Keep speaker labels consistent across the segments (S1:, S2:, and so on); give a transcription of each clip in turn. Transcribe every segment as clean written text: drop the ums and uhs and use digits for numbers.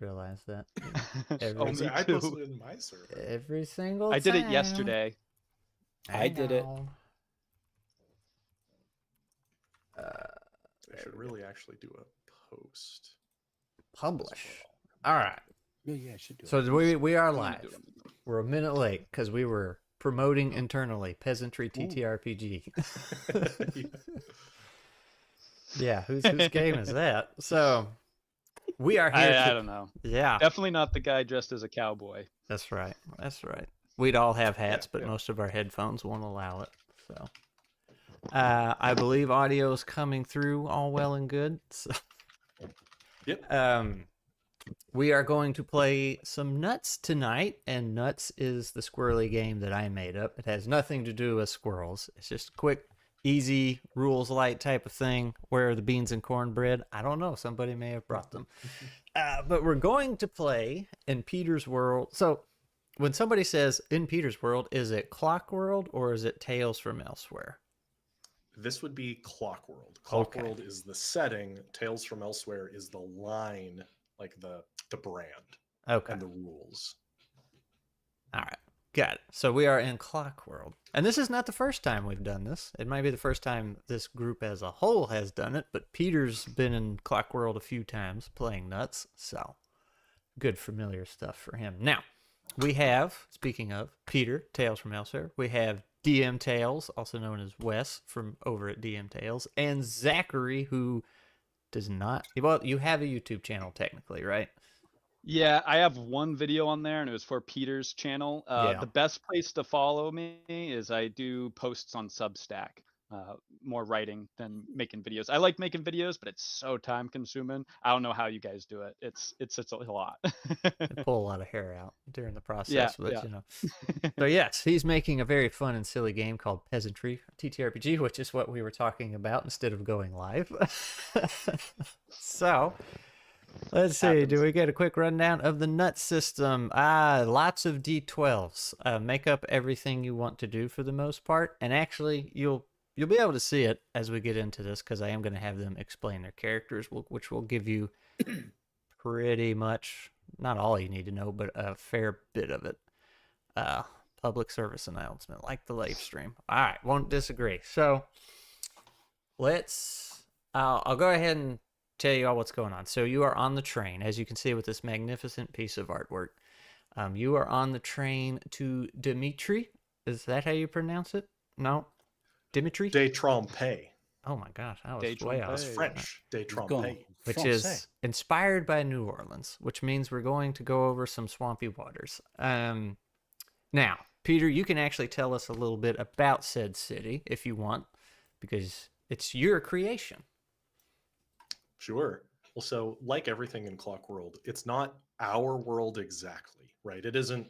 S1: realize that.
S2: Oh,
S1: Every,
S2: I posted it in my server.
S1: every single
S3: I did it
S1: time.
S3: yesterday.
S4: I did it.
S2: I should really actually do a post.
S1: Publish.
S2: Well.
S1: All right.
S4: Yeah, I should do it.
S1: So we are
S3: I'm gonna
S1: live.
S3: do it.
S1: We're a minute late because we were promoting internally Peasantry TTRPG. Yeah, whose game is that? So we are here.
S3: I don't know.
S1: Yeah,
S3: Definitely not the guy dressed as a cowboy.
S1: that's right. That's right. We'd all have hats, but
S3: yeah.
S1: most of our headphones won't allow it. So I believe audio is coming through all well and good. So.
S2: Yep.
S1: We are going to play some Nuts tonight, and Nuts is the squirrely game that I made up. It has nothing to do with squirrels. It's just a quick, easy, rules light type of thing. Where are the beans and cornbread? I don't know. Somebody may have brought them. But we're going to play in Peter's World. So when somebody says in Peter's World, is it Clock World or is it Tales from Elsewhere?
S2: This would be Clock World. Clock
S1: Okay.
S2: World is the setting. Tales from Elsewhere is the line, like the brand
S1: Okay.
S2: and the rules.
S1: All right. Got it. So we are in Clock World. And this is not the first time we've done this. It might be the first time this group as a whole has done it, but Peter's been in Clock World a few times playing Nuts, so good familiar stuff for him. Now, we have, speaking of Peter, Tales from Elsewhere, we have DM Tales, also known as Wes from over at DM Tales, and Zachary, who does not, well, you have a YouTube channel technically, right?
S3: Yeah, I have one video on there, and it was for Peter's channel.
S1: Yeah.
S3: The best place to follow me is I do posts on Substack. More writing than making videos. I like making videos, but it's so time consuming. I don't know how you guys do it. It's a lot.
S1: Pull a lot of hair out during the process,
S3: Yeah,
S1: but
S3: yeah.
S1: you know. So yes, he's making a very fun and silly game called Peasantry TTRPG, which is what we were talking about instead of going live. So let's see. Do we get a quick rundown of the nut system? Lots of D12s. Make up everything you want to do for the most part, and actually you'll be able to see it as we get into this because I am going to have them explain their characters, which will give you pretty much not all you need to know, but a fair bit of it. Public service announcement, like the live stream. All right, won't disagree. So I'll go ahead and tell you all what's going on. So you are on the train, as you can see with this magnificent piece of artwork. You are on the train to Dimitri. Is that how you pronounce it? No? Dimitri?
S2: De Trompe.
S1: Oh my gosh, I was
S3: De
S1: way off.
S2: It's French. De
S4: Go.
S2: Trompe.
S1: Which
S4: Francais.
S1: is inspired by New Orleans, which means we're going to go over some swampy waters. Now, Peter, you can actually tell us a little bit about said city if you want, because it's your creation.
S2: Sure. Well, so like everything in Clock World, it's not our world exactly, right? It isn't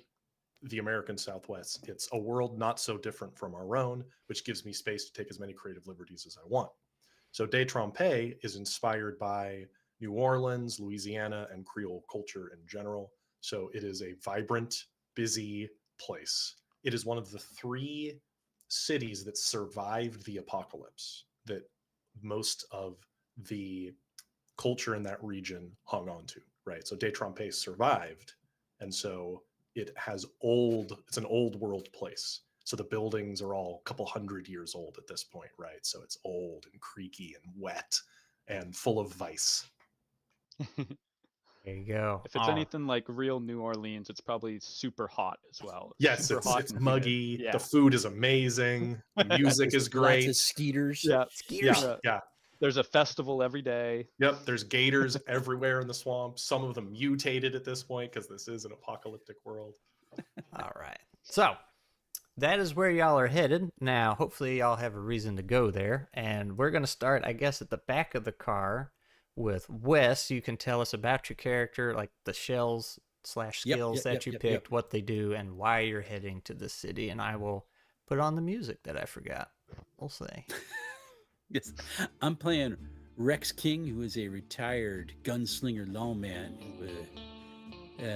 S2: the American Southwest. It's a world not so different from our own, which gives me space to take as many creative liberties as I want. So De Trompe is inspired by New Orleans, Louisiana, and Creole culture in general. So it is a vibrant, busy place. It is one of the 3 cities that survived the apocalypse that most of the culture in that region hung on to, right? So De Trompe survived, and so it's an old world place. So the buildings are all a couple hundred years old at this point, right? So it's old and creaky and wet and full of vice.
S1: There you go.
S3: If it's anything like real New Orleans, it's probably super hot as well.
S2: Yes,
S3: super hot
S2: it's
S3: and
S2: muggy.
S3: humid. Yeah.
S2: The food is amazing. The music is great.
S4: Lots of skeeters.
S3: Yeah.
S2: Yeah.
S3: There's a festival every day.
S2: Yep, there's gators everywhere in the swamp. Some of them mutated at this point because this is an apocalyptic world.
S1: All right. So that is where y'all are headed. Now, hopefully y'all have a reason to go there. And we're going to start, I guess, at the back of the car with Wes. You can tell us about your character, like the shells/skills that you picked, what they do, and why you're heading to the city. And I will put on the music that I forgot. We'll see.
S4: Yes, I'm playing Rex King, who is a retired gunslinger lawman who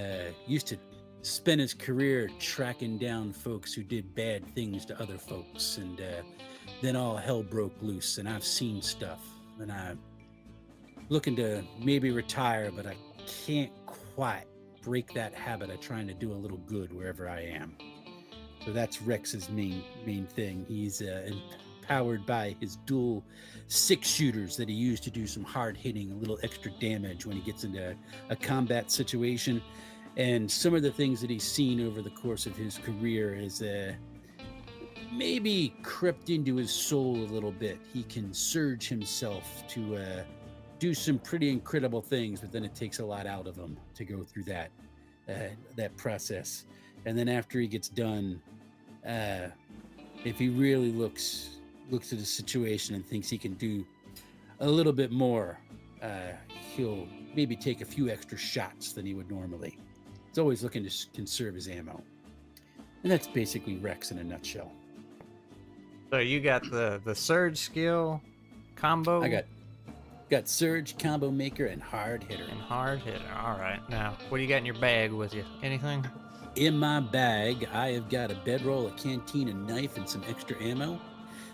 S4: used to spend his career tracking down folks who did bad things to other folks, and then all hell broke loose, and I've seen stuff, and I'm looking to maybe retire, but I can't quite break that habit of trying to do a little good wherever I am. So that's Rex's main thing. He's empowered by his dual 6-shooters that he used to do some hard hitting, a little extra damage when he gets into a combat situation. And some of the things that he's seen over the course of his career is maybe crept into his soul a little bit. He can surge himself to do some pretty incredible things, but then it takes a lot out of him to go through that process. And then after he gets done, if he really looks at the situation and thinks he can do a little bit more, he'll maybe take a few extra shots than he would normally. He's always looking to conserve his ammo. And that's basically Rex in a nutshell.
S1: So you got the surge skill, combo,
S4: I got surge, combo maker, and hard hitter.
S1: and hard hitter. All right. Now, what do you got in your bag with you? Anything?
S4: In my bag, I have got a bedroll, a canteen, a knife, and some extra ammo.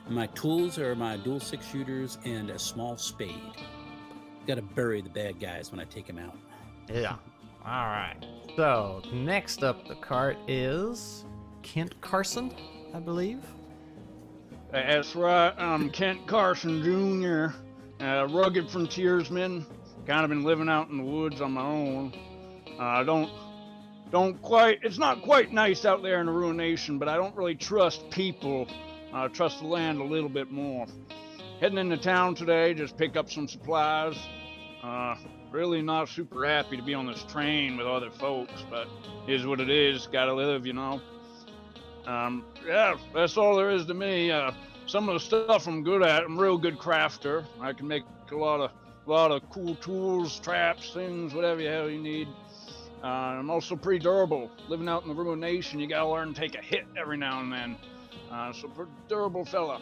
S4: And my tools are my dual 6-shooters and a small spade. Got to bury the bad guys when I take them out.
S1: Yeah. All right. So next up the cart is Kent Carson, I believe.
S3: That's right. I'm Kent Carson Jr., a rugged frontiersman. Kind of been living out in the woods on my own. It's not quite nice out there in the ruination, but I don't really trust people. I trust the land a little bit more. Heading into town today, just pick up some supplies. Really not super happy to be on this train with other folks, but it is what it is. Gotta live, you know. Yeah, that's all there is to me. Some of the stuff I'm good at, I'm a real good crafter. I can make a lot of cool tools, traps, things, whatever the hell you need. I'm also pretty durable. Living out in the ruination, you gotta learn to take a hit every now and then. So pretty durable fella.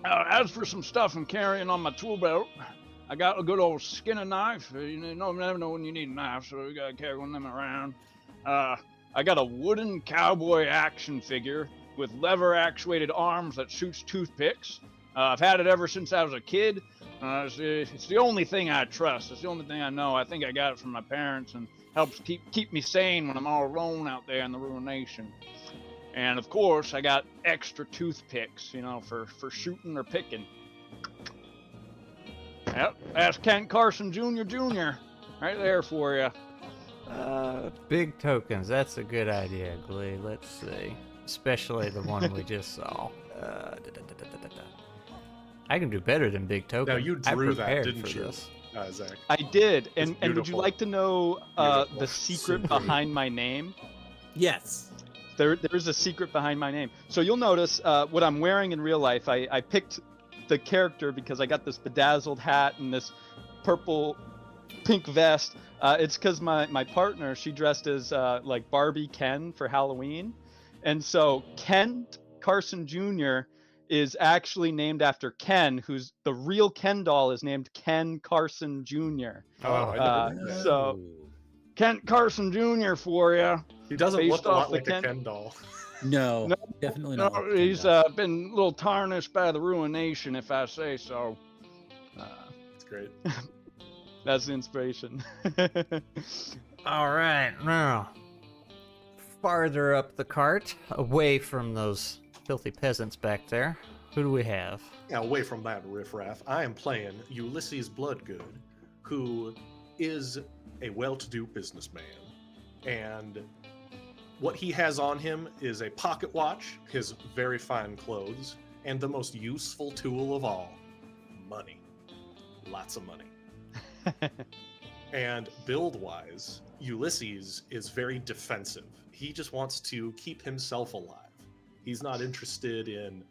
S3: As for some stuff I'm carrying on my tool belt, I got a good old skinner knife. You never know when you need a knife, so you gotta carry one of them around. I got a wooden cowboy action figure with lever-actuated arms that shoots toothpicks. I've had it ever since I was a kid. It's the only thing I trust. It's the only thing I know. I think I got it from my parents and helps keep me sane when I'm all alone out there in the ruination. And of course, I got extra toothpicks, for shooting or picking. Yep, that's Kent Carson Jr. right there for you.
S1: Big tokens. That's a good idea, Glee. Let's see. Especially the one we just saw. I can do better than big tokens.
S2: Now you drew that,
S1: prepared
S2: didn't
S1: for
S2: you,
S1: this.
S2: Zach?
S3: I did.
S2: It's
S3: And would you
S2: beautiful.
S3: like to know
S2: Beautiful.
S3: the secret
S4: Super.
S3: behind my name?
S4: Yes.
S3: There's a secret behind my name. So you'll notice what I'm wearing in real life. I picked the character because I got this bedazzled hat and this pink vest. It's because my partner, she dressed as like Barbie Ken for Halloween. And so Kent Carson Jr. is actually named after Ken, who's the real Ken doll is named Ken Carson Jr.
S2: Oh, I never knew that.
S3: So Kent Carson Jr. for you.
S2: He doesn't
S3: based
S2: look a
S3: off
S2: lot
S3: the
S2: like a Ken doll.
S4: No,
S3: No,
S4: definitely
S3: No,
S4: not.
S3: he's been a little tarnished by the ruination, if I say so.
S2: It's great.
S3: That's the inspiration.
S1: All right, now farther up the cart, away from those filthy peasants back there. Who do we have?
S2: Now, away from that riffraff, I am playing Ulysses Bloodgood, who is a well-to-do businessman. And what he has on him is a pocket watch, his very fine clothes, and the most useful tool of all, money. Lots of money. And build-wise, Ulysses is very defensive. He just wants to keep himself alive. He's not interested in,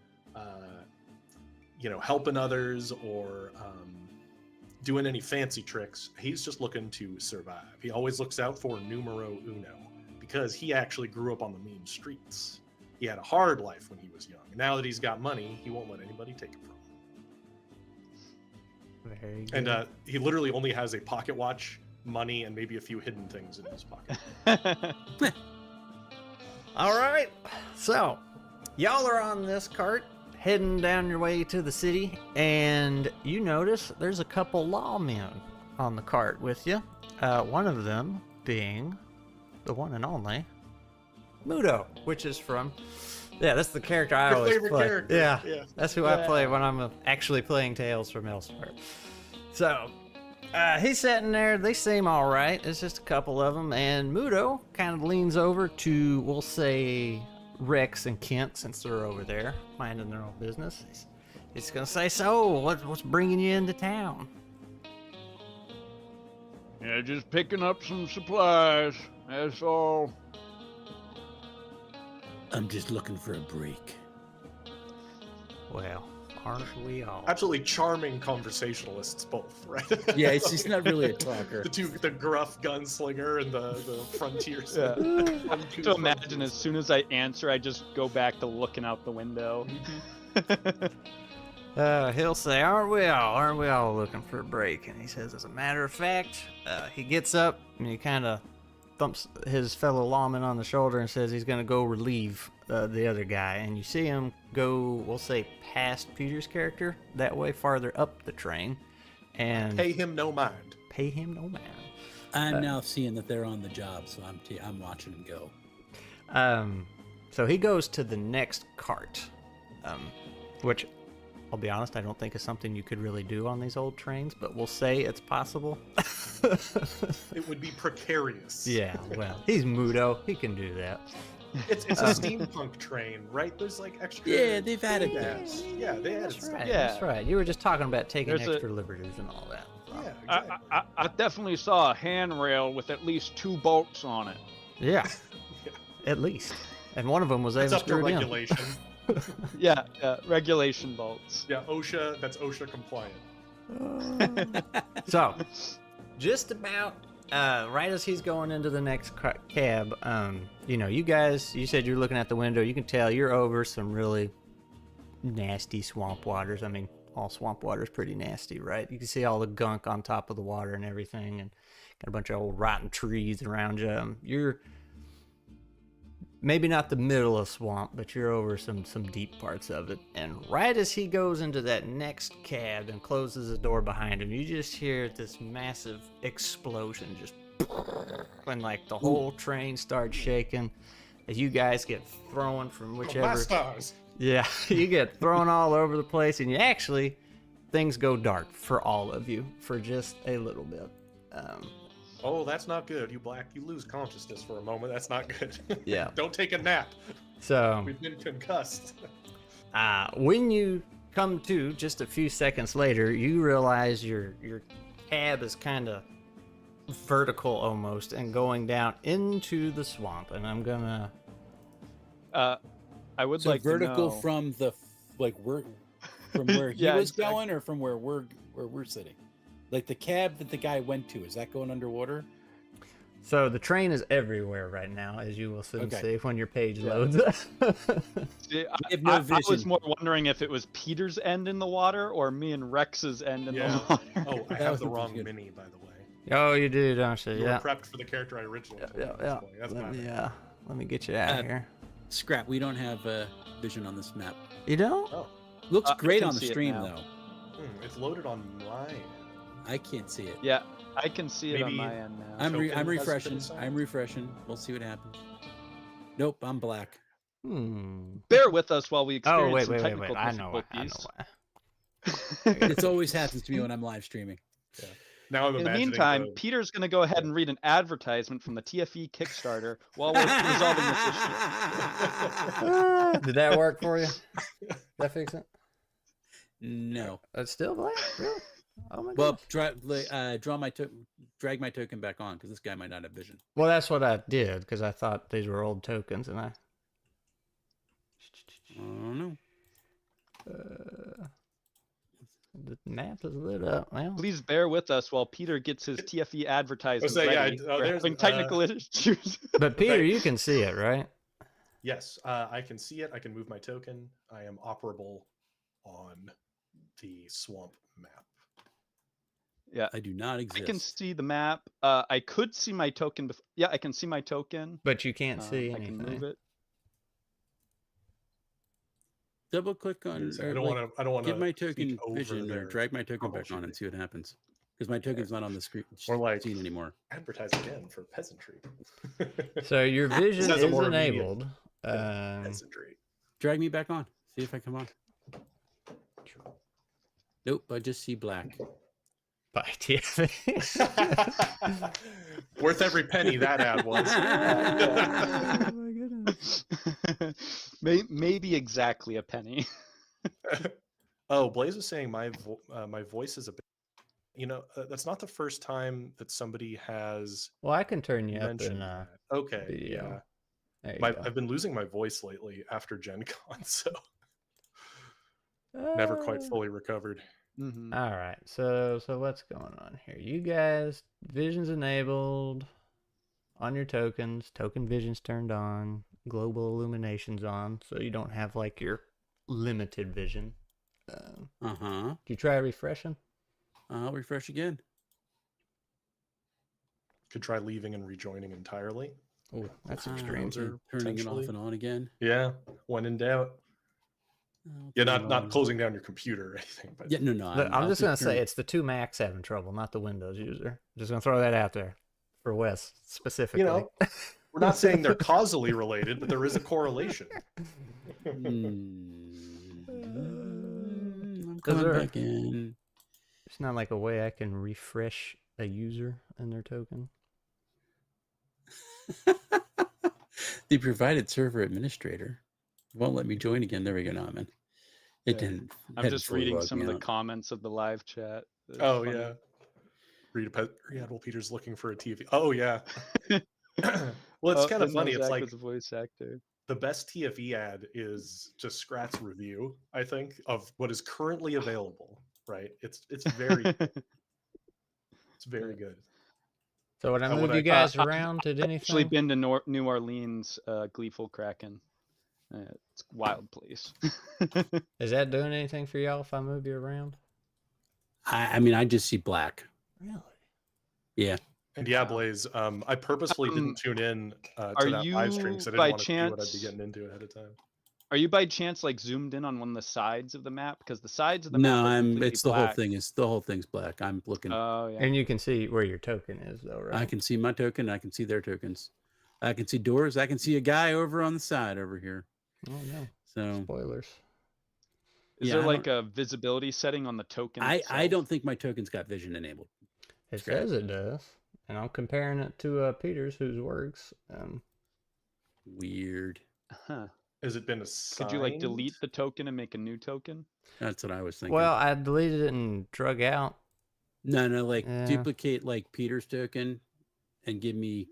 S2: helping others or doing any fancy tricks. He's just looking to survive. He always looks out for numero uno because he actually grew up on the mean streets. He had a hard life when he was young. Now that he's got money, he won't let anybody take it from him.
S1: Very good.
S2: And he literally only has a pocket watch, money, and maybe a few hidden things in his pocket.
S1: All right, so y'all are on this cart heading down your way to the city, and you notice there's a couple lawmen on the cart with you. One of them being the one and only Mudo, which is from... Yeah, that's the character I
S2: Your
S1: always
S2: favorite
S1: play.
S2: character.
S1: Yeah,
S2: Yeah.
S1: that's who I play when I'm actually playing Tales from Elsewhere. So, he's sitting there. They seem all right. It's just a couple of them. And Mudo kind of leans over to, we'll say, Rex and Kent, since they're over there minding their own business. He's going to say, so, what's bringing you into town?
S3: Yeah, just picking up some supplies. That's all.
S4: I'm just looking for a break.
S1: Well, aren't we all?
S2: Absolutely charming conversationalists, both, right?
S4: Yeah, he's not really a talker.
S2: The gruff gunslinger and the frontier.
S3: Yeah. To imagine as soon as I answer, I just go back to looking out the window.
S1: He'll say, aren't we all looking for a break? And he says, as a matter of fact, he gets up and he kind of thumps his fellow lawman on the shoulder and says he's going to go relieve the other guy. And you see him go, we'll say, past Peter's character, that way farther up the train. And
S2: Pay him no mind.
S1: Pay him no mind.
S4: I'm now seeing that they're on the job, so I'm watching them go.
S1: So he goes to the next cart, which... I'll be honest, I don't think is something you could really do on these old trains, but we'll say it's possible.
S2: It would be precarious.
S1: Yeah, well, he's Mudo. He can do that.
S2: It's a steampunk train, right? There's like extra.
S4: Yeah, they've added
S2: things.
S4: that.
S2: Yeah, they added
S1: That's
S2: stuff.
S1: right.
S3: Yeah.
S1: That's right. You were just talking about taking
S3: There's
S1: extra liberties and all that.
S2: Yeah,
S3: I,
S2: exactly.
S3: I definitely saw a handrail with at least 2 bolts on it.
S1: Yeah,
S2: Yeah.
S1: at least. And one of them was
S2: It's
S1: even
S2: up to
S1: screwed in.
S2: regulation.
S3: Yeah, regulation bolts.
S2: Yeah, OSHA. That's OSHA compliant.
S1: So, just about right as he's going into the next cab, you guys, you said you're looking at the window. You can tell you're over some really nasty swamp waters. I mean, all swamp water is pretty nasty, right? You can see all the gunk on top of the water and everything, and got a bunch of old rotten trees around you. You're maybe not the middle of swamp, but you're over some deep parts of it. And right as he goes into that next cab and closes the door behind him, you just hear this massive explosion, just and like the whole train starts shaking as you guys get thrown from
S2: My
S1: whichever.
S2: stars.
S1: Yeah, you get thrown all over the place, and things go dark for all of you for just a little bit.
S2: Oh, that's not good. You lose consciousness for a moment. That's not good.
S1: Yeah.
S2: Don't take a nap.
S1: So
S2: We've been concussed.
S1: when you come to just a few seconds later, you realize your cab is kind of vertical almost and going down into the swamp. And I'm gonna.
S3: I would
S4: So
S3: like
S4: vertical
S3: to know,
S4: from from where he
S3: Yeah,
S4: was
S3: exactly.
S4: going, or from where we're sitting. Like the cab that the guy went to, is that going underwater?
S1: So the train is everywhere right now, as you will soon
S4: Okay.
S1: see when your page
S3: Yeah.
S1: loads.
S3: See,
S4: have no
S3: I was
S4: vision.
S3: more wondering if it was Peter's end in the water or me and Rex's end in
S2: Yeah.
S3: the water.
S2: Oh, I
S4: That
S2: have
S4: was
S2: the
S4: pretty
S2: wrong
S4: good.
S2: mini, by the way.
S1: Oh, you do, don't you?
S2: You
S1: Yeah.
S2: were prepped for the character I originally played. at this
S1: Yeah.
S2: point. That's
S1: Let
S2: my
S1: me,
S2: bad.
S1: let me get you out of here.
S4: Scrap. We don't have vision on this map.
S1: You don't?
S2: Oh,
S4: Looks
S3: I
S4: great
S3: can
S4: on the
S3: see it
S4: stream
S3: now.
S4: though.
S2: it's loaded on mine.
S4: I can't see it.
S3: Yeah, I can see it on
S2: Maybe-
S3: my end now.
S4: I'm
S2: Token has been
S4: refreshing.
S2: assigned?
S4: I'm refreshing. We'll see what happens. Nope, I'm black.
S3: Bear with us while we experience
S1: Oh, wait,
S3: some
S1: wait,
S3: technical
S1: I know why.
S3: difficulties.
S4: It always happens to me when I'm live streaming.
S2: Now I'm
S3: In the
S2: imagining
S3: meantime, Peter's going to go ahead and read an advertisement from the TFE Kickstarter while we're resolving this issue.
S1: Did that work for you? Did that fix it?
S4: No.
S1: It's still black? Really? Oh my
S4: Well,
S1: god.
S4: drag my token back on because this guy might not have vision.
S1: Well, that's what I did because I thought these were old tokens, and
S4: I don't know.
S1: the map is lit up. Well,
S3: Please bear with us while Peter gets his TFE advertisement
S2: say, yeah,
S3: ready. We're
S2: there's,
S3: having technical issues.
S1: but Peter,
S2: Okay.
S1: you can see it, right?
S2: Yes, I can see it. I can move my token. I am operable on the swamp map.
S3: Yeah,
S4: I do not
S3: I
S4: exist.
S3: can see the map. I could see my token. Yeah, I can see my token.
S1: But you can't see
S3: I
S1: anything.
S3: can move it.
S4: Double click on.
S2: I
S4: or,
S2: don't
S4: like,
S2: want to. I don't want to
S4: give my token
S2: over
S4: vision or
S2: their
S4: drag my token back on and
S2: troubleshooting.
S4: see what happens. because my token's not on the screen
S2: Or like-
S4: scene anymore.
S2: Advertise again for peasantry.
S1: So your vision
S2: has a
S1: is
S2: more immediate-
S1: enabled.
S2: Peasantry.
S4: Drag me back on. See if I come on. Nope, I just see black.
S1: By TFA.
S2: Worth every penny that ad was.
S1: Oh my goodness.
S3: Maybe exactly a penny.
S2: Oh, Blaze was saying my voice is a bit. That's not the first time that somebody has
S1: Well, I can turn you up
S2: mentioned
S1: in
S2: that. Okay,
S1: video.
S2: yeah.
S1: There you go.
S2: I've been losing my voice lately after Gen Con, so never quite fully recovered.
S3: Mhm.
S1: All right, so what's going on here? You guys, vision's enabled on your tokens. Token vision's turned on. Global illumination's on, so you don't have like your limited vision.
S4: Uh-huh.
S1: Do you try refreshing?
S4: I'll refresh again.
S2: Could try leaving and rejoining entirely.
S1: Oh, that's
S2: Ah,
S1: extreme.
S2: those are
S4: Turning it off
S2: potentially-
S4: and on again.
S2: Yeah, when in doubt.
S4: I'll
S2: Yeah,
S4: turn it
S2: not
S4: on.
S2: closing down your computer or anything. But
S4: Yeah, no.
S1: I'm
S4: I'll
S1: just gonna
S4: turn-
S1: say it's the two Macs having trouble, not the Windows user. Just gonna throw that out there for Wes specifically.
S2: we're not saying they're causally related, but there is a correlation.
S4: I'm coming
S1: there-
S4: back in.
S1: It's not like a way I can refresh a user and their token.
S4: The provided server administrator won't let me join again. There we go. Now I'm in. It
S3: Yeah.
S4: didn't.
S3: I'm
S4: had
S3: just
S4: fully
S3: reading
S4: logged
S3: some
S4: me
S3: of the
S4: out.
S3: comments of the live chat. It's
S2: Oh
S3: funny.
S2: yeah. Admiral Peter's looking for a TV. Oh yeah. Well, it's
S3: Oh,
S2: kind of
S3: and
S2: funny.
S3: now
S2: It's
S3: Zach
S2: like
S3: was a voice actor.
S2: the best TFE ad is just Scrat's review, I think, of what is currently available. Right? It's very it's very good.
S1: So when I
S2: What
S1: moved you
S2: I-
S1: guys
S3: I've
S1: around, did
S3: Actually,
S1: anything?
S3: been to New Orleans, Gleeful Kraken. It's a wild place.
S1: Is that doing anything for y'all if I move you around?
S4: I mean, I just see black.
S1: Really?
S4: Yeah.
S2: And yeah, Blaze, I purposefully didn't tune in to
S3: are
S2: that live stream
S3: you
S2: because I
S3: by
S2: didn't want to see what I'd be
S3: chance-
S2: getting into ahead of time.
S3: Are you by chance like zoomed in on one of the sides of the map? Because the sides of the
S4: No,
S3: map are
S4: I'm.
S3: completely
S4: It's the whole
S3: black.
S4: thing. The whole thing's black. I'm looking.
S3: Oh yeah.
S1: And you can see where your token is, though, right?
S4: I can see my token. I can see their tokens. I can see doors. I can see a guy over on the side over here.
S1: Oh no!
S4: So
S1: Spoilers.
S3: Is
S4: yeah,
S3: there
S4: I
S3: like a visibility setting on the token?
S4: I
S3: itself?
S4: don't think my token's got vision enabled.
S1: It
S4: Scratch.
S1: says it does, and I'm comparing it to Peter's, whose works.
S4: Weird.
S3: Huh.
S2: Has it been assigned?
S3: Could you like delete the token and make a new token?
S4: That's what I was thinking.
S1: Well, I deleted it and drug out.
S4: no, like
S1: Yeah.
S4: duplicate like Peter's token, and give me,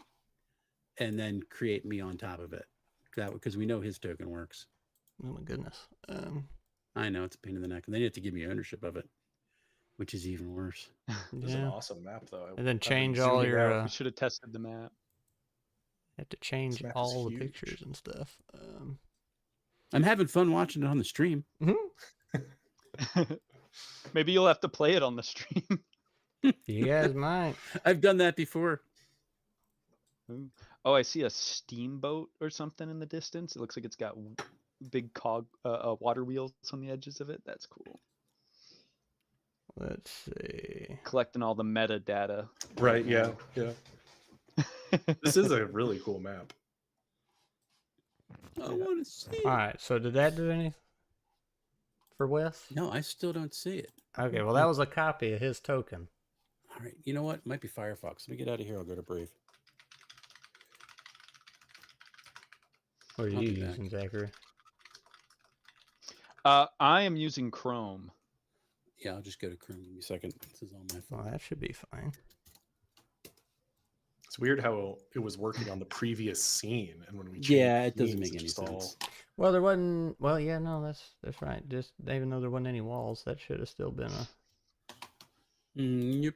S4: and then create me on top of it. That because we know his token works.
S1: Oh my goodness.
S4: I know it's a pain in the neck, and they have to give me ownership of it, which is even worse.
S2: This is an
S1: Yeah.
S2: awesome map, though.
S1: And then
S2: I've been
S1: change all
S2: zooming
S1: your.
S2: out.
S3: We should have tested the map.
S1: You have to change
S2: map is
S1: all the
S2: huge.
S1: pictures and stuff.
S4: I'm having fun watching it on the stream.
S3: Maybe you'll have to play it on the stream.
S1: You guys might.
S4: I've done that before.
S3: Oh, I see a steamboat or something in the distance. It looks like it's got big water wheels on the edges of it. That's cool.
S1: Let's see.
S3: Collecting all the metadata.
S2: Right? Yeah. Yeah. This is a really cool map.
S4: I want to see it.
S1: All right. So did that do anything for Wes?
S4: No, I still don't see it.
S1: Okay. Well, that was a copy of his token.
S4: All right, you know what? It might be Firefox. Let me get out of here. I'll go to Brave.
S1: What are
S4: I'll
S1: you
S4: be back.
S1: using, Zachary?
S3: I am using Chrome.
S4: Yeah, I'll just go to Chrome. Give me a second. This is on my
S1: Well,
S4: phone.
S1: that should be fine.
S2: It's weird how it was working on the previous scene, and when we changed
S4: Yeah, it doesn't
S2: scenes,
S4: make any
S2: just all-
S4: sense.
S1: Well, there wasn't. Well, yeah, no, that's right. Just even though there wasn't any walls, that should have still been a.
S4: Yep.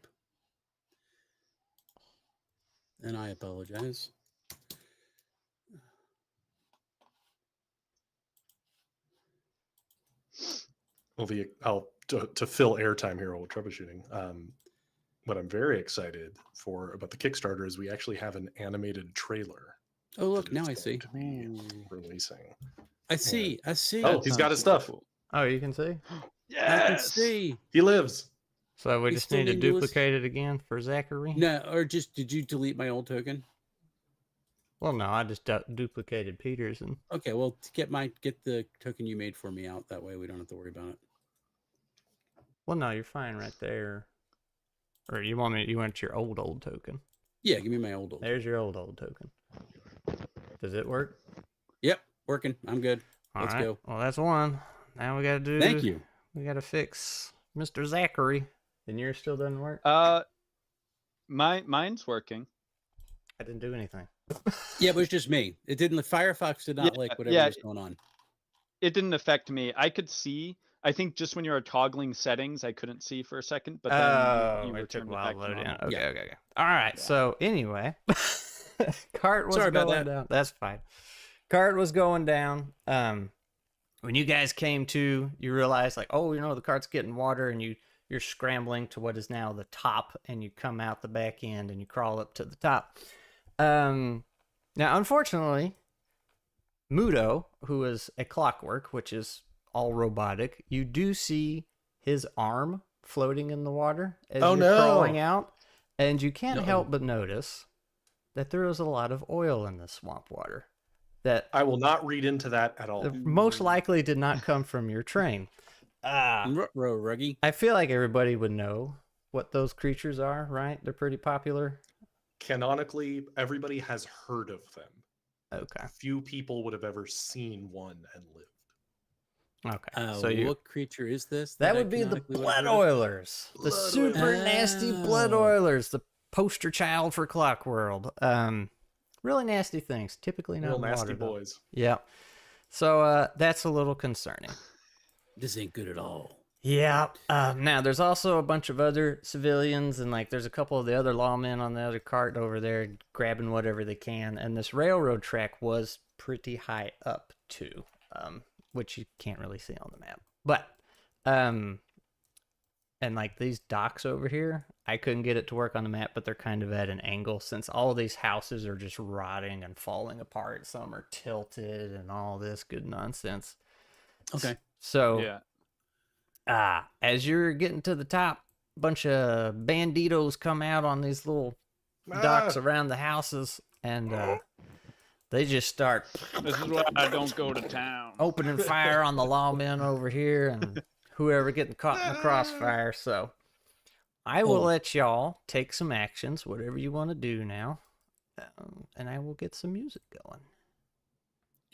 S4: And I apologize.
S2: Well, to fill airtime here while troubleshooting. What I'm very excited for about the Kickstarter is we actually have an animated trailer.
S4: Oh, look,
S2: that
S4: now
S2: it's
S4: I see.
S2: going to be releasing.
S4: I see.
S2: Oh, he's got his stuff.
S1: Oh, you can see.
S4: I can
S3: Yes!
S4: see.
S2: He lives.
S1: So we
S4: He's
S1: just
S4: still
S1: need to
S4: in your list?
S1: duplicate it again for Zachary?
S4: No, or just did you delete my old token?
S1: Well, no, I just duplicated Peter's and
S4: Okay, well, get the token you made for me out. That way we don't have to worry about it.
S1: well, no, you're fine right there. Or you want your old token?
S4: Yeah, give me my old.
S1: There's your old token. Does it work?
S4: Yep, working. I'm good.
S1: All
S4: Let's
S1: right.
S4: go.
S1: Well, that's one. Now we got to do.
S4: Thank you.
S1: We got to fix Mr. Zachary. And yours still doesn't work.
S3: Mine's working.
S1: I didn't do anything.
S4: Yeah, it was just me. It didn't. Firefox did not like whatever was going on.
S3: It didn't affect me. I could see. I think just when you were toggling settings, I couldn't see for a second, but then you
S1: it took a
S3: returned it
S1: while
S3: back
S1: to
S3: to
S1: load in.
S3: normal.
S1: Okay,
S4: Yeah.
S1: okay. All right.
S3: Yeah.
S1: So anyway, cart was
S4: Sorry about
S1: going
S4: that.
S1: down. That's fine. Cart was going down. When you guys came to, you realized like, oh, the cart's getting water, and you're scrambling to what is now the top, and you come out the back end and you crawl up to the top. Now, unfortunately, Mudo, who is a clockwork, which is all robotic, you do see his arm floating in the water as
S2: Oh,
S1: you're
S2: no.
S1: crawling out, and you can't
S4: Uh-oh.
S1: help but notice that there is a lot of oil in this swamp water that
S2: I will not read into that at all.
S1: most likely did not come from your train.
S4: Ruggy.
S1: I feel like everybody would know what those creatures are, right? They're pretty popular.
S2: Canonically, everybody has heard of them.
S1: Okay.
S2: Few people would have ever seen one and lived.
S1: Okay.
S4: So what creature is this?
S1: that
S4: I
S1: would be the
S4: canonically would
S1: blood
S4: have heard of?
S1: oilers. The
S2: Blood
S1: super
S4: Oilers.
S1: nasty blood
S4: Oh.
S1: oilers. The poster child for Clock World. Really nasty things. Typically not
S2: Real
S1: in
S2: nasty
S1: water, though.
S2: boys.
S1: Yeah. So that's a little concerning.
S4: This ain't good at all.
S1: Yeah. Now there's also a bunch of other civilians, and like there's a couple of the other lawmen on the other cart over there grabbing whatever they can. And this railroad track was pretty high up too, which you can't really see on the map. But and like these docks over here, I couldn't get it to work on the map, but they're kind of at an angle since all these houses are just rotting and falling apart. Some are tilted and all this good nonsense.
S4: Okay.
S1: So
S3: Yeah.
S1: as you're getting to the top, a bunch of banditos come out on these little docks around the houses, and they just start
S3: This is why I don't go to town.
S1: opening fire on the lawmen over here and whoever getting caught in the crossfire. So I will let y'all take some actions, whatever you want to do now, and I will get some music going.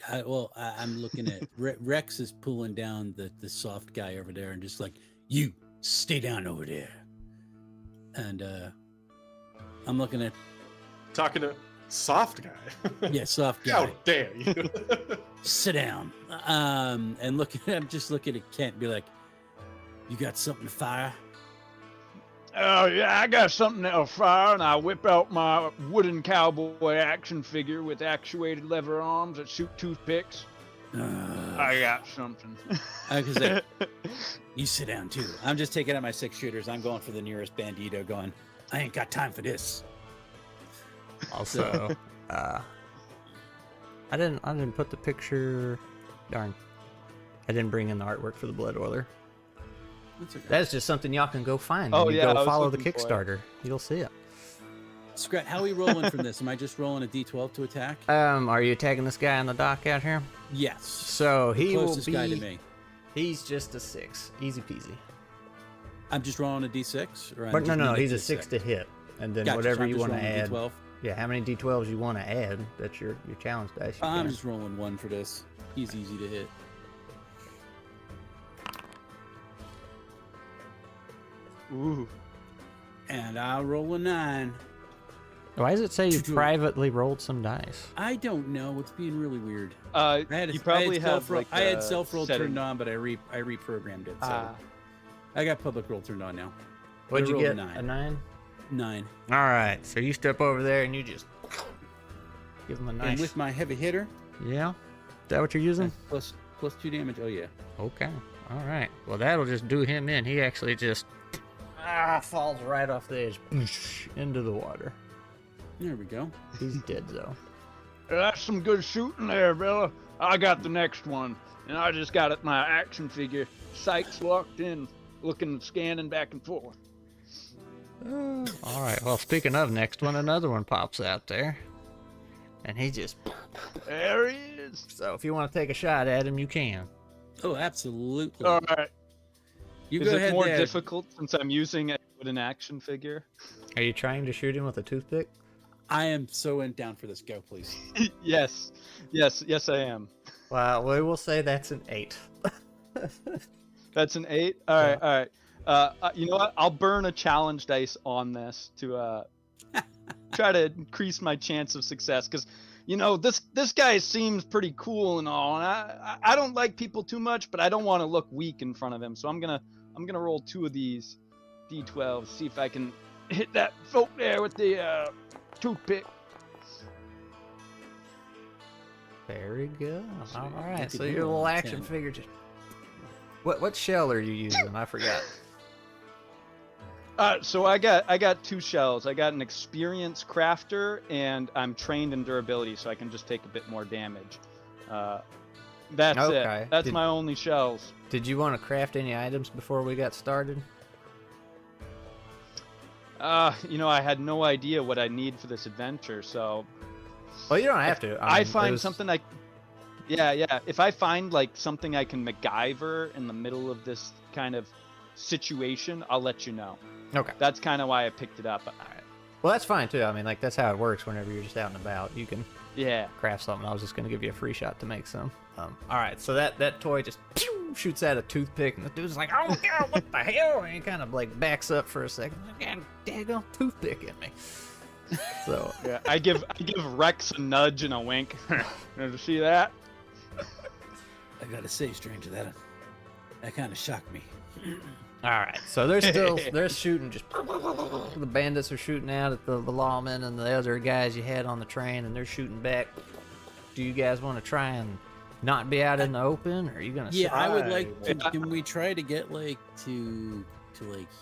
S4: I'm looking at Rex is pulling down the soft guy over there and just like, you stay down over there. And I'm looking at
S2: Talking to soft guy.
S4: yeah, soft guy.
S2: How dare you?
S4: Sit down. And I'm just looking at Kent and be like, you got something to fire?
S3: Oh, yeah, I got something that'll fire, and I whip out my wooden cowboy action figure with actuated lever arms that shoot toothpicks. I got something.
S4: You sit down too. I'm just taking out my 6 shooters. I'm going for the nearest bandito going, I ain't got time for this.
S1: Also, I didn't put the picture. Darn, I didn't bring in the artwork for the blood oiler.
S4: That's okay.
S1: That's just something y'all can go find.
S3: Oh,
S1: when you
S3: yeah, I
S1: go
S3: was
S1: follow the
S3: looking for it.
S1: Kickstarter. You'll see it.
S4: Scrat, how are we rolling from this? Am I just rolling a d12 to attack?
S1: Are you attacking this guy on the dock out here?
S4: Yes.
S1: So he will
S4: Closest guy to
S1: be.
S4: me.
S1: He's just a 6, easy peasy.
S4: I'm just rolling a d6? Or I
S1: But
S4: just
S1: no,
S4: need
S1: he's a
S4: D6?
S1: 6 to hit, and then
S4: Gotcha, so
S1: whatever
S4: I'm
S1: you
S4: just
S1: want to
S4: rolling a
S1: add.
S4: D12?
S1: Yeah, how many d12s you want to add? That's your challenge dice. you
S4: I'm
S1: can.
S4: just rolling 1 for this. He's easy to hit.
S3: Ooh.
S4: And I'll roll a 9.
S1: Why does it say you
S4: Choo-choo.
S1: privately rolled some dice?
S4: I don't know. It's being really weird.
S3: You probably have like
S4: I had
S3: a
S4: self-roll
S3: setting.
S4: turned on, but I reprogrammed it. So
S3: Ah.
S4: I got public roll turned on now.
S1: What'd you
S4: rolled a
S1: get?
S4: 9.
S1: A 9?
S4: 9.
S1: All right, so you step over there and you just give him a
S4: And
S1: nice.
S4: with my heavy hitter,
S1: Yeah, is that what you're using?
S4: plus 2 damage. Oh yeah.
S1: Okay, all right. Well, that'll just do him in. He actually just falls right off the edge into the water.
S4: There we go.
S1: He's dead though.
S3: That's some good shooting there, Bella. I got the next one, and I just got my action figure sights locked in, scanning back and forth.
S1: All right. Well, speaking of next one, another one pops out there, and he just.
S3: There he is.
S1: So if you want to take a shot at him, you can.
S4: Oh, absolutely.
S3: All right.
S4: You
S3: Is
S4: go
S3: it
S4: ahead
S3: more
S4: there.
S3: difficult since I'm using a wooden action figure?
S1: Are you trying to shoot him with a toothpick?
S4: I am so down for this. Go, please.
S3: Yes, I am.
S1: Well, we will say that's an 8.
S3: That's an 8. All right. You know what? I'll burn a challenge dice on this to try to increase my chance of success. Because this guy seems pretty cool and all, and I don't like people too much, but I don't want to look weak in front of him. So I'm gonna roll 2 of these d12, see if I can hit that folk there with the toothpick.
S1: Very good.
S4: So
S1: All
S4: you
S1: right.
S4: could
S1: So
S4: do
S1: your
S4: it
S1: little
S4: on
S1: action
S4: 10.
S1: figure just. What shell are you using? I forgot.
S3: So I got 2 shells. I got an experienced crafter, and I'm trained in durability, so I can just take a bit more damage. That's
S1: Okay.
S3: it. That's
S1: Did-
S3: my only shells.
S1: Did you want to craft any items before we got started?
S3: I had no idea what I need for this adventure, so
S1: Well, you don't have to.
S3: I
S1: mean,
S3: find
S1: it was-
S3: something I. Yeah. If I find like something I can MacGyver in the middle of this kind of situation, I'll let you know.
S1: Okay.
S3: That's kind of why I picked it up.
S1: All right. Well, that's fine too. I mean, like that's how it works. Whenever you're just out and about, you can
S3: Yeah.
S1: craft something. I was just gonna give you a free shot to make some. All right. So that toy just shoots out a toothpick, and the dude's like, "Oh my god, what the hell?" And he kind of like backs up for a second. Like, "God, daggone toothpick at me." So
S3: Yeah. I give Rex a nudge and a wink. Did you see that?
S4: I gotta say, stranger, that kind of shocked me.
S1: all right. So they're shooting. Just the bandits are shooting out at the lawmen and the other guys you had on the train, and they're shooting back. Do you guys want to try and not be out in the open, or are you gonna?
S4: Yeah, I would like to.
S3: Right.
S4: Can we try to get to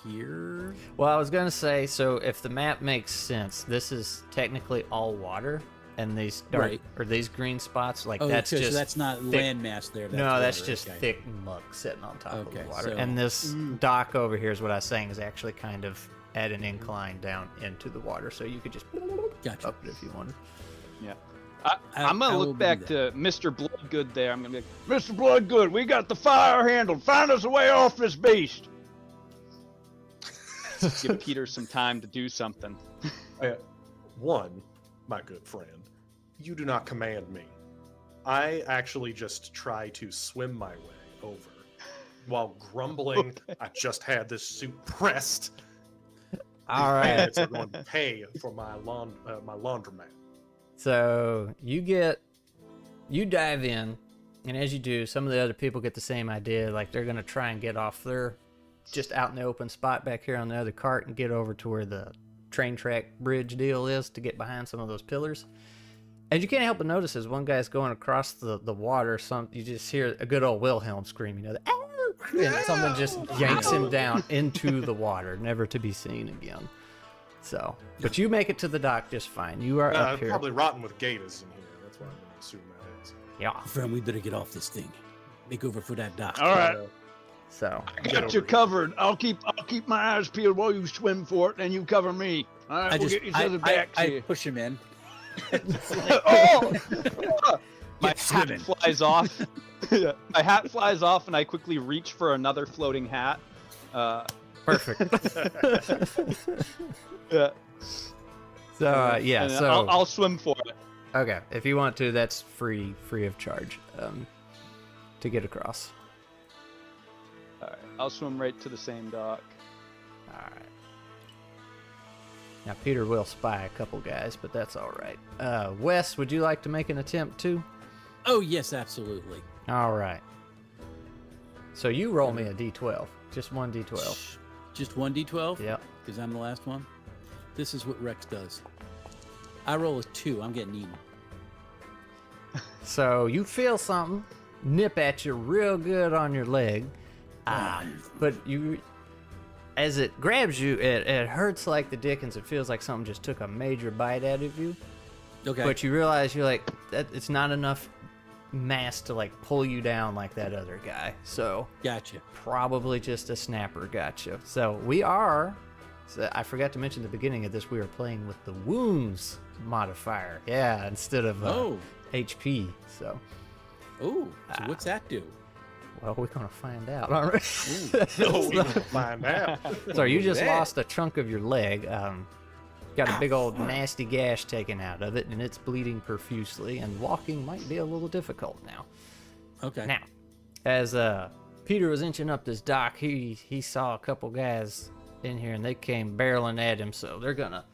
S4: here?
S1: Well, I was gonna say, so if the map makes sense, this is technically all water, and these dark
S4: Right.
S1: or these green spots, like
S4: Oh,
S1: that's
S4: okay,
S1: just
S4: so that's not
S1: thick-
S4: landmass there.
S1: no, that's
S4: water,
S1: just
S4: okay.
S1: thick muck sitting on top of
S4: Okay,
S1: the water.
S4: so-
S1: And this dock over here is what I was saying is actually kind of at an incline down into the water, so you could just
S4: Gotcha.
S1: up it if you wanted.
S3: Yeah.
S4: I
S3: I'm gonna
S4: will
S3: look
S4: do
S3: back
S4: that.
S3: to Mr. Bloodgood there. I'm gonna be like, Mr. Bloodgood, we got the fire handled. Find us a way off this beast. Give Peter some time to do something.
S2: One, my good friend, you do not command me. I actually just try to swim my way over while grumbling. I just had this suit pressed.
S1: All
S2: And
S1: right.
S2: it's going to pay for my my laundromat.
S1: So you dive in, and as you do, some of the other people get the same idea. Like they're gonna try and get off their just out in the open spot back here on the other cart and get over to where the train track bridge deal is to get behind some of those pillars. And you can't help but notice as one guy's going across the water, you just hear a good old Wilhelm scream, and someone just yanks him down into the water, never to be seen again. So, but you make it to the dock just fine. You are up here.
S2: Probably rotten with gators in here. That's what I'm going to assume that is.
S1: Yeah.
S4: Friend, we better get off this thing. Make over for that dock.
S3: All right.
S1: So,
S3: I
S2: Get
S3: got
S2: over
S3: you
S2: here.
S3: covered. I'll keep my eyes peeled while you swim for it, and you cover me. All right, we'll get each other back
S4: I
S3: here.
S4: push him in.
S3: Oh! My
S4: Get
S3: hat
S4: swimming.
S3: flies off. My hat flies off, and I quickly reach for another floating hat.
S1: perfect.
S3: Yeah.
S1: So, yeah.
S3: And
S1: So,
S3: I'll swim for it.
S1: okay, if you want to, that's free of charge to get across.
S3: All right, I'll swim right to the same dock.
S1: All right. Now Peter will spy a couple guys, but that's all right. Wes, would you like to make an attempt too?
S4: Oh yes, absolutely.
S1: All right. So you roll me a d12, just one d12.
S4: Just one d12.
S1: Yep.
S4: Because I'm the last one. This is what Rex does. I roll a 2. I'm getting eaten.
S1: So you feel something nip at you real good on your leg, but as it grabs you, it hurts like the dickens. It feels like something just took a major bite out of you.
S4: Okay.
S1: But you realize you're like that. It's not enough mass to like pull you down like that other guy. So
S4: Gotcha.
S1: probably just a snapper got you. So we are So I forgot to mention at the beginning of this, we were playing with the wounds modifier. Yeah, instead of HP. So,
S4: so what's that do?
S1: well, we're going to find out, aren't we?
S2: Oh, we can find out.
S1: So you just
S4: that.
S1: lost a chunk of your leg. Got a big old nasty gash taken out of it, and it's bleeding profusely, and walking might be a little difficult now.
S4: Okay.
S1: Now, as Peter was inching up this dock, he saw a couple guys in here, and they came barreling at him, so they're gonna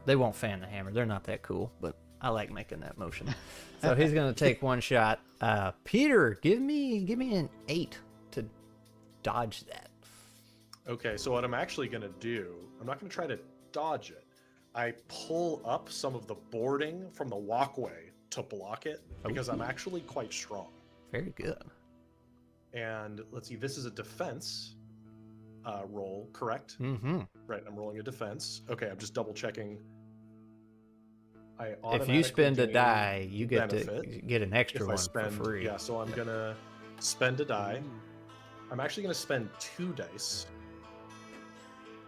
S1: they won't fan the hammer. They're not that cool, but I like making that motion. So he's gonna take one shot. Peter, give me an 8 to dodge that.
S2: Okay, so what I'm actually going to do, I'm not going to try to dodge it. I pull up some of the boarding from the walkway to block it because I'm actually quite strong.
S1: Very good.
S2: And let's see, this is a defense roll, correct?
S1: Mm-hmm.
S2: Right, I'm rolling a defense. Okay, I'm just double checking.
S1: If you spend a
S2: gain
S1: die, you get
S2: benefit
S1: to get an extra
S2: if I
S1: one
S2: spend,
S1: for free.
S2: Yeah, so I'm going to spend a die. I'm actually going to spend 2 dice.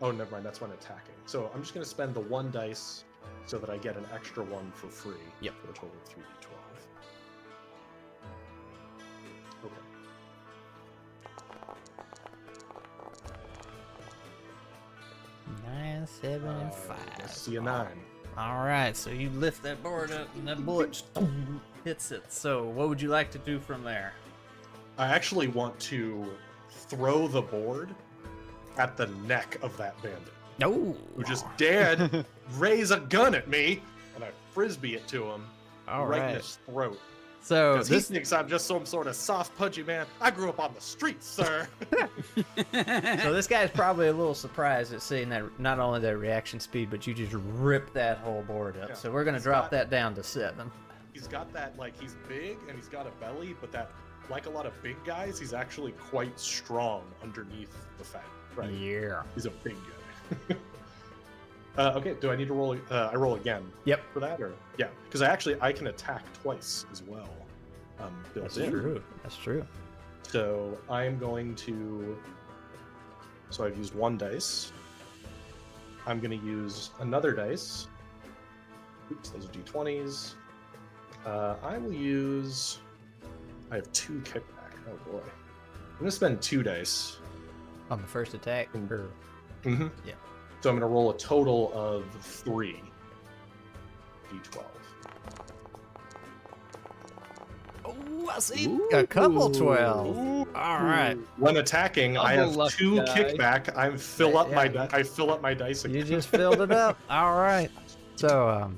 S2: Oh, never mind. That's when attacking. So I'm just going to spend the 1 dice so that I get an extra one for free.
S1: Yep.
S2: For a total of 3d12. Okay.
S1: Nine, 7, and 5.
S2: Let's see a 9.
S1: All right, so you lift that board up, and that bullet just hits it. So what would you like to do from there?
S2: I actually want to throw the board at the neck of that bandit
S1: No.
S2: who just dared raise a gun at me, and I frisbee it to him
S1: All
S2: right in
S1: right.
S2: his throat.
S1: So
S2: Because he
S1: this
S2: thinks I'm just some sort of soft, pudgy man. I grew up on the streets, sir.
S1: so this guy's probably a little surprised at seeing that not only that reaction speed, but you just rip that whole board up.
S2: Yeah.
S1: So we're gonna
S2: He's
S1: drop
S2: got-
S1: that down to 7.
S2: He's got that, like, he's big and he's got a belly, but that, like a lot of big guys, he's actually quite strong underneath the fat. Right?
S1: Yeah.
S2: He's a big guy. Okay, do I need to roll? I roll again.
S1: Yep.
S2: For that, or yeah, because I can attack twice as well. Built
S1: That's
S2: in.
S1: true. That's true.
S2: So I am going to. So I've used 1 dice. I'm going to use another dice. Oops, those are d20s. I will use. I have 2 kickback. Oh boy. I'm going to spend 2 dice.
S1: On the first attack. Or...
S2: Mm-hmm.
S1: Yeah.
S2: So I'm going to roll a total of 3 d12.
S1: Oh, I see a couple 12. All right.
S2: When attacking, I
S3: Double
S2: have
S3: lucky
S2: 2
S3: die.
S2: kickback. I fill up my
S1: Yeah.
S2: I fill up my dice again.
S1: You just filled it up. All right. So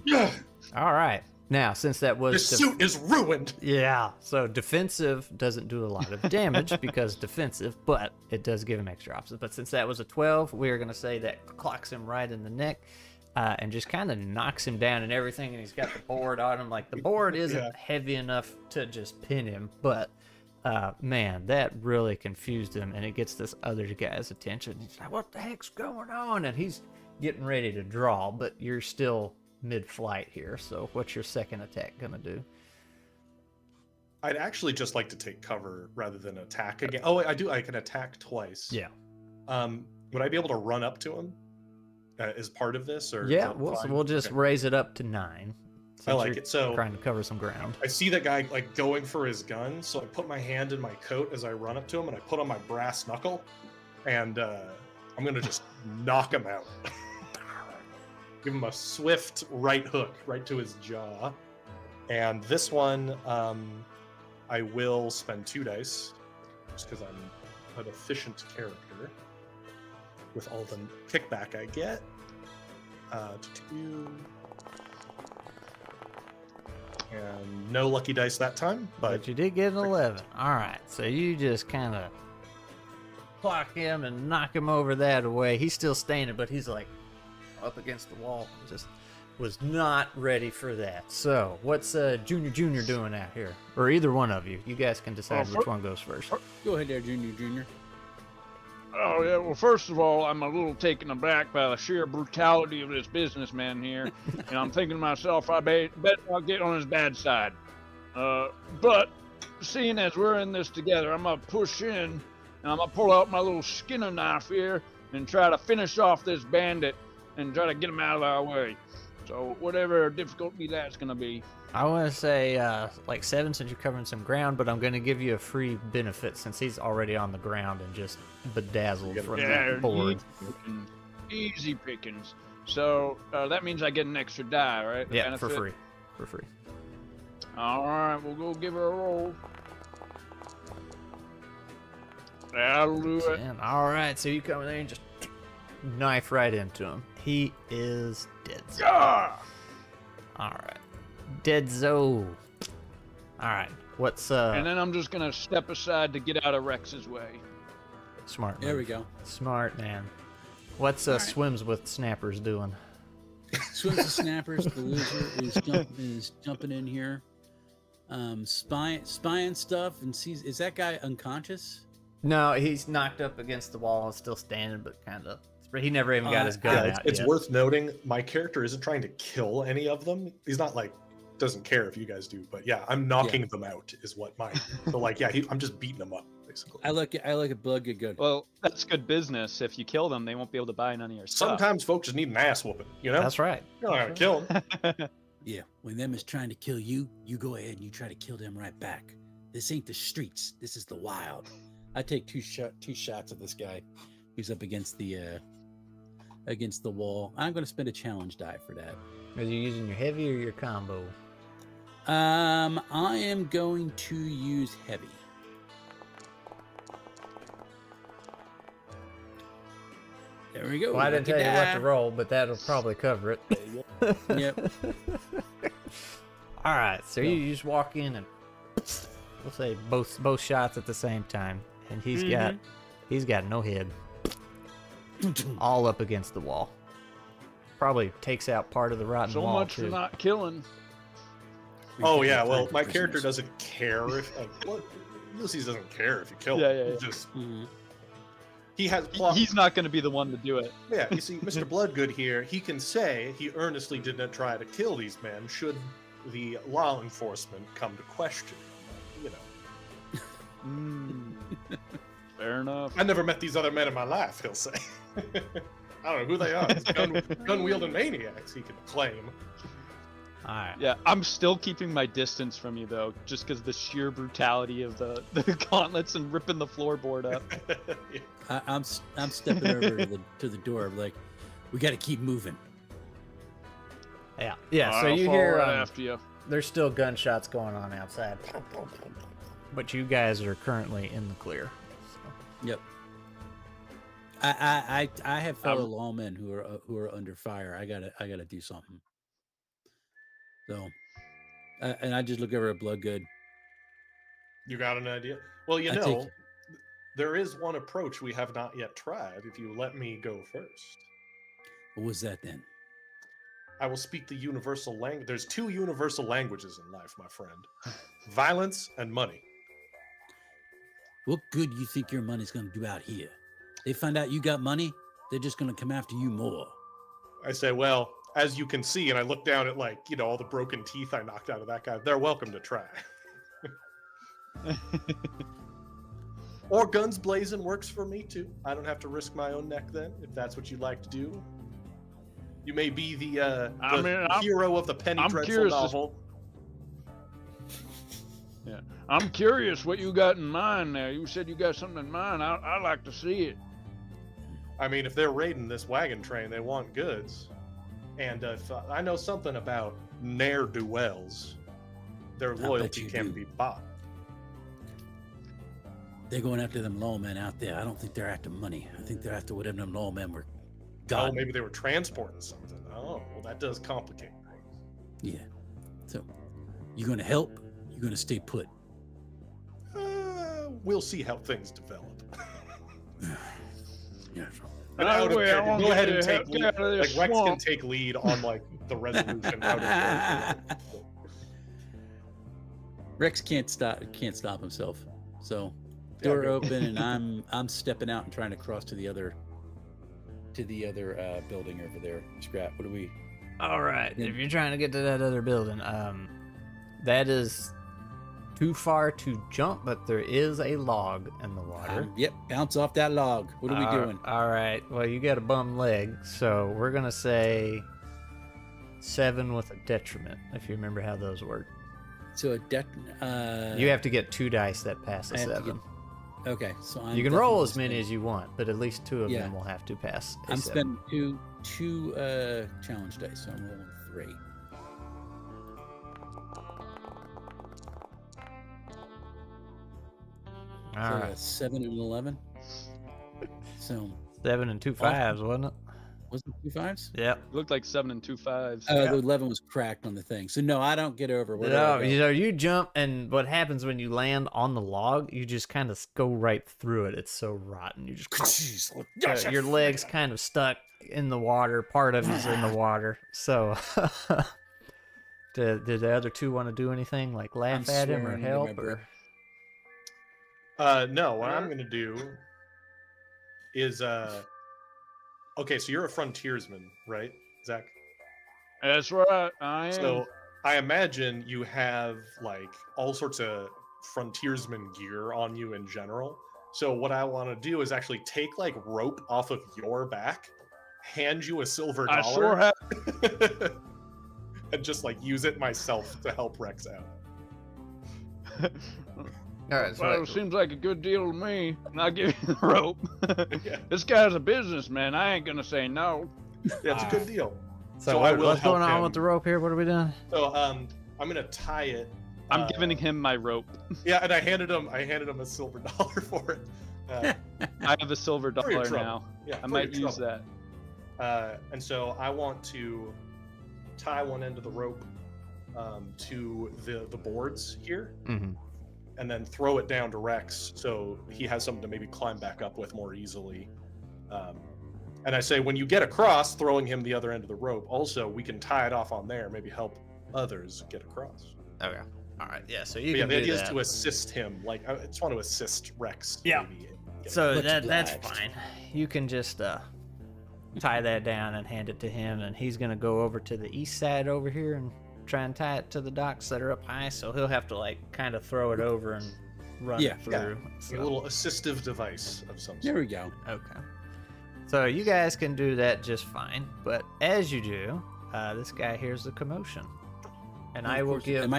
S1: all right. Now, since that was
S2: This suit is ruined.
S1: yeah, so defensive doesn't do a lot of damage because defensive, but it does give him extra options. But since that was a 12, we are going to say that clocks him right in the neck and just kind of knocks him down and everything. And he's got the board on him. Like, the board isn't heavy enough to just pin him, but man, that really confused him. And it gets this other guy's attention. He's like, what the heck's going on? And he's getting ready to draw, but you're still mid-flight here. So what's your second attack going to do?
S2: I'd actually just like to take cover rather than attack again. Oh, I do. I can attack twice.
S1: Yeah.
S2: Would I be able to run up to him as part of this? Or
S1: Yeah,
S2: is that
S1: so
S2: fine?
S1: we'll just
S2: Okay.
S1: raise it up to 9.
S2: I like
S1: you're
S2: it. So
S1: trying to cover some ground.
S2: I see that guy like going for his gun, so I put my hand in my coat as I run up to him, and I put on my brass knuckle, and I'm gonna just knock him out. Give him a swift right hook right to his jaw, and this one I will spend 2 dice just because I'm an efficient character with all the kickback I get. 2. And no lucky dice that time,
S1: But you did get an 11. All right, so you just kind of clock him and knock him over that way. He's still standing, but he's like up against the wall. Just was not ready for that. So what's Junior doing out here? Or either one of you. You guys can decide which one goes first.
S4: Go ahead there, Junior.
S3: Oh, yeah. Well, first of all, I'm a little taken aback by the sheer brutality of this businessman here. And I'm thinking to myself, I bet I'll get on his bad side. But seeing as we're in this together, I'm going to push in and I'm going to pull out my little skinner knife here and try to finish off this bandit and try to get him out of our way. So whatever difficulty that's gonna be.
S1: I want to say like 7 since you're covering some ground, but I'm going to give you a free benefit since he's already on the ground and just bedazzled from the board.
S3: Easy pickings. So that means I get an extra die, right? The
S1: Yeah,
S3: benefit?
S1: for free. For free.
S3: All right, we'll go give her a roll. That'll do it.
S1: And, all right, so you come in there and just knife right into him. He is dead.
S3: Yeah!
S1: All right. Deadzo. All right. What's
S3: And then I'm just gonna step aside to get out of Rex's way.
S1: smart?
S4: There we
S1: move.
S4: go.
S1: Smart man. What's
S4: All right.
S1: swims with snappers doing?
S4: Swims the snappers. The loser is jumping in here, spying stuff, and sees. Is that guy unconscious?
S1: No, he's knocked up against the wall and still standing, but kind of. He never even got his gun
S2: Yeah,
S1: out
S2: it's
S1: yet.
S2: worth noting my character isn't trying to kill any of them. He's not like doesn't care if you guys do, but yeah, I'm knocking them out is what mine. So like yeah, I'm just beating them up basically.
S4: I like a blood good.
S3: Well, that's good business. If you kill them, they won't be able to buy none of your stuff.
S2: Sometimes folks just need an ass whooping, you know?
S1: That's right.
S2: You're not gonna kill them.
S4: Yeah, when them is trying to kill you, you go ahead and you try to kill them right back. This ain't the streets. This is the wild. I take two shots at this guy who's up against the wall. I'm going to spend a challenge die for that.
S1: Are you using your heavy or your combo?
S4: I am going to use heavy. There we go.
S1: Well, I didn't tell
S4: Lucky
S1: you what
S4: die.
S1: to roll, but that'll probably cover it.
S4: Yep.
S1: All right, so you just walk in and we'll say both shots at the same time, and he's got no head, all up against the wall. Probably takes out part of the rotten
S3: So
S1: wall
S3: much
S1: too.
S3: for not killing.
S2: Oh yeah, well
S4: Find
S2: my
S4: prisoners.
S2: character doesn't care if like what Ulysses doesn't care if you kill
S3: Yeah,
S2: him.
S3: yeah,
S2: He
S3: yeah.
S2: just
S4: Mhm.
S2: he has plot.
S3: He's not going to be the one to do it.
S2: Yeah, you see, Mr. Bloodgood here, he can say he earnestly did not try to kill these men should the law enforcement come to question him. You know,
S3: Fair enough.
S2: I never met these other men in my life, he'll say. I don't know who they are. These gun-wielding maniacs, he can claim.
S1: All right.
S3: Yeah, I'm still keeping my distance from you though, just because the sheer brutality of the gauntlets and ripping the floorboard up.
S4: I'm stepping over to the door. I'm like, we got to keep moving.
S1: Yeah. Yeah. So
S3: I'll
S1: you
S3: follow
S1: hear
S3: right after you.
S1: there's still gunshots going on outside, but you guys are currently in the clear. So.
S4: Yep. I have fellow lawmen who are under fire. I gotta do something. So, and I just look over at Bloodgood.
S2: You got an idea? Well, you
S4: I
S2: know,
S4: take-
S2: there is one approach we have not yet tried. If you let me go first,
S4: What was that then?
S2: I will speak the universal language. There's two universal languages in life, my friend: violence and money.
S4: What good you think your money's gonna do out here? They find out you got money, they're just gonna come after you more.
S2: I say, well, as you can see, and I look down at all the broken teeth I knocked out of that guy. They're welcome to try. Or guns blazing works for me too. I don't have to risk my own neck then, if that's what you'd like to do. You may be the hero of the Penny
S3: I'm
S2: Dreadful
S3: curious as-
S2: novel.
S3: Yeah, I'm curious what you got in mind there. You said you got something in mind. I'd like to see it.
S2: I mean, if they're raiding this wagon train, they want goods. And if I know something about ne'er-do-wells, their
S4: bet
S2: loyalty
S4: you
S2: can
S4: do.
S2: be bought.
S4: They're going after them lawmen out there. I don't think they're after money. I think they're after whatever them lawmen were.
S2: Oh,
S4: God.
S2: maybe they were transporting something. Oh, well, that does complicate things.
S4: Yeah. So, you gonna help? You gonna stay put?
S2: We'll see how things develop.
S4: Yeah.
S2: And
S3: By
S2: out
S3: the
S2: of
S3: way, I
S2: character,
S3: want
S2: go
S3: to
S2: ahead
S3: get
S2: and
S3: the
S2: take
S3: heck
S2: lead.
S3: out of
S2: Like
S3: this
S2: Rex can
S3: swamp.
S2: take lead on the resolution. Out of
S4: Rex can't stop himself. So, door
S2: Yeah, go.
S4: open, and I'm stepping out and trying to cross to the other building over there. Scrap. What do we?
S1: All right.
S4: Yeah.
S1: If you're trying to get to that other building, that is too far to jump, but there is a log in the water.
S4: Yep, bounce off that log. What are we doing?
S1: All right. Well, you got a bum leg, so we're gonna say 7 with a detriment. If you remember how those work,
S4: So
S1: you have to get 2 dice that pass a
S4: I have to
S1: 7.
S4: okay. So
S1: You can roll as many as you want, but at least 2 of
S4: Yeah.
S1: them will have to pass.
S4: I'm
S1: 7.
S4: spending two challenge dice, so I'm rolling 3.
S1: All
S4: So
S1: right.
S4: 7 and 11. So
S1: 7 and 2 5s, wasn't it?
S4: was it 2 5s?
S1: Yep.
S3: It looked like 7 and 2 5s.
S4: Oh, the 11 was cracked on the thing. So no, I don't get over. Where do I
S1: No,
S4: go?
S1: you jump, and what happens when you land on the log? You just kind of go right through it. It's so rotten. You just
S4: Jeez,
S1: your legs kind of stuck in the water. Part of it's in the water. So, did the other 2 want to do anything like laugh
S4: I'm
S1: at him or
S4: swearing under
S1: help?
S4: my breath.
S2: No, what I'm gonna do is okay, so you're a frontiersman, right, Zach?
S3: That's right. I am.
S2: So I imagine you have like all sorts of frontiersman gear on you in general. So what I want to do is actually take like rope off of your back, hand you a silver
S3: I
S2: dollar,
S3: sure have.
S2: and just like use it myself to help Rex out.
S1: All right.
S3: Well, it seems like a good deal to me. And I'll give you the rope.
S2: Yeah.
S3: This guy's a businessman. I ain't gonna say no.
S2: Yeah, it's a good deal.
S1: So,
S2: So I will
S1: what's
S2: help
S1: going on
S2: him.
S1: with the rope here? What are we doing?
S2: So I'm gonna tie it.
S3: I'm giving him my rope.
S2: Yeah, and I handed him a silver dollar for it.
S3: I have a silver
S2: For your
S3: dollar
S2: trouble.
S3: now.
S2: Yeah,
S3: I
S2: for
S3: might
S2: your
S3: use
S2: trouble.
S3: that.
S2: And so I want to tie one end of the rope to the boards here,
S1: Mm-hmm.
S2: and then throw it down to Rex so he has something to maybe climb back up with more easily. And I say, when you get across, throwing him the other end of the rope, also we can tie it off on there, maybe help others get across.
S1: Okay. All right. Yeah. So you
S2: But yeah,
S1: can
S2: the
S1: do
S2: idea
S1: that.
S2: is to assist him. Like, I just want to assist Rex.
S1: Yeah.
S2: maybe, get
S1: So
S4: Much
S1: that's
S4: obliged.
S1: fine. You can just tie that down and hand it to him, and he's gonna go over to the east side over here and try and tie it to the docks that are up high. So he'll have to like kind of throw it over and run
S4: Yeah.
S1: it through.
S2: a little assistive device of some
S4: There
S2: sort.
S4: we go.
S1: Okay. So you guys can do that just fine, but as you do, this guy hears the commotion, and I
S4: Of
S1: will
S4: course.
S1: give.
S4: Am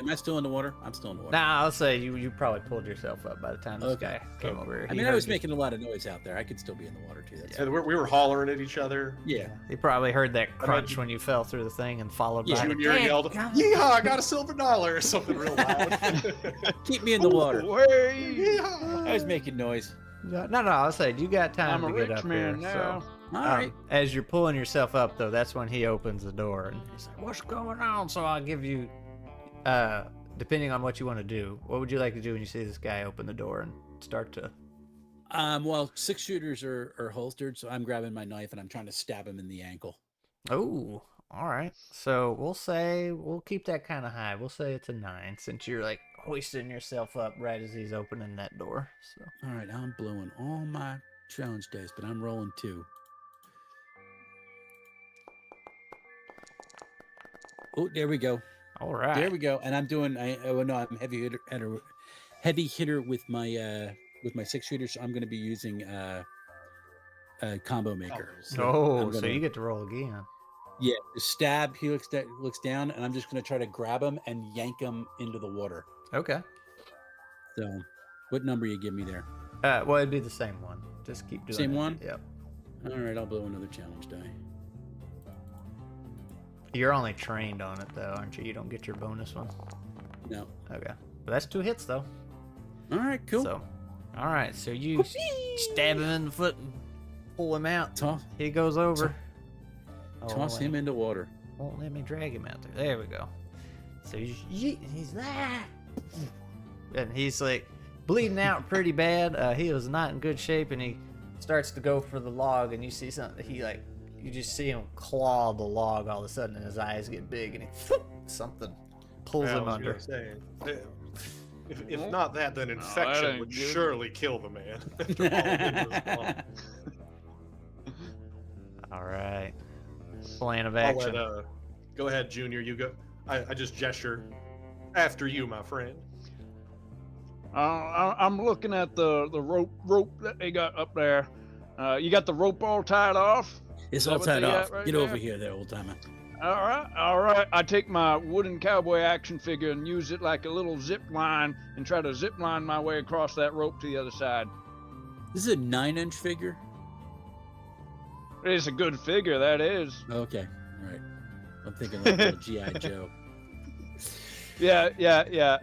S4: I still in the water? I'm still in the water.
S1: Nah, I'll say you probably pulled yourself up by the time this
S4: Okay.
S1: guy came over here.
S4: I
S1: He
S4: mean, I
S1: heard
S4: was
S1: you-
S4: making a lot of noise out there. I could still be in the water too. That's
S2: So we were hollering at each other.
S4: yeah.
S1: He probably heard that crunch
S2: you-
S1: when you fell through the thing and followed
S4: Yeah.
S1: by.
S2: Junior yelled, "Yeehaw! I got a silver dollar!" or something real loud.
S4: Keep me in the water.
S3: Hey,
S2: Yeehaw!
S4: I was making noise.
S1: No, I'll say you got time
S3: I'm a
S1: to get
S3: rich
S1: up
S3: man
S1: here.
S3: now.
S1: So,
S4: All right.
S1: as you're pulling yourself up, though, that's when he opens the door and he's like, "What's going on?" So I'll give you, depending on what you want to do, what would you like to do when you see this guy open the door and start to?
S4: Well, 6 shooters are holstered, so I'm grabbing my knife and I'm trying to stab him in the ankle.
S1: Oh, all right. So we'll keep that kind of high. We'll say it's a 9 since you're like hoisting yourself up right as he's opening that door. So
S4: All right, I'm blowing all my challenge dice, but I'm rolling 2. Oh, there we go.
S1: all right.
S4: There we go. And I'm doing. I'm heavy hitter with my 6 shooters. So I'm going to be using a combo maker.
S2: Combos.
S4: So
S1: Oh,
S4: I'm
S1: so
S4: gonna-
S1: you get to roll again.
S4: Yeah, the stab. He looks down, and I'm just going to try to grab him and yank him into the water.
S1: Okay.
S4: So, what number you give me there?
S1: Well, it'd be the same one. Just keep doing
S4: Same
S1: it.
S4: one?
S1: Yep.
S4: All right, I'll blow another challenge die.
S1: You're only trained on it though, aren't you? You don't get your bonus one.
S4: No.
S1: Okay. But that's 2 hits though.
S4: All right, cool.
S1: So, all right. So you stab him in the foot and pull him out.
S4: Toss
S1: He goes over.
S4: toss him into water.
S1: Won't let me drag him out there. There we go. So he's there. And he's like bleeding out pretty bad. He was not in good shape, and he starts to go for the log, and you see something. You just see him claw the log all of a sudden, and his eyes get big, and something pulls
S2: Yeah, I
S1: him
S2: was
S1: under.
S2: gonna say, if not that, then
S3: that
S2: infection
S3: ain't
S2: would
S3: good.
S2: surely kill the man. After all of this long.
S1: All right. Plan of
S2: I'll
S1: action.
S2: let, go ahead, Junior. You go. I just gesture after you, my friend.
S3: I'm looking at the rope that they got up there. You got the rope all tied off?
S4: It's
S3: that
S4: all
S3: what
S4: tied
S3: they
S4: off.
S3: got right
S4: Get over
S3: there?
S4: here, there, old timer.
S3: All right. I take my wooden cowboy action figure and use it like a little zip line and try to zip line my way across that rope to the other side.
S4: This is a 9-inch figure.
S3: It's a good figure, that is.
S4: Okay, all right. I'm thinking like a little GI Joe.
S3: Yeah.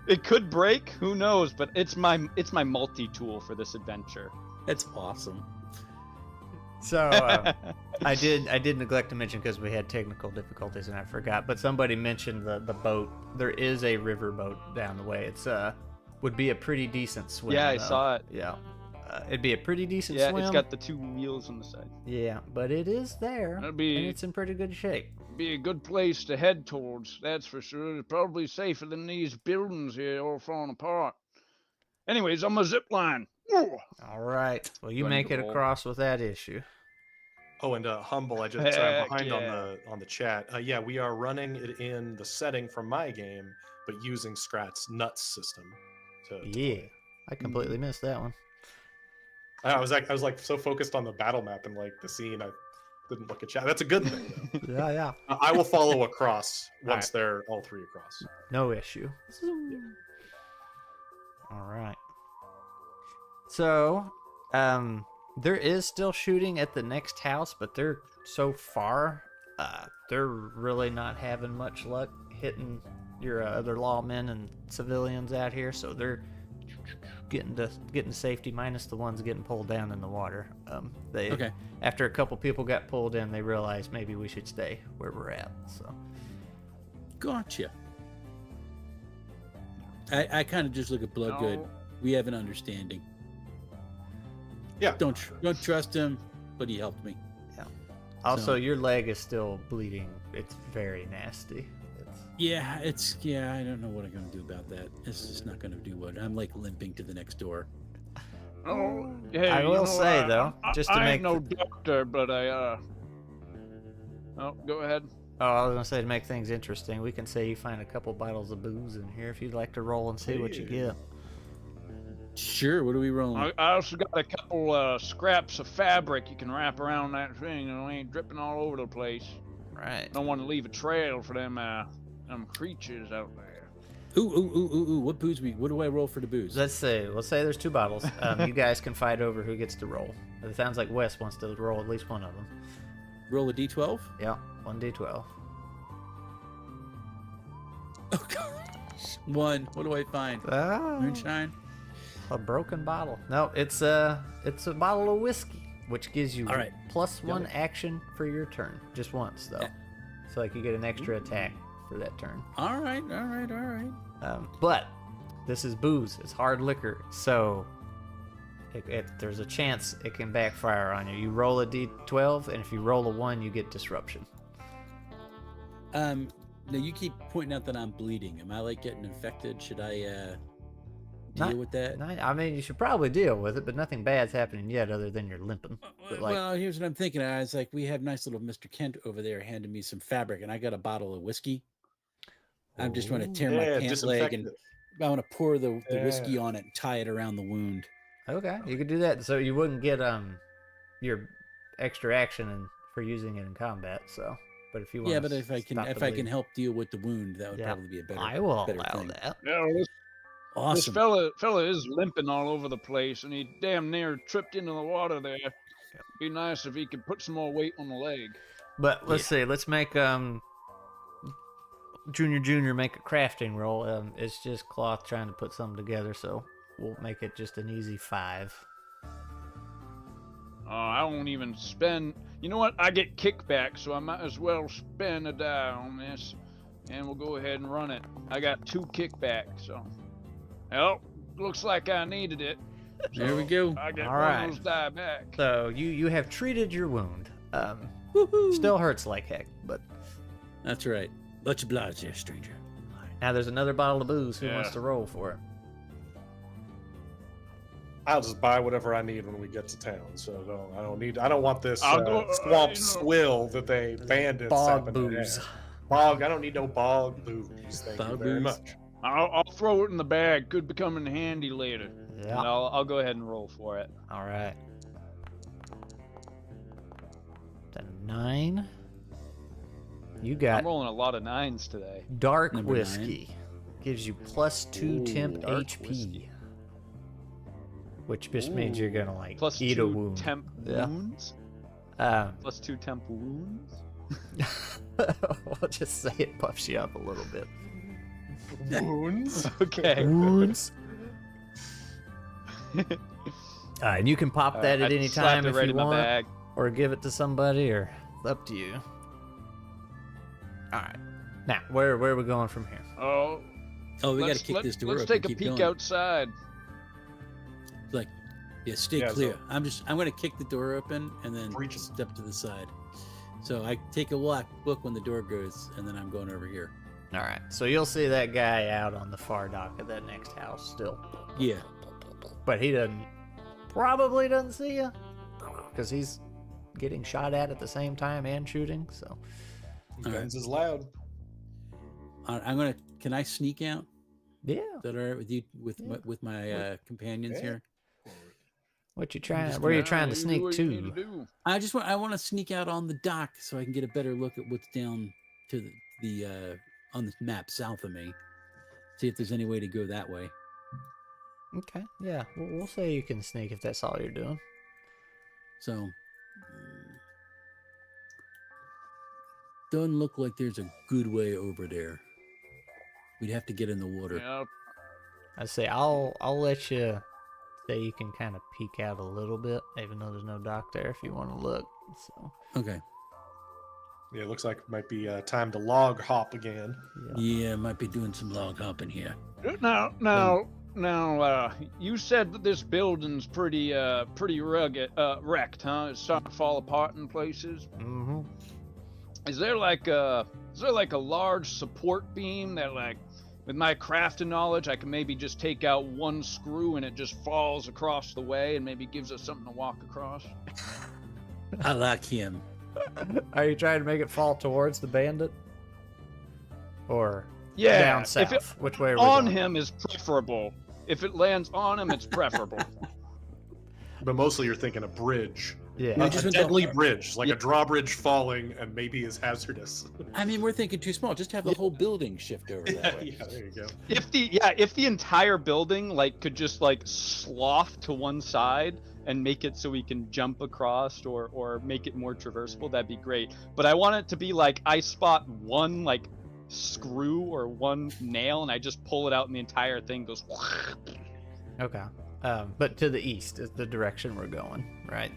S3: It could break, who knows? But it's my multi-tool for this adventure.
S4: That's awesome.
S1: So I did neglect to mention because we had technical difficulties and I forgot. But somebody mentioned the boat. There is a river boat down the way. It's would be a pretty decent swim.
S3: Yeah, I
S1: though.
S3: saw it.
S1: Yeah, it'd be a pretty decent
S3: Yeah,
S1: swim.
S3: it's got the 2 wheels on the side.
S1: Yeah, but it is there,
S3: That'd
S1: and
S3: be
S1: it's in pretty good shape.
S3: a good place to head towards. That's for sure. It's probably safer than these buildings here all falling apart. Anyways, I'm a zip line. Whoa.
S1: All right. Well, you
S3: Do I need
S1: make
S3: to
S1: it
S3: roll?
S1: across with that issue.
S2: Oh, and Humble, I just sorry, I'm
S3: Heck
S2: behind
S3: yeah.
S2: on the chat. Yeah, we are running it in the setting from my game, but using Scrat's nuts system. To
S1: Yeah,
S2: play.
S1: I completely missed that one.
S2: I was like so focused on the battle map and like the scene, I didn't look at chat. That's a good thing, though.
S1: Yeah.
S2: I will follow across
S1: All
S2: once they're all 3 across.
S1: No issue. All right. So, there is still shooting at the next house, but they're so far, they're really not having much luck hitting your other lawmen and civilians out here. So they're getting to safety, minus the ones getting pulled down in the water.
S4: Okay.
S1: After a couple people got pulled in, they realized maybe we should stay where we're at. So.
S4: Gotcha. I kind of just look at Bloodgood.
S3: No.
S4: We have an understanding.
S2: Yeah.
S4: Don't trust him, but he helped me.
S1: Also,
S4: So-
S1: your leg is still bleeding. It's very nasty.
S4: Yeah, I don't know what I'm gonna do about that. It's just not gonna do what. I'm like limping to the next door.
S3: Oh, hey,
S1: I
S3: you
S1: will
S3: know,
S1: say, though, just to
S3: I
S1: make
S3: ain't no doctor, but I Oh, go ahead.
S1: Oh, I was gonna say, to make things interesting, we can say you find a couple bottles of booze in here if you'd like to roll and see what you get.
S4: Sure. What are we rolling?
S3: I also got a couple scraps of fabric you can wrap around that thing, and it ain't dripping all over the place.
S1: Right.
S3: Don't want to leave a trail for them creatures out there.
S4: Ooh. What booze? What do I roll for the booze?
S1: Let's say there's 2 bottles. You guys can fight over who gets to roll. It sounds like Wes wants to roll at least one of them.
S4: Roll a d12.
S1: Yeah, 1d12.
S4: Oh gosh. 1. What do I find?
S1: Ah,
S4: Moonshine.
S1: a broken bottle. No, it's a bottle of whiskey, which gives you
S4: All right.
S1: +1 action for your turn, just once though. So like you get an extra attack for that turn.
S4: All right.
S1: But this is booze. It's hard liquor, so if there's a chance it can backfire on you. You roll a d12, and if you roll a 1, you get disruption.
S4: Now you keep pointing out that I'm bleeding. Am I like getting infected? Should I deal with that?
S1: I mean, you should probably deal with it, but nothing bad's happening yet other than you're limping. But like,
S4: Well, here's what I'm thinking. I was like, we have nice little Mr. Kent over there handing me some fabric, and I got a bottle of whiskey. I'm just want to tear my
S2: Yeah,
S4: pant leg, and
S2: disinfect
S4: I want to pour the whiskey
S2: Yeah.
S4: on it and tie it around the wound.
S1: okay, you could do that. So you wouldn't get your extra action for using it in combat. So, but if you want,
S4: Yeah, but if I can help deal with the wound, that would
S1: Yeah,
S4: probably be a better.
S1: I will
S4: better
S1: allow
S4: thing.
S1: that.
S3: Yeah, this
S4: Awesome.
S3: fella is limping all over the place, and he damn near tripped into the water there. Be nice if he could put some more weight on the leg.
S1: But let's see. Let's make Junior make a crafting roll. It's just cloth trying to put something together, so we'll make it just an easy 5.
S3: I won't even spend. You know what? I get kickback, so I might as well spend a die on this, and we'll go ahead and run it. I got 2 kickback, so. Well, looks like I needed it.
S4: There we go.
S3: I get
S1: All
S3: one
S1: right.
S3: of those die back.
S1: So you have treated your wound.
S4: Woohoo.
S1: Still hurts like heck, but
S4: That's right. Much obliged, there, stranger.
S1: now there's another bottle of booze. Who
S3: Yeah.
S1: wants to roll for it?
S2: I'll just buy whatever I need when we get to town. So I don't want this
S3: I'll go,
S2: swamp
S3: you know-
S2: swill that they bandits
S1: Bog
S2: happen to
S1: booze.
S2: have. Bog. I don't need no bog booze. Thank you
S4: Bog
S2: very
S4: booze?
S2: much.
S3: I'll throw it in the bag. Could become in handy later.
S1: Yeah.
S3: And I'll go ahead and roll for it.
S1: All right. The 9. You
S3: I'm
S1: got
S3: rolling a lot of 9s today.
S1: dark
S4: Number 9.
S1: whiskey. Gives you +2
S4: Ooh,
S1: temp
S3: dark
S1: HP.
S3: whiskey.
S1: Which just means you're gonna like
S3: Plus
S1: eat a
S3: 2
S1: wound.
S3: temp
S1: Yeah.
S3: wounds. Plus 2 temp wounds.
S1: We'll just say it buffs you up a little bit.
S2: Wounds.
S3: Okay.
S1: Wounds. And you can pop that at
S3: I
S1: any
S3: slapped
S1: time
S3: it
S1: if
S3: right
S1: you
S3: in my
S1: want,
S3: bag.
S1: or give it to somebody, or it's up to you. All right. Now, where are we going from here?
S3: Oh,
S4: Oh, we got to kick this door
S3: let's
S4: up
S3: take
S4: and
S3: a
S4: keep
S3: peek
S4: going.
S3: outside.
S4: Like, yeah, stay
S2: Yeah,
S4: clear.
S2: so-
S4: I'm going to kick the door open and then
S2: Breach 'em.
S4: step to the side. So I take a look when the door goes, and then I'm going over here.
S1: All right. So you'll see that guy out on the far dock of that next house still.
S4: Yeah.
S1: But he probably doesn't see you, because he's getting shot at the same time and shooting. So
S2: Guns is loud.
S4: I'm going to. Can I sneak out?
S1: yeah,
S4: Is that all right with you? With my companions
S2: Yeah.
S4: here?
S1: what you trying?
S4: just
S1: Where are you
S3: Yeah,
S1: trying to
S3: do
S1: sneak
S3: what you need
S1: to?
S3: do.
S4: I want to sneak out on the dock so I can get a better look at what's down to the on the map south of me. See if there's any way to go that way.
S1: Okay, yeah, we'll say you can sneak if that's all you're doing.
S4: So doesn't look like there's a good way over there. We'd have to get in the water.
S3: Yeah,
S1: I say I'll let you say you can kind of peek out a little bit, even though there's no dock there if you want to look. So
S4: Okay.
S2: Yeah, it looks like it might be time to log hop again.
S4: Yeah, might be doing some log hopping here.
S3: Now, you said that this building's pretty rugged, wrecked, huh? It's starting to fall apart in places.
S1: Mm-hmm.
S3: Is there like a large support beam that, like, with my crafting knowledge, I can maybe just take out one screw and it just falls across the way and maybe gives us something to walk across?
S4: I like him.
S1: Are you trying to make it fall towards the bandit, or
S3: Yeah,
S1: down south?
S3: if it
S1: Which way are we
S3: on
S1: going?
S3: him is preferable. If it lands on him, it's preferable.
S2: But mostly you're thinking a bridge.
S1: Yeah.
S4: No,
S2: A
S4: just with
S2: deadly
S4: the-
S2: bridge, like
S4: Yeah.
S2: a drawbridge falling and maybe is hazardous.
S4: I mean, we're thinking too small. Just have the whole building shift over that way.
S2: Yeah, there you go.
S3: If the entire building like could just like slough to one side and make it so we can jump across or make it more traversable, that'd be great. But I want it to be like I spot one like screw or one nail and I just pull it out and the entire thing goes.
S1: Okay. But to the east is the direction we're going, right?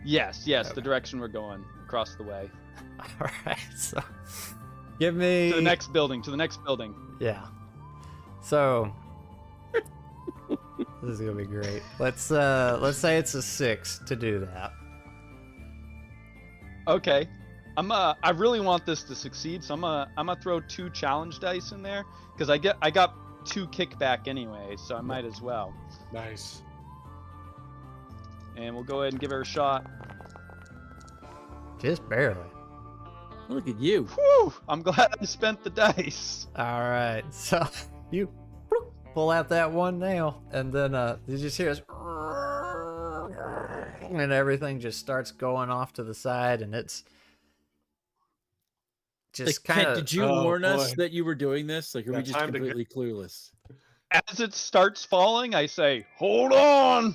S3: Yes,
S1: Okay.
S3: the direction we're going across the way
S1: All right. So, give me
S3: to the next building.
S1: Yeah. So this is gonna be great. Let's say it's a 6 to do that.
S3: Okay. I really want this to succeed, so I'm gonna throw 2 challenge dice in there because I got 2 kickback anyway, so I might as well.
S2: Nice.
S3: And we'll go ahead and give her a shot.
S1: Just barely.
S4: Look at you.
S3: Whew! I'm glad I spent the dice.
S1: All right. So you pull out that one nail, and then you just hear us, and everything just starts going off to the side, and it's just
S4: Like,
S1: kind
S4: Kent,
S1: of.
S4: did you
S2: Oh,
S4: warn us
S2: boy.
S4: that you were doing this? Like, are we
S2: Yeah,
S4: just
S2: time to get-
S4: completely clueless?
S3: As it starts falling, I say, "Hold on!"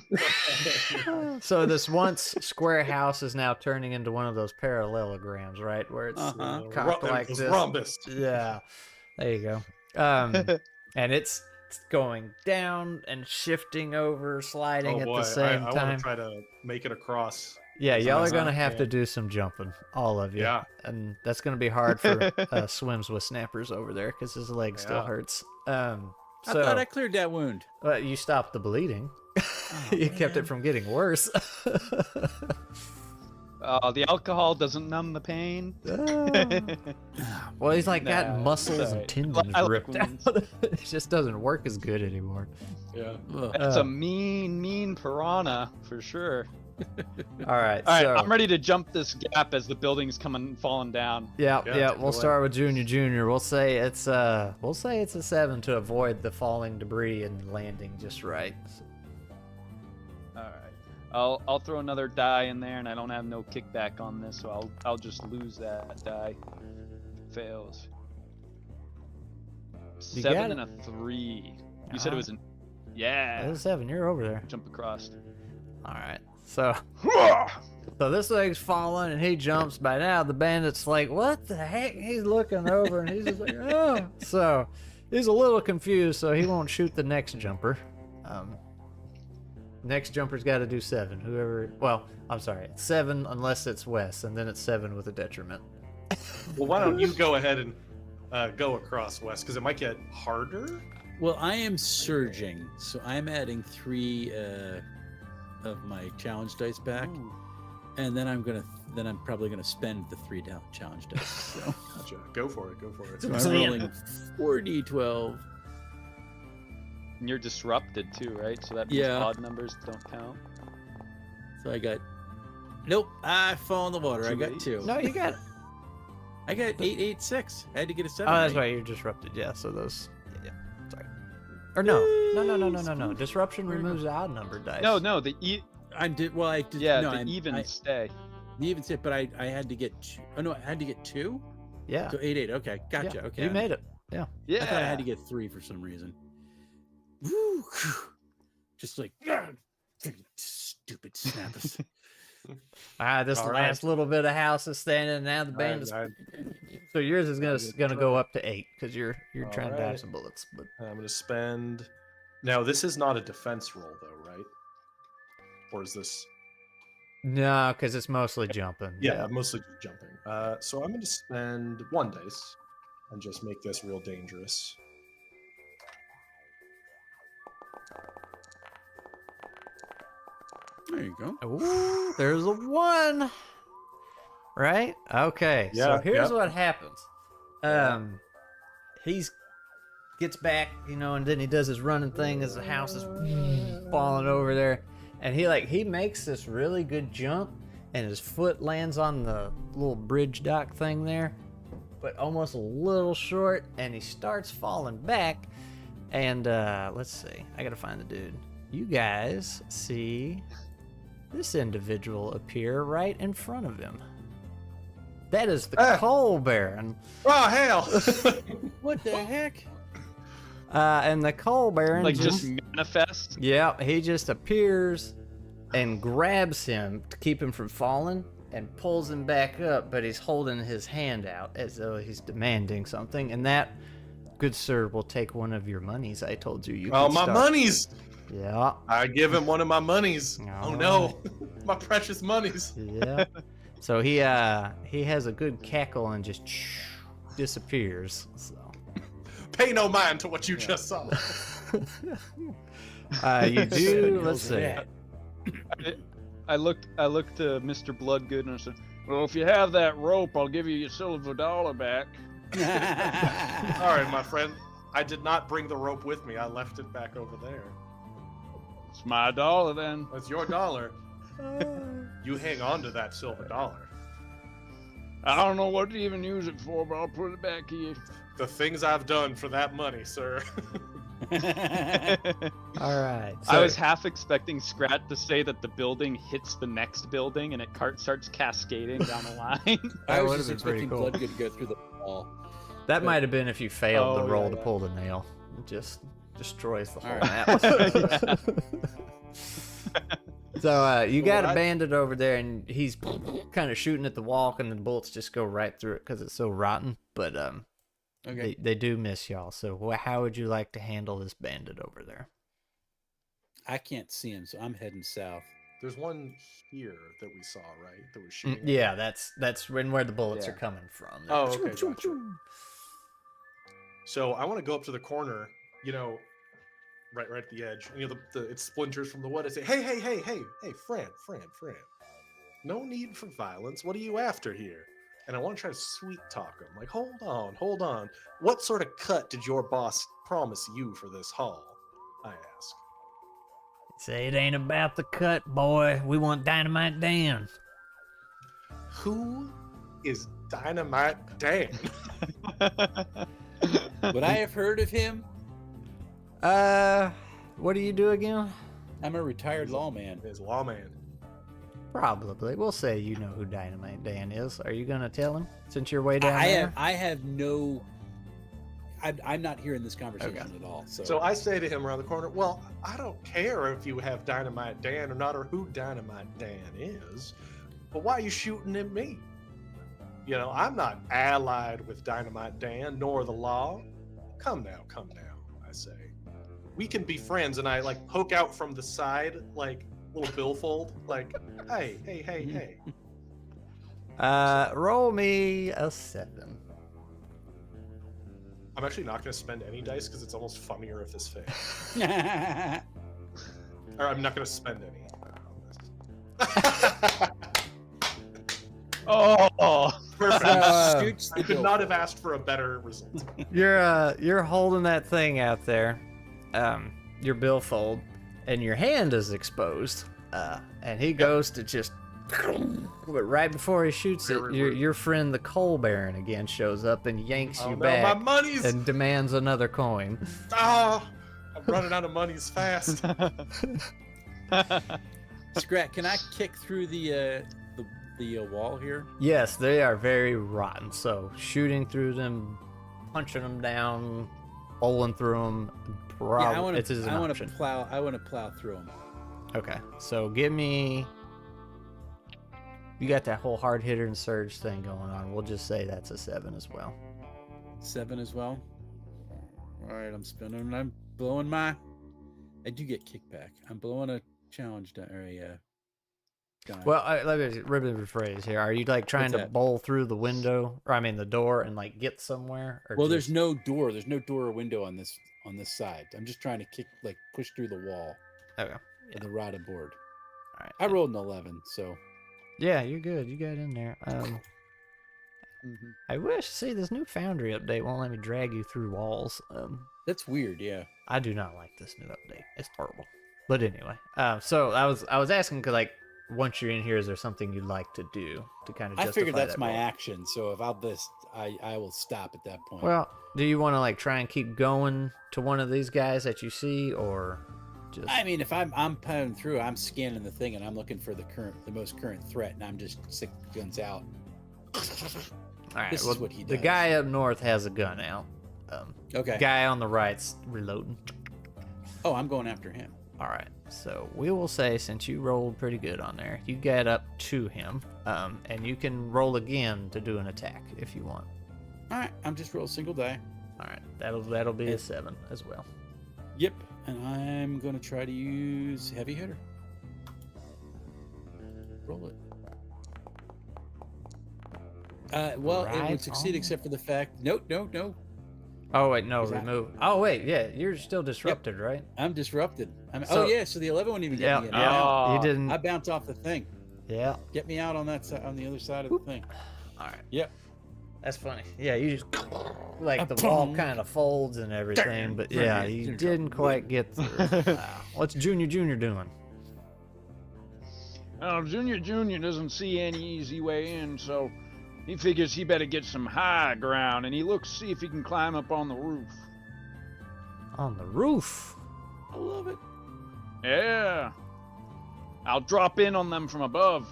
S1: So this once square house is now turning into one of those parallelograms, right? Where it's
S4: Uh-huh.
S1: cocked like
S2: It was
S1: this.
S2: rhombus.
S1: Yeah, there you go. And it's going down and shifting over, sliding
S2: Oh
S1: at
S2: boy,
S1: the same
S2: I want
S1: time.
S2: to try to make it across.
S1: Yeah,
S2: as
S1: y'all are
S2: fast as
S1: gonna
S2: I
S1: have to
S2: can.
S1: do some jumping, all of you.
S2: Yeah.
S1: And that's gonna be hard for swims with snappers over there because his leg still
S2: Yeah.
S1: hurts.
S4: I
S1: So
S4: thought I cleared that wound.
S1: you stopped the bleeding.
S4: Oh,
S1: You kept
S4: man.
S1: it from getting worse.
S3: The alcohol doesn't numb the pain.
S1: Well, he's like got
S3: Nah,
S1: muscles
S3: it's
S1: and
S3: alright.
S1: tendons
S3: I like
S1: ripped out.
S3: wounds.
S1: It just doesn't work as good anymore.
S2: Yeah.
S4: Ugh.
S3: That's
S1: Uh,
S3: a mean piranha for sure.
S1: All right.
S3: All right,
S1: so,
S3: I'm ready to jump this gap as the building's falling down.
S1: Yeah,
S2: Yeah,
S1: yeah.
S2: take it
S1: We'll
S2: away.
S1: start with Junior. We'll say it's a 7 to avoid the falling debris and landing just right.
S3: All right, I'll throw another die in there, and I don't have no kickback on this, so I'll just lose that die. Fails.
S1: You got
S3: 7
S1: it.
S3: and a 3. You said it was an. Yeah.
S1: That's a 7. You're over there.
S3: Jump across.
S1: All right. So this thing's falling and he jumps. By now the bandit's like, "What the heck?" He's looking over and he's just like, "Oh." So he's a little confused, so he won't shoot the next jumper. Next jumper's got to do 7. Whoever. Well, I'm sorry. It's 7 unless it's Wes, and then it's 7 with a detriment.
S2: Well, why don't you go ahead and go across, West, because it might get harder.
S4: Well, I am surging, so I'm adding 3 of my challenge dice back,
S3: Ooh.
S4: and then I'm probably gonna spend the 3 down challenge dice. So,
S2: Gotcha. Go for it.
S4: so I'm rolling 4d12.
S3: And you're disrupted too, right? So that means
S4: Yeah.
S3: odd numbers don't count.
S4: So I got. Nope, I fall in the water. I
S3: Two
S4: got
S3: eights?
S4: 2.
S1: No, you got it.
S4: I got 8, 8, 6. I had to get a 7.
S1: Oh, that's
S4: right?
S1: right. You're disrupted. Yeah. So those. Yeah. Sorry. Or no. No. Disruption removes the odd number dice.
S3: No, the
S4: I did. Well, I did.
S3: yeah,
S4: no,
S3: the even stay.
S4: The even said, but I had to get. Oh no, I had to get 2.
S1: Yeah.
S4: So 8, 8. Okay, gotcha.
S1: Yeah,
S4: Okay,
S1: You made it. Yeah.
S3: Yeah.
S4: I thought I had to get 3 for some reason. Woo, just like stupid snappers.
S1: This
S2: All
S1: last
S2: right.
S1: little bit of house is standing, and now the bandit's. So yours is gonna go up to 8 because you're
S2: All
S1: trying to
S2: right.
S1: dodge some bullets. But
S2: I'm going to spend. Now, this is not a defense roll, though, right? Or is this?
S1: no, because it's mostly jumping.
S2: Yeah, mostly just jumping. So I'm going to spend 1 dice and just make this real dangerous.
S4: There you go.
S1: Ooh, there's a 1. Right? Okay. So
S2: Yeah,
S1: here's
S2: yeah.
S1: what happens. He's gets back, and then he does his running thing as the house is falling over there, and he makes this really good jump, and his foot lands on the little bridge dock thing there, but almost a little short, and he starts falling back. And let's see, I gotta find the dude. You guys see this individual appear right in front of him. That is the Coal Baron.
S2: Oh, hell!
S4: What the heck?
S1: And the Coal Baron
S3: Like just manifest.
S1: yeah, he just appears and grabs him to keep him from falling and pulls him back up, but he's holding his hand out as though he's demanding something. And that, good sir, will take one of your monies. I told you.
S2: Oh,
S1: could
S2: my
S1: start-
S2: monies!
S1: Yeah,
S2: I give him one of my monies.
S1: All
S2: Oh no, my precious monies.
S1: yeah. So he has a good cackle and just disappears. So.
S2: Pay no mind to what you just saw.
S1: You do. Let's see.
S4: That.
S3: I looked to Mr. Bloodgood and I said, "Well, if you have that rope, I'll give you your silver dollar back."
S2: All right, my friend. I did not bring the rope with me. I left it back over there.
S3: It's my dollar then.
S2: That's your dollar. You hang on to that silver dollar.
S3: I don't know what to even use it for, but I'll put it back here.
S2: The things I've done for that money, sir.
S1: All right.
S3: I was half expecting Scrat to say that the building hits the next building and it starts cascading down the line.
S4: I
S1: would've
S4: was just
S1: been pretty
S4: expecting
S1: cool.
S4: Bloodgood to go through the wall.
S1: That might have been if you failed
S3: Oh,
S1: the roll
S3: yeah,
S1: to
S3: yeah.
S1: pull the nail. It just destroys the whole
S4: All
S1: map. So you got a
S2: What?
S1: bandit over there, and he's kind of shooting at the wall, and the bullets just go right through it because it's so rotten. But
S4: Okay.
S1: they do miss y'all. So how would you like to handle this bandit over there?
S4: I can't see him, so I'm heading south.
S2: There's one here that we saw, right? That was shooting. at
S1: Yeah, that's where the bullets
S3: Yeah.
S1: are coming from.
S2: Oh, okay, gotcha. So I want to go up to the corner, right at the edge. And, it splinters from the wood. I say, hey, Fran. No need for violence. What are you after here? And I want to try to sweet talk him. Like, hold on. What sort of cut did your boss promise you for this haul? I ask.
S1: Say it ain't about the cut, boy. We want Dynamite Dan.
S2: Who is Dynamite Dan?
S4: Would I have heard of him?
S1: What do you do again?
S4: I'm a retired lawman.
S2: His lawman.
S1: Probably. We'll say you know who Dynamite Dan is. Are you gonna tell him since you're way down there?
S4: I have no. I'm not hearing this conversation at all.
S2: So I say to him around the corner, well, I don't care if you have Dynamite Dan or not, or who Dynamite Dan is, but why are you shooting at me? You know, I'm not allied with Dynamite Dan nor the law. Come now, I say. We can be friends. And I like poke out from the side, like little billfold, like, hey.
S1: Roll me a 7.
S2: I'm actually not going to spend any dice because it's almost funnier if this fails. Or I'm not going to spend any.
S3: Oh,
S2: Perfect.
S4: Shoots the
S2: I could
S4: bill.
S2: not have asked for a better result.
S1: You're holding that thing out there, your billfold, and your hand is exposed. And he goes to just, but right before he shoots it, your friend the Coal Baron again shows up and yanks you back
S2: my money's.
S1: and demands another coin.
S2: I'm running out of monies fast.
S4: Scrat, can I kick through the wall here?
S1: Yes, they are very rotten. So shooting through them, punching them down, bowling through them,
S4: I want
S1: it is an option.
S4: to plow. I want to plow through them.
S1: Okay, so give me. You got that whole hard hitter and surge thing going on. We'll just say that's a 7 as well.
S4: 7 as well. All right, I'm spinning. I'm blowing my. I do get kickback. I'm blowing a challenge die.
S1: Well, let me rephrase here. Are you like trying
S4: What's
S1: to
S4: that?
S1: bowl through the window, or I mean the door, and like get somewhere? Or
S4: Well,
S1: just...
S4: there's no door. There's no door or window on this side. I'm just trying to push through the wall.
S1: Okay.
S4: With the rotted board.
S1: All right.
S4: I rolled an 11, so.
S1: Yeah, you're good. You got in there. I wish. See, this new Foundry update won't let me drag you through walls.
S4: That's weird. Yeah.
S1: I do not like this new update. It's horrible. But anyway, so I was asking because like once you're in here, is there something you'd like to do to kind of?
S4: I figured that's
S1: that
S4: my
S1: roll?
S4: action. So if I will stop at that point.
S1: Well, do you want to like try and keep going to one of these guys that you see, or just?
S4: I mean, if I'm pounding through, I'm scanning the thing and I'm looking for the most current threat, and I'm just sick guns out.
S1: All right.
S4: This
S1: well,
S4: is what he
S1: the
S4: does.
S1: guy up north has a gun out.
S4: Okay.
S1: Guy on the right's reloading.
S4: Oh, I'm going after him.
S1: All right. So we will say, since you rolled pretty good on there, you get up to him, and you can roll again to do an attack if you want.
S4: All right. I'm just roll a single die.
S1: All right. That'll be a 7 as well.
S4: Yep. And I'm going to try to use heavy hitter. Roll it. Well, it
S1: Right
S4: would succeed
S1: on.
S4: except for the fact. No.
S1: Oh wait, no,
S4: Is that-
S1: remove. Oh wait, yeah, you're still disrupted, right?
S4: I'm disrupted.
S1: So-
S4: oh yeah, so the 11 won't even get
S1: Yeah,
S4: me.
S1: yeah.
S3: Oh.
S1: You didn't.
S4: I bounce off the thing.
S1: Yeah.
S4: Get me out on that side, on the other side of the thing.
S1: All right.
S4: Yep.
S1: That's funny. Yeah, you just like the wall kind of folds and everything, but yeah, you didn't quite get through. What's Junior doing?
S3: Junior doesn't see any easy way in, so he figures he better get some high ground, and he looks to see if he can climb up on the roof.
S1: On the roof.
S4: I love it.
S3: Yeah. I'll drop in on them from above.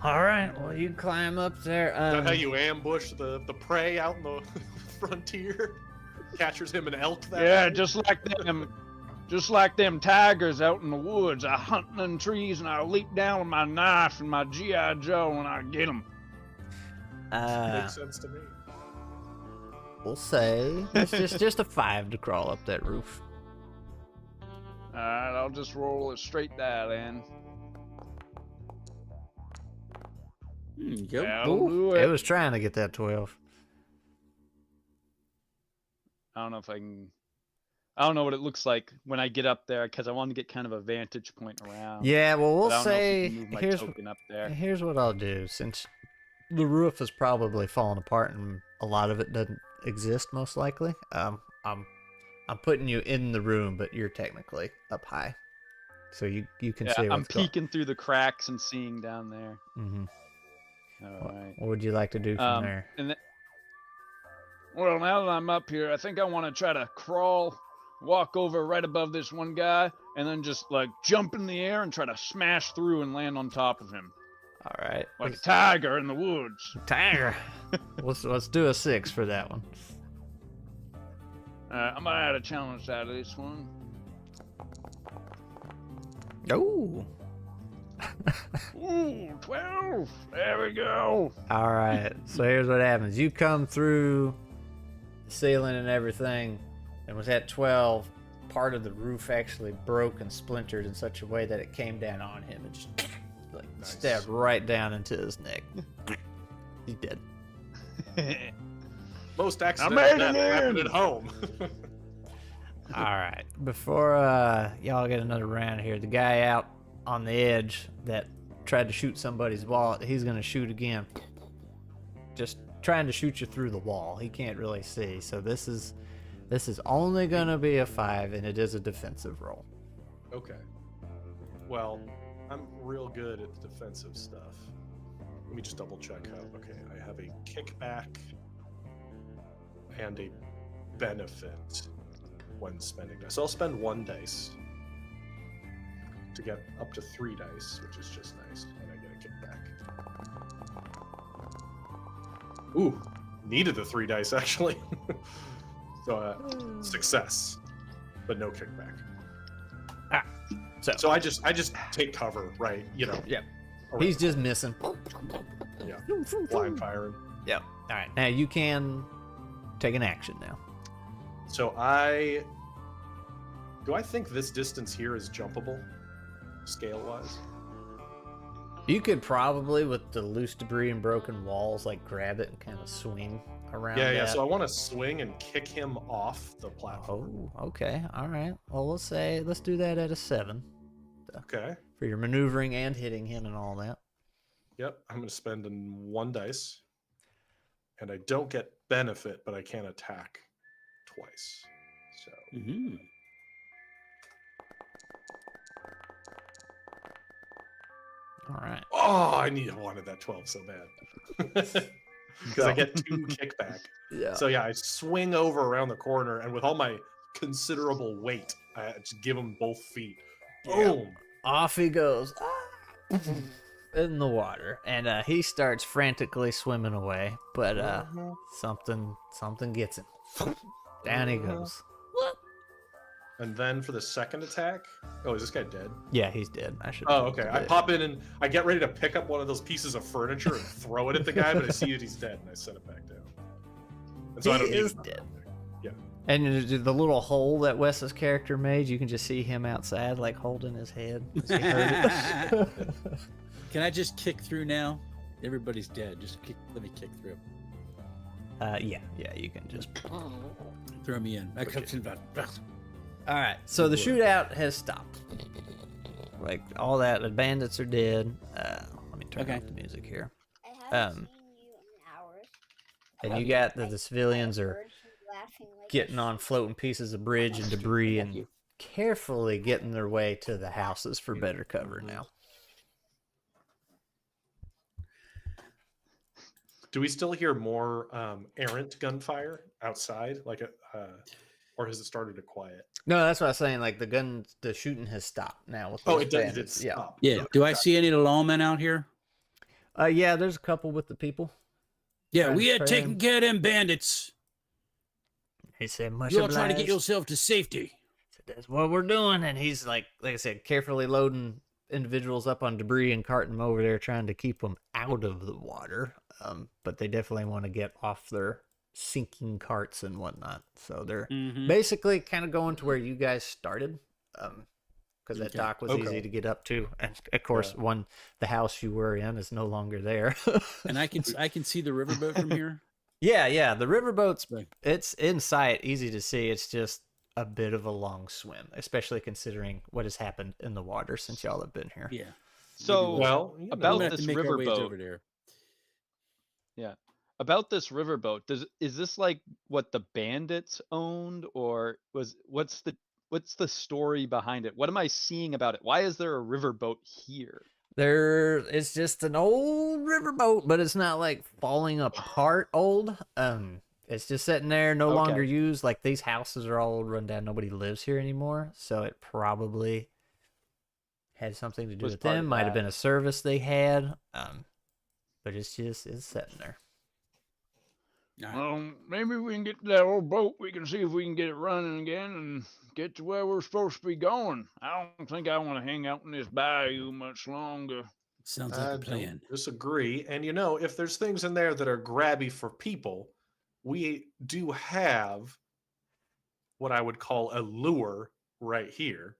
S1: All right. Well, you climb up there.
S2: Is that how you ambush the prey out in the frontier? Catchers him an elk that
S3: Yeah,
S2: way?
S3: just like them tigers out in the woods. I hunt in trees and I leap down with my knife and my G.I. Joe and I get them.
S2: Makes sense to me.
S1: We'll say it's just a 5 to crawl up that roof.
S3: Alright, I'll just roll a straight die then.
S4: Go.
S3: That'll do
S1: It
S3: it.
S1: was trying to get that 12.
S3: I don't know if I can. I don't know what it looks like when I get up there because I want to get kind of a vantage point around.
S1: Yeah, well,
S3: But
S1: we'll
S3: I don't know if
S1: say
S3: you can move my
S1: here's
S3: token up there.
S1: here's what I'll do. Since the roof is probably falling apart and a lot of it doesn't exist, most likely, I'm I'm putting you in the room, but you're technically up high, so you can see
S3: I'm
S1: what's going.
S3: peeking through the cracks and seeing down there.
S1: Mm-hmm.
S3: All right.
S1: What would you like to do from there?
S3: Well, now that I'm up here, I think I want to try to crawl, walk over right above this one guy, and then just like jump in the air and try to smash through and land on top of him.
S1: All right.
S3: Like a tiger in the woods.
S1: Tiger. let's do a 6 for that one.
S3: I'm gonna add a challenge out of this one.
S1: Oh.
S3: Ooh, 12. There we go.
S1: All right. So here's what happens. You come through the ceiling and everything, and was at 12. Part of the roof actually broke and splintered in such a way that it came down on him and just like stabbed right down into his neck. He's dead.
S2: Most accidents happen at home.
S1: All right. Before y'all get another round here, the guy out on the edge that tried to shoot somebody's wallet, he's gonna shoot again. Just trying to shoot you through the wall. He can't really see, so this is only gonna be a 5, and it is a defensive roll.
S2: Okay. Well, I'm real good at the defensive stuff. Let me just double check how. Okay, I have a kickback and a benefit when spending dice. So I'll spend 1 dice to get up to 3 dice, which is just nice, and I get a kickback. Ooh, needed the 3 dice actually. So success, but no kickback. So I just take cover, right? You know.
S1: Yep.
S2: around.
S1: He's just missing.
S2: Yeah. Blind firing.
S1: Yep. All right. Now you can take an action now.
S2: So do I think this distance here is jumpable, scale-wise?
S1: You could probably, with the loose debris and broken walls, like grab it and kind of swing around.
S2: Yeah.
S1: that.
S2: So I want to swing and kick him off the platform.
S1: Oh, okay. All right. Well, let's do that at a 7
S2: Okay.
S1: for your maneuvering and hitting him and all that.
S2: Yep. I'm going to spend 1 dice, and I don't get benefit, but I can attack twice. So.
S4: Mm-hmm.
S1: All right.
S2: Oh, I wanted that 12 so bad. Because I get 2 kickback.
S1: Yeah.
S2: So yeah, I swing over around the corner, and with all my considerable weight, I just give him both feet. Boom!
S1: Off he goes. In the water, and he starts frantically swimming away, but something gets him. Down he goes.
S2: And then for the second attack, oh, is this guy dead?
S1: Yeah, he's dead. I should.
S2: Oh, okay. I pop in and I get ready to pick up one of those pieces of furniture and throw it at the guy, but I see that he's dead, and I set it back down. And so I don't
S1: He
S2: need
S1: is
S2: it.
S1: dead.
S2: Yeah.
S1: And the little hole that Wes's character made, you can just see him outside, like holding his head.
S4: Can I just kick through now? Everybody's dead. Just let me kick through.
S1: Yeah, you can just.
S4: Throw me in.
S1: All right, so the shootout has stopped. Like all that, the bandits are dead. Let me turn off the music here.
S5: I haven't seen you in hours.
S1: And you got the civilians are getting on floating pieces of bridge and debris and carefully getting their way to the houses for better cover now.
S2: Do we still hear more errant gunfire outside, or has it started to quiet?
S1: No, that's what I was saying. Like the shooting has stopped now. With those
S2: It does.
S1: bandits.
S2: It's
S1: Yeah.
S2: stopped.
S4: Yeah. Do I see any of the lawmen out here?
S1: Yeah, there's a couple with the people.
S4: Yeah, we are
S1: Transferring.
S4: taking care of them bandits.
S1: He said, "Much
S4: You're trying to get
S1: obliged."
S4: yourself to safety.
S1: That's what we're doing. And he's like I said, carefully loading individuals up on debris and carting them over there, trying to keep them out of the water. But they definitely want to get off their sinking carts and whatnot. So they're basically kind of going to where you guys started. Because that dock was easy to get up to. And of course, the house you were in is no longer there.
S4: And I can see the riverboat from here.
S1: Yeah. The riverboat's, it's in sight, easy to see. It's just a bit of a long swim, especially considering what has happened in the water since y'all have been here.
S4: Yeah.
S3: So
S2: Well,
S3: about
S4: We're gonna have
S3: this
S4: to make our ways
S3: riverboat,
S4: over there.
S3: about this riverboat, is this like what the bandits owned, or what's the story behind it? What am I seeing about it? Why is there a riverboat here?
S1: It's just an old riverboat, but it's not like falling apart old. It's just sitting there, no longer
S3: Okay.
S1: used. Like these houses are all run down. Nobody lives here anymore, so it probably had something to do
S3: Was
S1: with
S3: part
S1: them.
S3: of
S1: Might have
S3: that.
S1: been a service they had. But it's sitting there.
S6: Maybe we can get to that old boat. We can see if we can get it running again and get to where we're supposed to be going. I don't think I want to hang out in this bayou much longer.
S4: Sounds like a plan.
S2: Don't disagree. And you know, if there's things in there that are grabby for people, we do have what I would call a lure right here.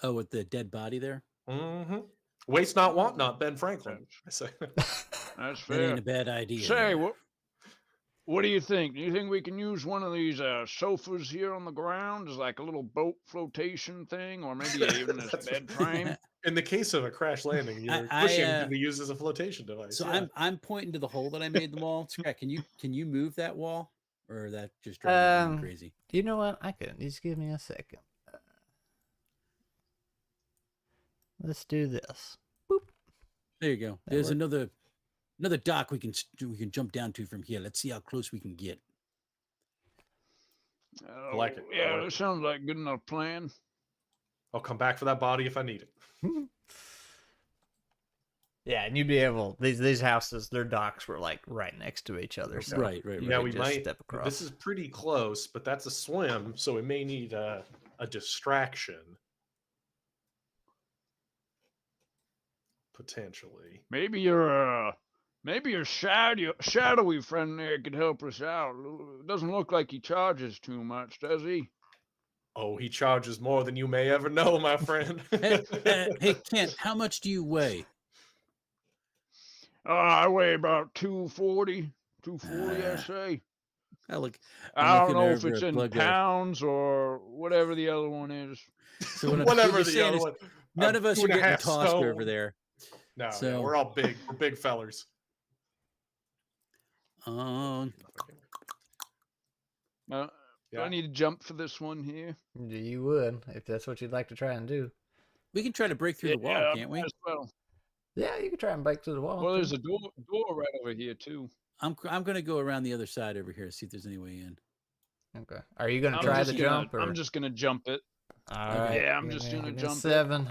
S4: Oh, with the dead body there?
S2: Mm-hmm. Waste not, want not, Ben Franklin. I say.
S6: That's
S4: That
S6: fair.
S4: ain't a bad idea.
S6: Say,
S4: there.
S6: what do you think? Do you think we can use one of these sofas here on the ground as like a little boat flotation thing, or maybe even this
S2: That's-
S6: bed frame?
S2: In the case of a crash landing, your cushion can be used as a flotation device.
S4: So
S2: yeah.
S4: I'm pointing to the hole that I made in the wall. Scrat, can you move that wall, or that just driving me crazy?
S1: You know what? I could. Just give me a second. Let's do this. Boop.
S4: There you go.
S1: That
S4: There's
S1: worked.
S4: another dock we can jump down to from here. Let's see how close we can get.
S2: I like it. I
S6: Yeah,
S2: like
S6: that
S2: it.
S6: sounds like a good enough plan.
S2: I'll come back for that body if I need it.
S1: Yeah, and you'd be able. These houses, their docks were like right next to each other. So
S4: Right.
S1: you
S2: Now
S1: could
S2: we
S1: just
S2: might.
S1: step across.
S2: This is pretty close, but that's a swim, so we may need a distraction. Potentially.
S6: Maybe your shadowy friend there could help us out. Doesn't look like he charges too much, does he?
S2: Oh, he charges more than you may ever know, my friend.
S4: Hey, Kent, how much do you weigh?
S6: I weigh about 240, I
S4: Ah.
S6: say.
S4: I look.
S6: I don't
S4: looking
S6: know if
S4: over
S6: it's
S4: at
S6: in
S4: Blood Grove.
S6: pounds or whatever the other one is.
S4: So what
S2: Whatever
S4: you're
S2: the
S4: saying
S2: other
S4: is
S2: one.
S4: None
S2: I'm
S4: of us are
S2: 2.5
S4: getting tossed
S2: stone.
S4: over there.
S2: No,
S4: So-
S2: we're all big. We're big fellers.
S4: Um,
S6: Do I
S2: Yeah.
S6: need to jump for this one here?
S1: You would, if that's what you'd like to try and do.
S4: we can try to break through the wall, can't we?
S6: might as well.
S1: Yeah, you could try and break through the wall.
S6: Well,
S1: too.
S6: there's a door right over here too.
S4: I'm going to go around the other side over here, see if there's any way in.
S1: Okay. Are you gonna
S6: I'm
S1: try
S6: just
S1: the
S6: gonna-
S1: jump? Or?
S6: I'm just gonna jump it.
S1: All
S4: Okay.
S1: right.
S6: Yeah, I'm
S1: give
S6: just
S1: me-
S6: gonna
S1: give me
S6: jump it.
S1: 7.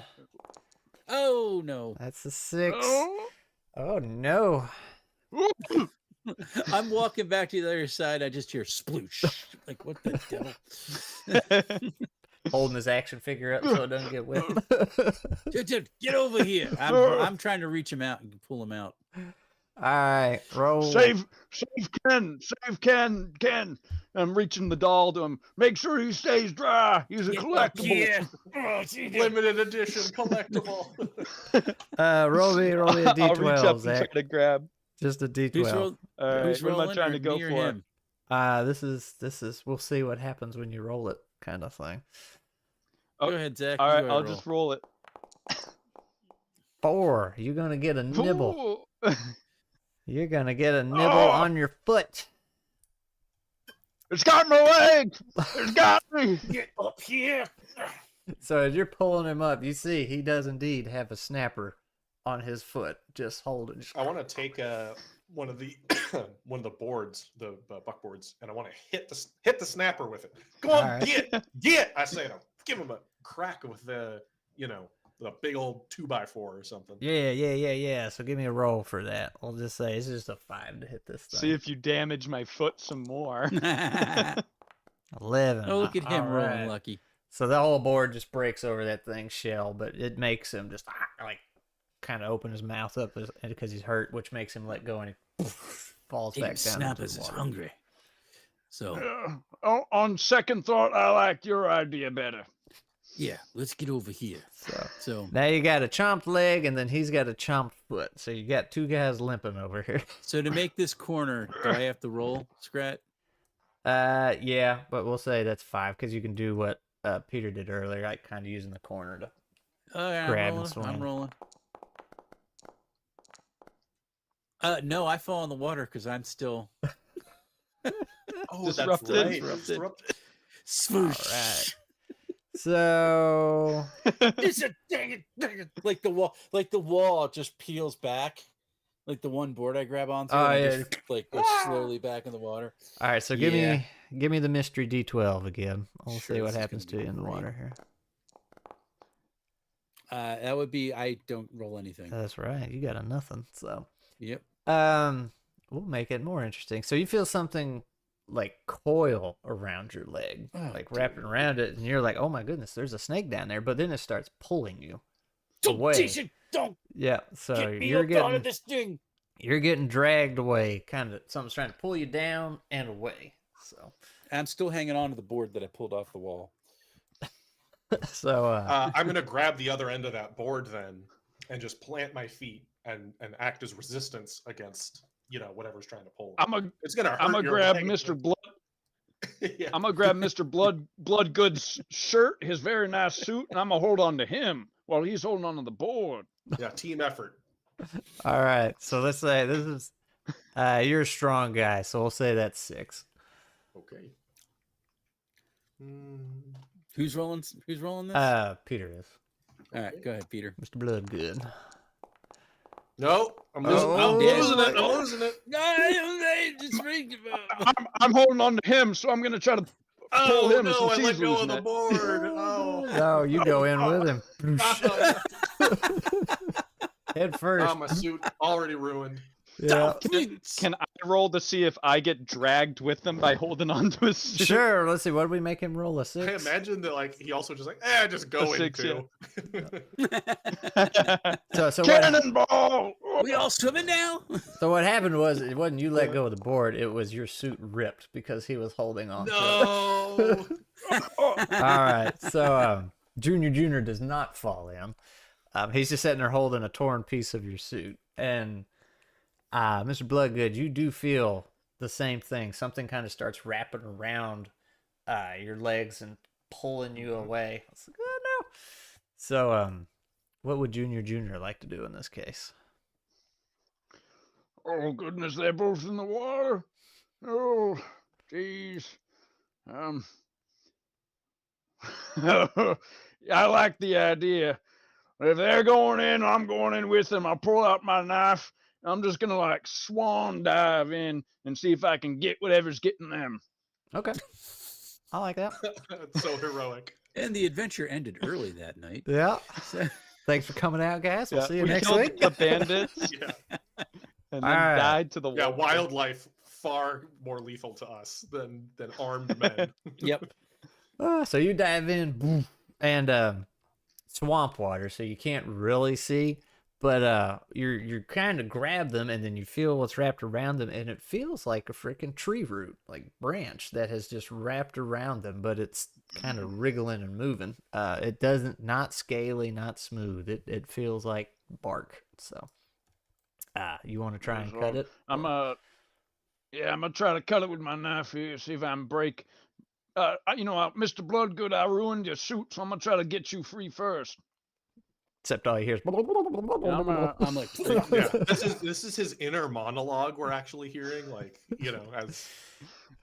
S4: Oh no!
S1: That's a 6.
S6: Oh,
S1: Oh no.
S4: I'm walking back to the other side. I just hear sploosh. Like what the devil?
S1: Holding his action figure up so it doesn't get wet.
S4: Dude, get over here! I'm trying to reach him out and pull him out.
S1: All right, roll.
S6: save Ken. I'm reaching the doll to him. Make sure he stays dry. He's a
S4: Get up
S6: collectible.
S4: here.
S2: Limited edition collectible.
S1: Roll me a
S3: I'll reach
S1: D12,
S3: up and
S1: Zach.
S3: try to grab.
S1: Just a
S4: Who's,
S1: D12.
S4: roll,
S3: All right,
S4: who's
S3: what am I
S4: rolling?
S3: trying
S4: or
S3: to go
S4: me or
S3: for?
S4: him?
S1: This is. We'll see what happens when you roll it, kind of thing.
S3: Oh,
S4: Go ahead, Zach.
S3: All
S4: you
S3: right,
S4: go
S3: I'll
S4: ahead,
S3: just roll it.
S1: 4. You're gonna get a nibble.
S3: Ooh.
S1: You're gonna get a nibble
S6: Oh.
S1: on your foot.
S6: It's got my leg. It's got me.
S4: Get up here!
S1: So as you're pulling him up, you see he does indeed have a snapper on his foot. Just hold it.
S2: I want to take one of the boards, the buckboards, and I want to hit the snapper with it. Go on,
S1: All right.
S2: get! I say to him, give him a crack with the big old 2x4 or something.
S1: Yeah. So give me a roll for that. We'll just say it's just a 5 to hit this thing.
S3: See if you damage my foot some more.
S1: 11.
S4: Oh, look at him
S1: All
S4: rolling
S1: right.
S4: lucky.
S1: So the whole board just breaks over that thing's shell, but it makes him just like kind of open his mouth up because he's hurt, which makes him let go and he falls
S4: Damn
S1: back down. into
S4: snappers
S1: the
S4: is
S1: water.
S4: hungry. So
S6: On second thought, I like your idea better.
S4: yeah, let's get over here. So
S1: Now you got a chomped leg, and then he's got a chomped foot. So you got 2 guys limping over here.
S4: so to make this corner, do I have to roll, Scrat?
S1: Yeah, but we'll say that's 5 because you can do what Peter did earlier, like kind of using the corner to.
S4: Oh yeah,
S1: Grab and
S4: I'm
S1: swing.
S4: rolling. No, I fall in the water because I'm still
S2: Oh,
S3: Disrupted.
S2: that's right.
S3: Disrupted.
S4: swoosh.
S1: right. So
S4: It's a dang it. Like the wall just peels back. Like the one board I grab onto,
S1: Oh,
S4: and I
S1: yeah.
S4: just like go slowly back in the water.
S1: all right, so
S4: Yeah.
S1: give me the mystery D12 again. We'll
S4: Sure,
S1: see what
S4: this is
S1: happens to
S4: gonna
S1: you
S4: be
S1: in the
S4: great.
S1: water here.
S4: That would be I don't roll anything.
S1: That's right. You got a nothing. So
S4: Yep.
S1: we'll make it more interesting. So you feel something like coil around your leg,
S4: Oh,
S1: like wrapping around it, and you're like, "Oh my goodness, there's a snake down there!" But then it starts pulling you away.
S4: Don't
S1: Yeah, so
S4: get me
S1: you're
S4: up out
S1: getting
S4: of this thing.
S1: you're getting dragged away. Kind of something's trying to pull you down and away. So
S4: I'm still hanging on to the board that I pulled off the wall.
S2: I'm gonna grab the other end of that board then, and just plant my feet and act as resistance against whatever's trying to pull. It's gonna hurt.
S6: I'm gonna
S2: your
S6: grab
S2: leg.
S6: Mr. Blood.
S2: Yeah.
S6: I'm gonna grab Mr. Bloodgood's shirt, his very nice suit, and I'm gonna hold on to him while he's holding on to the board.
S2: Yeah, team effort.
S1: all right, so let's say this is you're a strong guy, so we'll say that's 6.
S2: Okay.
S4: Who's rolling this?
S1: Peter is
S4: All right, go ahead, Peter.
S1: Mr. Bloodgood.
S2: No, I'm losing.
S1: Oh,
S2: I'm losing it. I'm losing it.
S6: I'm holding on to him, so I'm gonna try to pull him
S2: no,
S6: since
S2: I
S6: he's
S2: let go
S6: losing
S2: of the
S6: it.
S2: board. Oh.
S1: No, you go in with him. Head first.
S2: My suit already ruined.
S1: Yeah.
S3: Can I roll to see if I get dragged with them by holding onto his suit?
S1: Sure. Let's see. What did we make him roll? A
S2: I
S1: 6?
S2: imagine that he also just just go
S3: A
S2: in
S3: 6,
S2: too.
S1: So
S6: Cannonball!
S4: We all swimming now?
S1: what happened was it wasn't you let go of the board. It was your suit ripped because he was holding on. To it.
S2: No.
S1: All right. So Junior does not fall in. He's just sitting there holding a torn piece of your suit. And Mr. Bloodgood, you do feel the same thing. Something kind of starts wrapping around your legs and pulling you away. I was like, oh no. So what would Junior like to do in this case?
S6: Oh goodness, they're both in the water. Oh, jeez. I like the idea. If they're going in, I'm going in with them. I'll pull out my knife. I'm just gonna swan dive in and see if I can get whatever's getting them.
S1: Okay. I like that.
S2: It's so heroic.
S4: And the adventure ended early that night.
S1: Yeah.
S4: So-
S1: Thanks for coming out, guys. We'll see you
S3: we
S1: next
S3: killed
S1: week.
S3: the bandits
S2: Yeah.
S3: and then
S1: Alright.
S3: died to the
S2: Yeah,
S3: water.
S2: wildlife far more lethal to us than armed men.
S4: Yep.
S1: So you dive in, boom, and swamp water, so you can't really see, but you're kind of grab them, and then you feel what's wrapped around them, and it feels like a freaking tree root, like branch that has just wrapped around them, but it's kind of wriggling and moving. It doesn't, not scaly, not smooth. It feels like bark. So, you want to try and cut it?
S6: I'm gonna try to cut it with my knife here, see if I can break. Mr. Bloodgood, I ruined your suit, so I'm gonna try to get you free first.
S1: Except all you hear is.
S4: I'm like,
S2: Yeah, this is his inner monologue we're actually hearing, as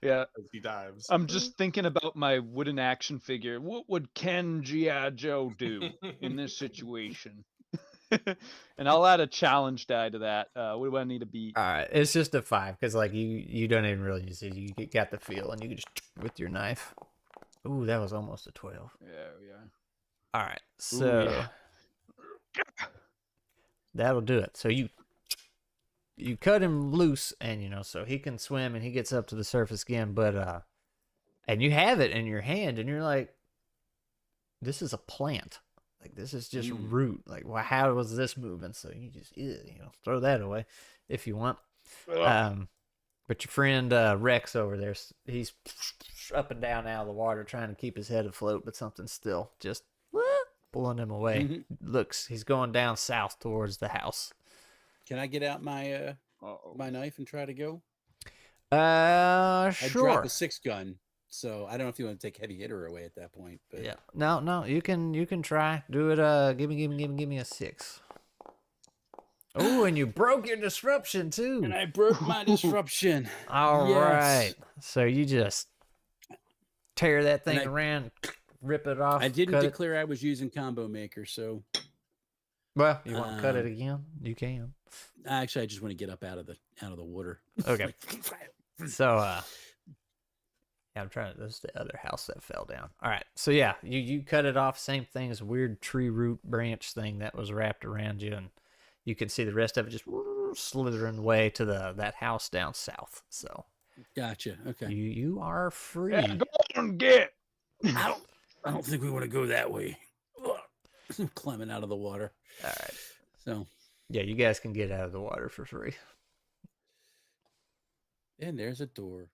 S3: Yeah,
S2: he dives.
S3: I'm just thinking about my wooden action figure. What would Ken G.I. Joe do in this situation? And I'll add a challenge die to that. What do I need to beat?
S1: All right, it's just a 5 because you don't even really use it. You got the feel, and you can just with your knife. Ooh, that was almost a 12.
S6: Yeah.
S1: All right, so that'll do it. So you cut him loose, and so he can swim and he gets up to the surface again. But and you have it in your hand, and you're like, this is a plant. Like, this is just root. Like, well, how was this moving? So you just throw that away if you want. But your friend Rex over there, he's up and down out of the water trying to keep his head afloat, but something's still just pulling him away. Looks, he's going down south towards the house.
S4: can I get out my my knife and try to go? I
S1: Sure.
S4: dropped a 6 gun, so I don't know if you want to take heavy hitter away at that point. But
S1: Yeah. No, you can try. Do it. Give me a 6. Oh, and you broke your disruption too.
S4: And I broke my disruption.
S1: All
S4: Yes.
S1: right. So you just tear that thing
S4: And
S1: around, rip it off.
S4: I didn't
S1: cut it.
S4: declare I was using Combo Maker, so
S1: Well, you want to cut it
S4: Um,
S1: again? You can.
S4: actually I just want to get up out of the water.
S1: Okay.
S4: Like,
S1: So, yeah, I'm trying to. This is the other house that fell down. All right. So yeah, you cut it off. Same thing as a weird tree root branch thing that was wrapped around you, and you can see the rest of it just slithering away to that house down south. So
S4: Gotcha. Okay.
S1: you are free.
S6: Yeah, go on and get.
S4: I don't think we want to go that way. I'm climbing out of the water.
S1: All right.
S4: So,
S1: Yeah, you guys can get out of the water for free.
S4: and there's a door.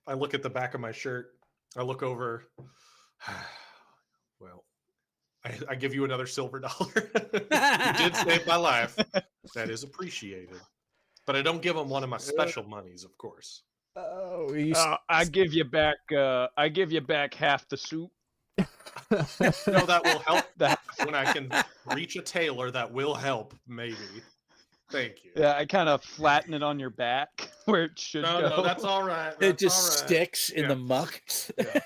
S2: I look at the back of my shirt. I look over. Well, I give you another silver dollar. You did save my life. That is appreciated. But I don't give them one of my special monies, of course.
S1: Oh,
S6: I give you back. I give you back half the suit.
S2: No, that will help.
S6: That,
S2: When I can reach a tailor, that will help, maybe. Thank you.
S6: yeah, I kind of flatten it on your back where it should
S2: No,
S6: go.
S2: no, that's all right.
S4: It
S2: That's
S4: just
S2: all right.
S4: sticks in
S2: Yeah.
S4: the muck.
S2: Yeah.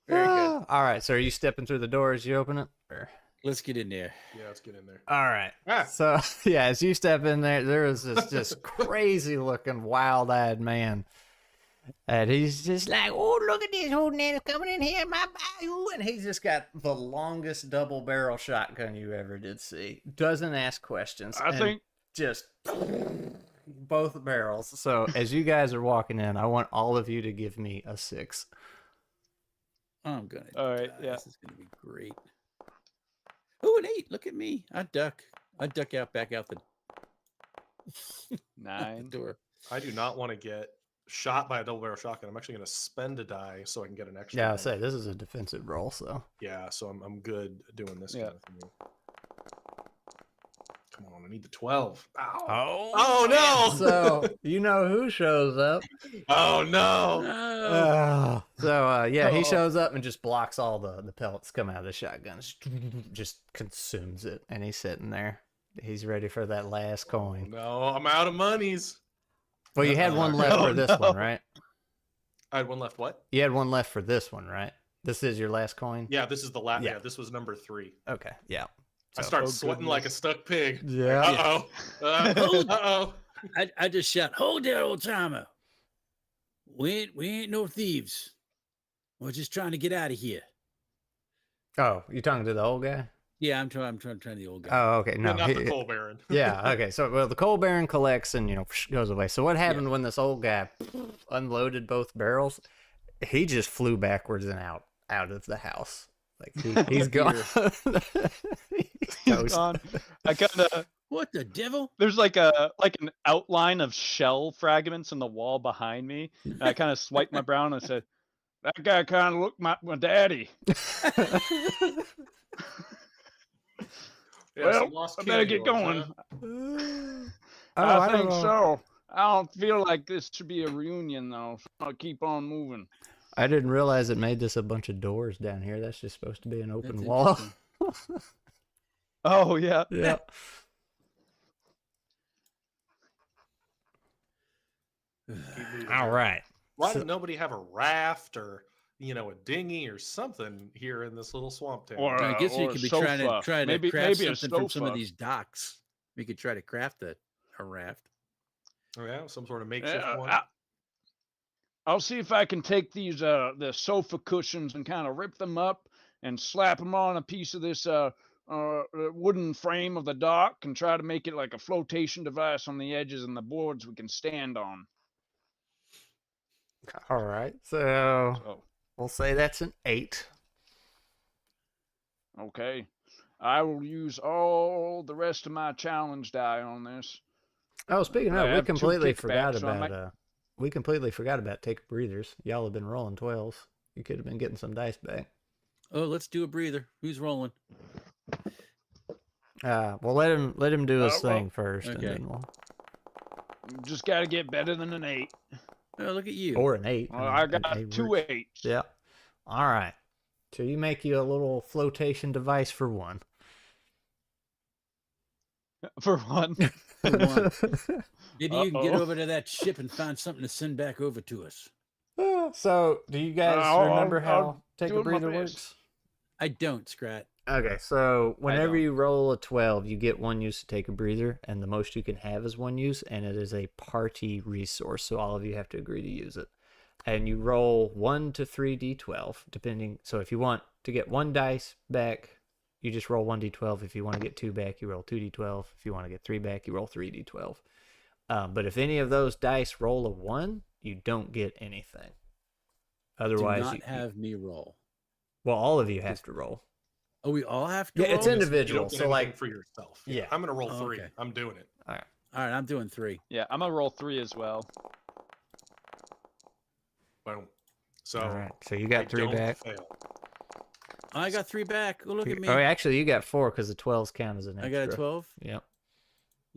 S4: Very good.
S1: All right. So are you stepping through the door as you open it? Or?
S4: Let's get in there.
S2: Yeah, let's get in there.
S1: All right.
S2: Ah.
S1: So yeah, as you step in there, there is this just crazy looking, wild eyed man. And he's just like, oh, look at this old man coming in here, my bayou. And he's just got the longest double barrel shotgun you ever did see. Doesn't ask questions.
S6: I
S1: and
S6: think
S1: just both barrels. So as you guys are walking in, I want all of you to give me a 6.
S4: I'm gonna.
S6: All right,
S4: die.
S6: yeah.
S4: This is gonna be great. Oh, an 8. Look at me. I duck. I duck out back out the
S6: 9.
S4: door.
S2: I do not want to get shot by a double barrel shotgun. I'm actually going to spend a die so I can get an extra.
S1: Yeah, I
S2: one.
S1: say this is a defensive roll, so
S2: Yeah, so I'm good doing this
S6: Yeah.
S2: kind of thing. Come on, I need the 12. Ow.
S1: oh
S2: no!
S1: So you know who shows up.
S2: Oh no!
S4: No.
S1: Yeah, he
S6: Oh.
S1: shows up and just blocks all the pellets come out of the shotgun. Just consumes it, and he's sitting there. He's ready for that last coin.
S2: No, I'm out of monies.
S1: Well, you had one left
S6: Oh,
S1: for this
S6: no.
S1: one, right?
S2: I had one left. What?
S1: You had one left for this one, right? This is your last coin?
S2: Yeah, this is the last.
S1: Yeah.
S2: Yeah, this was number 3.
S1: Okay, yeah.
S2: I
S1: So-
S2: start
S6: Oh,
S2: sweating like a
S6: goodness.
S2: stuck pig.
S1: Yeah.
S2: Uh-oh. Uh-oh.
S4: I just shout, hold there, old timer. We ain't no thieves. We're just trying to get out of here.
S1: Oh, you talking to the old guy?
S4: Yeah, I'm trying the old guy.
S1: Oh, okay. No.
S2: Not
S1: he-
S2: the coal baron.
S1: yeah, okay. So, well, the coal baron collects and, goes away. So what happened when this old guy unloaded both barrels? He just flew backwards and out of the house. Like he's gone. He's
S6: He's
S1: toast.
S6: gone. I kind of
S4: What the devil?
S6: there's like an outline of shell fragments in the wall behind me. And I kind of swiped my brow and I said, "That guy kind of looked my daddy."
S2: Yeah, some
S6: Well,
S2: lost
S6: I better
S2: kid
S6: get
S2: yours,
S6: going.
S2: huh?
S6: I
S1: don't
S6: think
S1: know.
S6: so. I don't feel like this should be a reunion though. So I'll keep on moving.
S1: I didn't realize it made this a bunch of doors down here. That's just supposed to be an open
S4: That's
S1: wall.
S4: interesting.
S6: Oh yeah.
S1: Yeah.
S2: Keep moving.
S1: All right.
S2: Why
S1: So-
S2: did nobody have a raft or a dinghy or something here in this little swamp town?
S6: Or,
S4: I guess we
S6: or
S4: could be
S6: sofa.
S4: trying to
S6: Maybe-
S4: craft
S6: maybe a
S4: something from some of
S6: sofa.
S4: these docks. We could try to craft a raft.
S2: Oh, yeah, some sort of makeshift
S6: Yeah,
S2: one.
S6: I'll see if I can take these the sofa cushions and kind of rip them up and slap them on a piece of this wooden frame of the dock and try to make it like a flotation device on the edges and the boards we can stand on.
S1: All right. So
S6: So,
S1: we'll say that's an 8.
S6: okay. I will use all the rest of my challenge die on this.
S1: Oh, speaking
S6: I
S1: of, we
S6: have two
S1: completely forgot
S6: kickbacks, so I
S1: about
S6: might-
S1: we completely forgot about take breathers. Y'all have been rolling 12s. You could have been getting some dice back.
S4: Oh, let's do a breather. Who's rolling?
S1: Well, let him do his
S6: well,
S1: thing first, and
S4: okay.
S1: then we'll
S6: Just got to get better than an 8.
S4: Oh, look at you.
S1: or an 8.
S6: Well, I
S1: mean,
S6: got
S1: an 8
S6: two
S1: works.
S6: 8s.
S1: Yeah. All right. So you make you a little flotation device for one.
S3: For one.
S4: For one. Maybe you can get
S3: Uh-oh.
S4: over to that ship and find something to send back over to us.
S1: So, do you guys remember how
S6: I'll
S1: take
S6: do
S1: a
S6: it my
S1: breather
S6: best.
S1: works?
S4: I don't, Scrat.
S1: Okay, so whenever
S3: don't.
S1: you roll a 12, you get one use to take a breather, and the most you can have is one use, and it is a party resource, so all of you have to agree to use it. And you roll 1 to 3d12, depending. So if you want to get 1 dice back, you just roll 1d12. If you want to get 2 back, you roll 2d12. If you want to get 3 back, you roll 3d12. But if any of those dice roll a 1, you don't get anything. Otherwise,
S4: Do not have me roll.
S1: well, all of you have to roll.
S4: Oh, we all have to
S1: Yeah,
S4: roll?
S1: it's
S2: You
S1: individual.
S2: don't get
S1: So,
S2: anything
S1: like,
S2: for yourself.
S1: yeah.
S2: I'm gonna roll
S4: Oh,
S2: 3.
S4: okay.
S2: I'm doing it.
S1: all right.
S4: All right, I'm doing 3.
S3: Yeah, I'm gonna roll 3 as well.
S2: Boom. So
S1: All right. So you
S2: I
S1: got 3
S2: don't
S1: back.
S2: fail.
S4: I got 3 back. Oh, look at me.
S1: Oh, actually, you got 4 because the 12s count as an
S4: I
S1: extra.
S4: got a 12.
S1: Yep.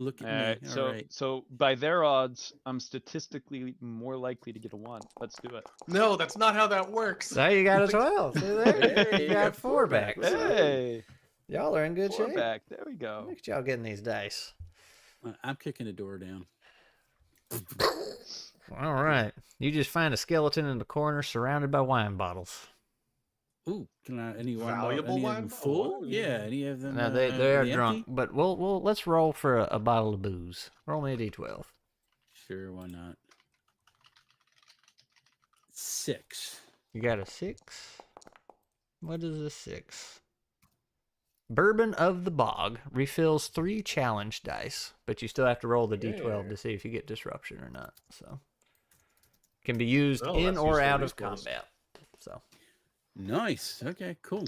S4: Look at
S3: All right.
S4: me.
S3: So
S4: All right.
S3: so by their odds, I'm statistically more likely to get a 1. Let's do it.
S2: No, that's not how that works.
S1: So you got a 12. See there?
S4: Hey,
S1: You got 4 back. So
S3: Hey,
S1: y'all are in good
S3: 4
S1: shape.
S3: back. There we go.
S1: Look at y'all getting these dice.
S4: I'm kicking the door down.
S1: All right. You just find a skeleton in the corner surrounded by wine bottles.
S4: Ooh, can I? Anyone?
S2: Valuable
S4: any of
S2: wine
S4: them
S2: bottle?
S4: full? Yeah, any of them?
S1: Now they are
S4: empty?
S1: drunk, but we'll let's roll for a bottle of booze. Roll me a d12.
S4: Sure, why not? 6.
S1: You got a 6. What is a 6? Bourbon of the Bog refills 3 challenge dice, but you still have to roll the d12
S2: Yeah.
S1: to see if you get disruption or not. So can be used
S2: Oh,
S1: in
S2: that's
S1: or
S2: useful
S1: out of
S2: resource.
S1: combat. So
S4: Nice. Okay, cool.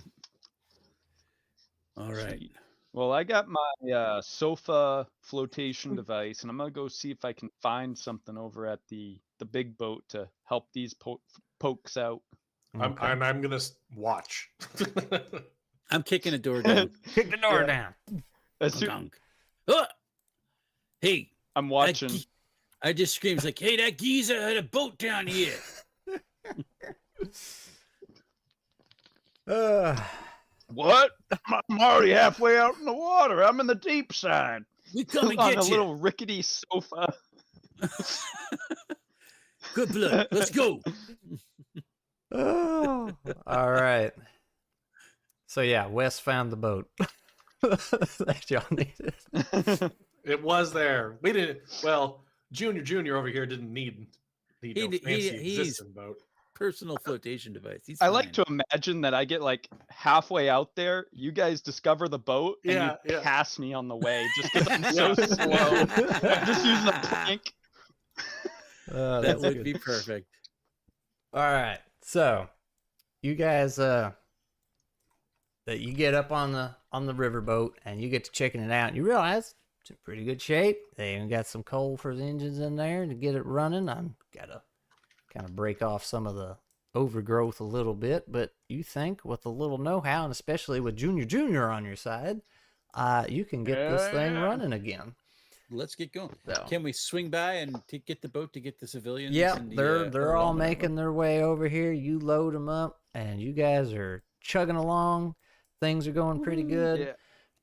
S4: All right.
S3: Sweet. Well, I got my sofa flotation device, and I'm gonna go see if I can find something over at the big boat to help these pokes out.
S2: I'm gonna watch.
S4: I'm kicking the door down.
S1: kick the door
S2: Yeah.
S1: down.
S3: As soon-
S4: Gong. Ah! Hey,
S3: I'm watching.
S4: I just screams like, "Hey, that geezer had a boat down here."
S3: What? I'm already halfway out in the water. I'm in the deep side.
S4: We come and
S3: On
S4: get
S3: a
S4: you.
S3: little rickety sofa.
S4: Good blood. Let's go.
S1: Oh, all right. So yeah, Wes found the boat that y'all needed.
S2: It was there. We didn't. Well, Junior over here didn't need no fancy
S4: he's-
S2: existing boat.
S4: Personal flotation device. He's
S3: I like
S4: fine.
S3: to imagine that I get like halfway out there, you guys discover the boat, and
S2: Yeah,
S3: you
S2: yeah.
S3: pass me on the way just because I'm so
S2: Yeah.
S3: slow. I'm just using a plank.
S4: That
S1: That's
S4: would
S1: good.
S4: be perfect.
S1: All right. So, you guys that you get up on the riverboat and you get to checking it out and you realize it's in pretty good shape. They even got some coal for the engines in there to get it running. I'm gotta kind of break off some of the overgrowth a little bit, but you think with a little know-how and especially with Junior on your side, you can get this thing
S6: Yeah.
S1: running again.
S4: Let's get going.
S1: So.
S4: Can we swing by and get the boat to get the civilians?
S1: Yeah,
S4: and the,
S1: they're all
S4: other men?
S1: making their way over here. You load them up, and you guys are chugging along. Things are going pretty good.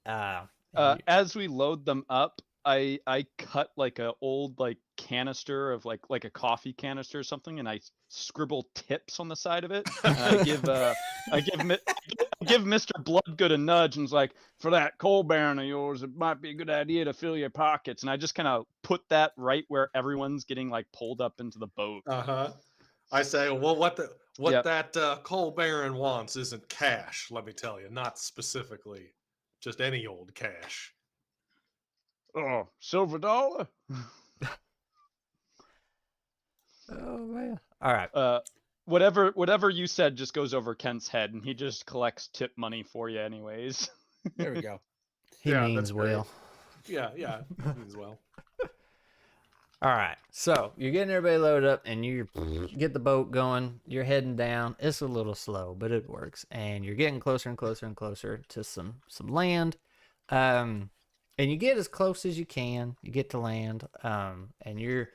S1: And you-
S3: As we load them up, I cut like a old like canister of like a coffee canister or something, and I scribble tips on the side of it. And I give Mr. Bloodgood a nudge and it's like, for that coal baron of yours, it might be a good idea to fill your pockets. And I just kind of put that right where everyone's getting like pulled up into the boat.
S2: I say, well, what
S3: Yep.
S2: that coal baron wants isn't cash. Let me tell you, not specifically just any old cash.
S6: Oh, silver dollar?
S1: oh man! All right.
S3: Whatever you said just goes over Kent's head, and he just collects tip money for you anyways.
S4: There we go.
S1: He
S2: Yeah,
S1: means
S2: that's great.
S1: well.
S2: Yeah, as well.
S1: All right. So you're getting everybody loaded up, and you get the boat going. You're heading down. It's a little slow, but it works. And you're getting closer and closer and closer to some land. And you get as close as you can. You get to land. And you're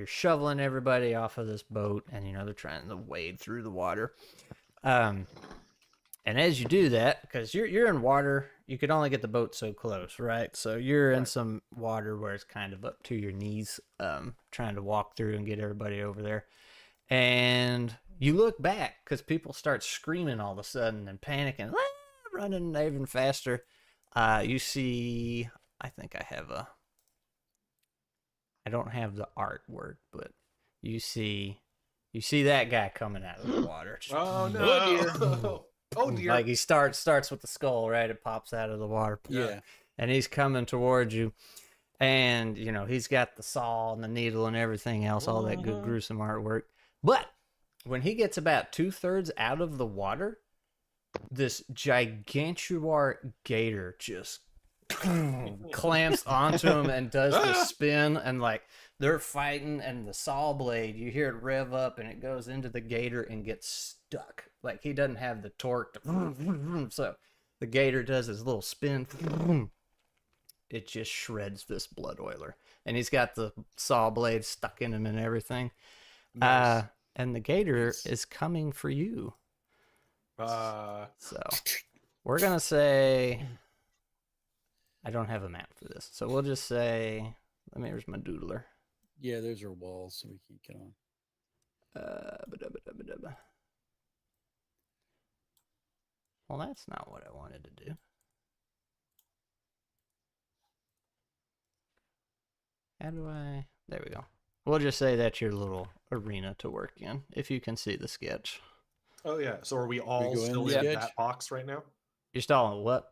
S1: shoveling everybody off of this boat, and they're trying to wade through the water. And as you do that, because you're in water, you could only get the boat so close, right? So you're in
S2: Right.
S1: some water where it's kind of up to your knees, trying to walk through and get everybody over there. And you look back because people start screaming all of a sudden and panicking, running even faster. You see, I think I don't have the artwork, but you see that guy coming out of the water.
S2: Oh no!
S6: Oh, dear.
S2: Oh dear!
S1: Like he starts with the skull, right? It pops out of the water.
S4: Yeah.
S1: And he's coming towards you. And, he's got the saw and the needle and everything else, all that good gruesome artwork. But when he gets about 2/3 out of the water, this gigantuar gator just clamps onto him and does the spin, and like they're fighting, and the saw blade, you hear it rev up and it goes into the gator and gets stuck. Like he doesn't have the torque to, so the gator does his little spin. It just shreds this blood oiler, and he's got the saw blade stuck in him and everything.
S2: Nice.
S1: And the gator is coming for you. So we're gonna say, I don't have a map for this, so we'll just say, here's my doodler.
S4: Yeah, there's our walls so we can get on.
S1: Well, that's not what I wanted to do. How do I? There we go. We'll just say that's your little arena to work in, if you can see the sketch.
S2: Oh yeah. So are we all
S4: go in
S2: still
S4: the
S2: in
S4: sketch?
S2: that box right now?
S1: You're still in what?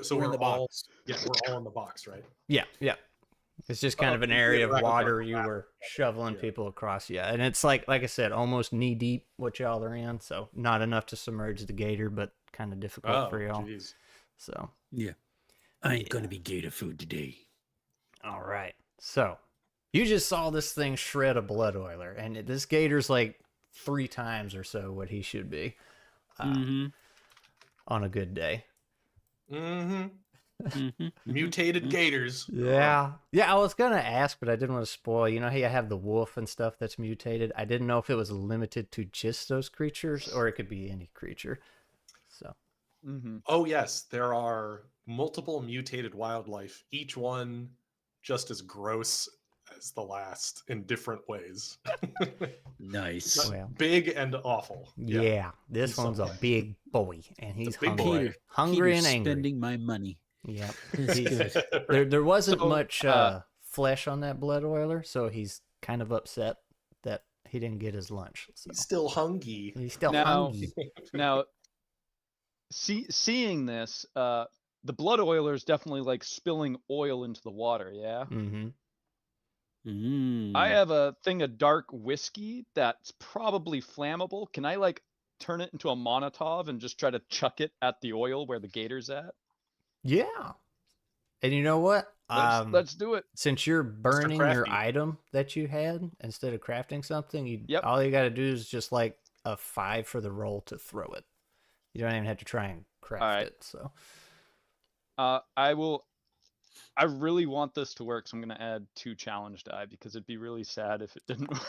S2: So
S4: We're
S2: we're
S4: in the
S2: all
S4: box.
S2: yeah, we're all in the box, right?
S1: Yeah. It's just kind
S2: Oh,
S1: of an
S2: yeah,
S1: area of
S2: right,
S1: water
S2: right,
S1: you
S2: right,
S1: were shoveling
S2: yeah.
S1: people across. Yeah, and it's like I said, almost knee deep what y'all are in, so not enough to submerge the gator, but kind of difficult
S2: Oh,
S1: for y'all.
S2: jeez.
S1: So,
S4: Yeah. I ain't gonna be gator food today.
S1: all right. So, you just saw this thing shred a blood oiler, and this gator's like 3 times or so what he should be on a good day.
S2: Mutated gators.
S1: Yeah. I was gonna ask, but I didn't want to spoil. You know how you have the wolf and stuff that's mutated? I didn't know if it was limited to just those creatures or it could be any creature. So,
S2: Oh yes, there are multiple mutated wildlife, each one just as gross as the last in different ways.
S4: Nice.
S1: well,
S2: Big and awful.
S1: yeah, this
S2: in
S1: one's
S2: some
S1: a
S2: way.
S1: big boy, and he's
S2: big
S1: hungry,
S2: boy.
S4: Peter,
S1: hungry
S4: Peter's
S1: and angry.
S4: spending my money.
S1: Yep.
S4: That's
S1: He's-
S4: good.
S1: there wasn't
S3: So,
S1: much flesh on that blood oiler, so he's kind of upset that he didn't get his lunch. So
S2: He's still hungry.
S1: he's still
S3: Now-
S1: hungry.
S3: Now, seeing this, the blood oiler is definitely like spilling oil into the water. Yeah.
S1: Mm-hmm.
S3: I have a thing of dark whiskey that's probably flammable. Can I like turn it into a Molotov and just try to chuck it at the oil where the gator's at?
S1: Yeah. And you know what?
S3: Let's do it.
S1: Since you're burning your
S2: crafty.
S1: item that you had instead of crafting something,
S3: Yep.
S1: all you got to do is just like a 5 for the roll to throw it. You don't even have to try and craft
S3: Alright.
S1: it. So
S3: I really want this to work, so I'm gonna add 2 challenge die because it'd be really sad if it didn't work.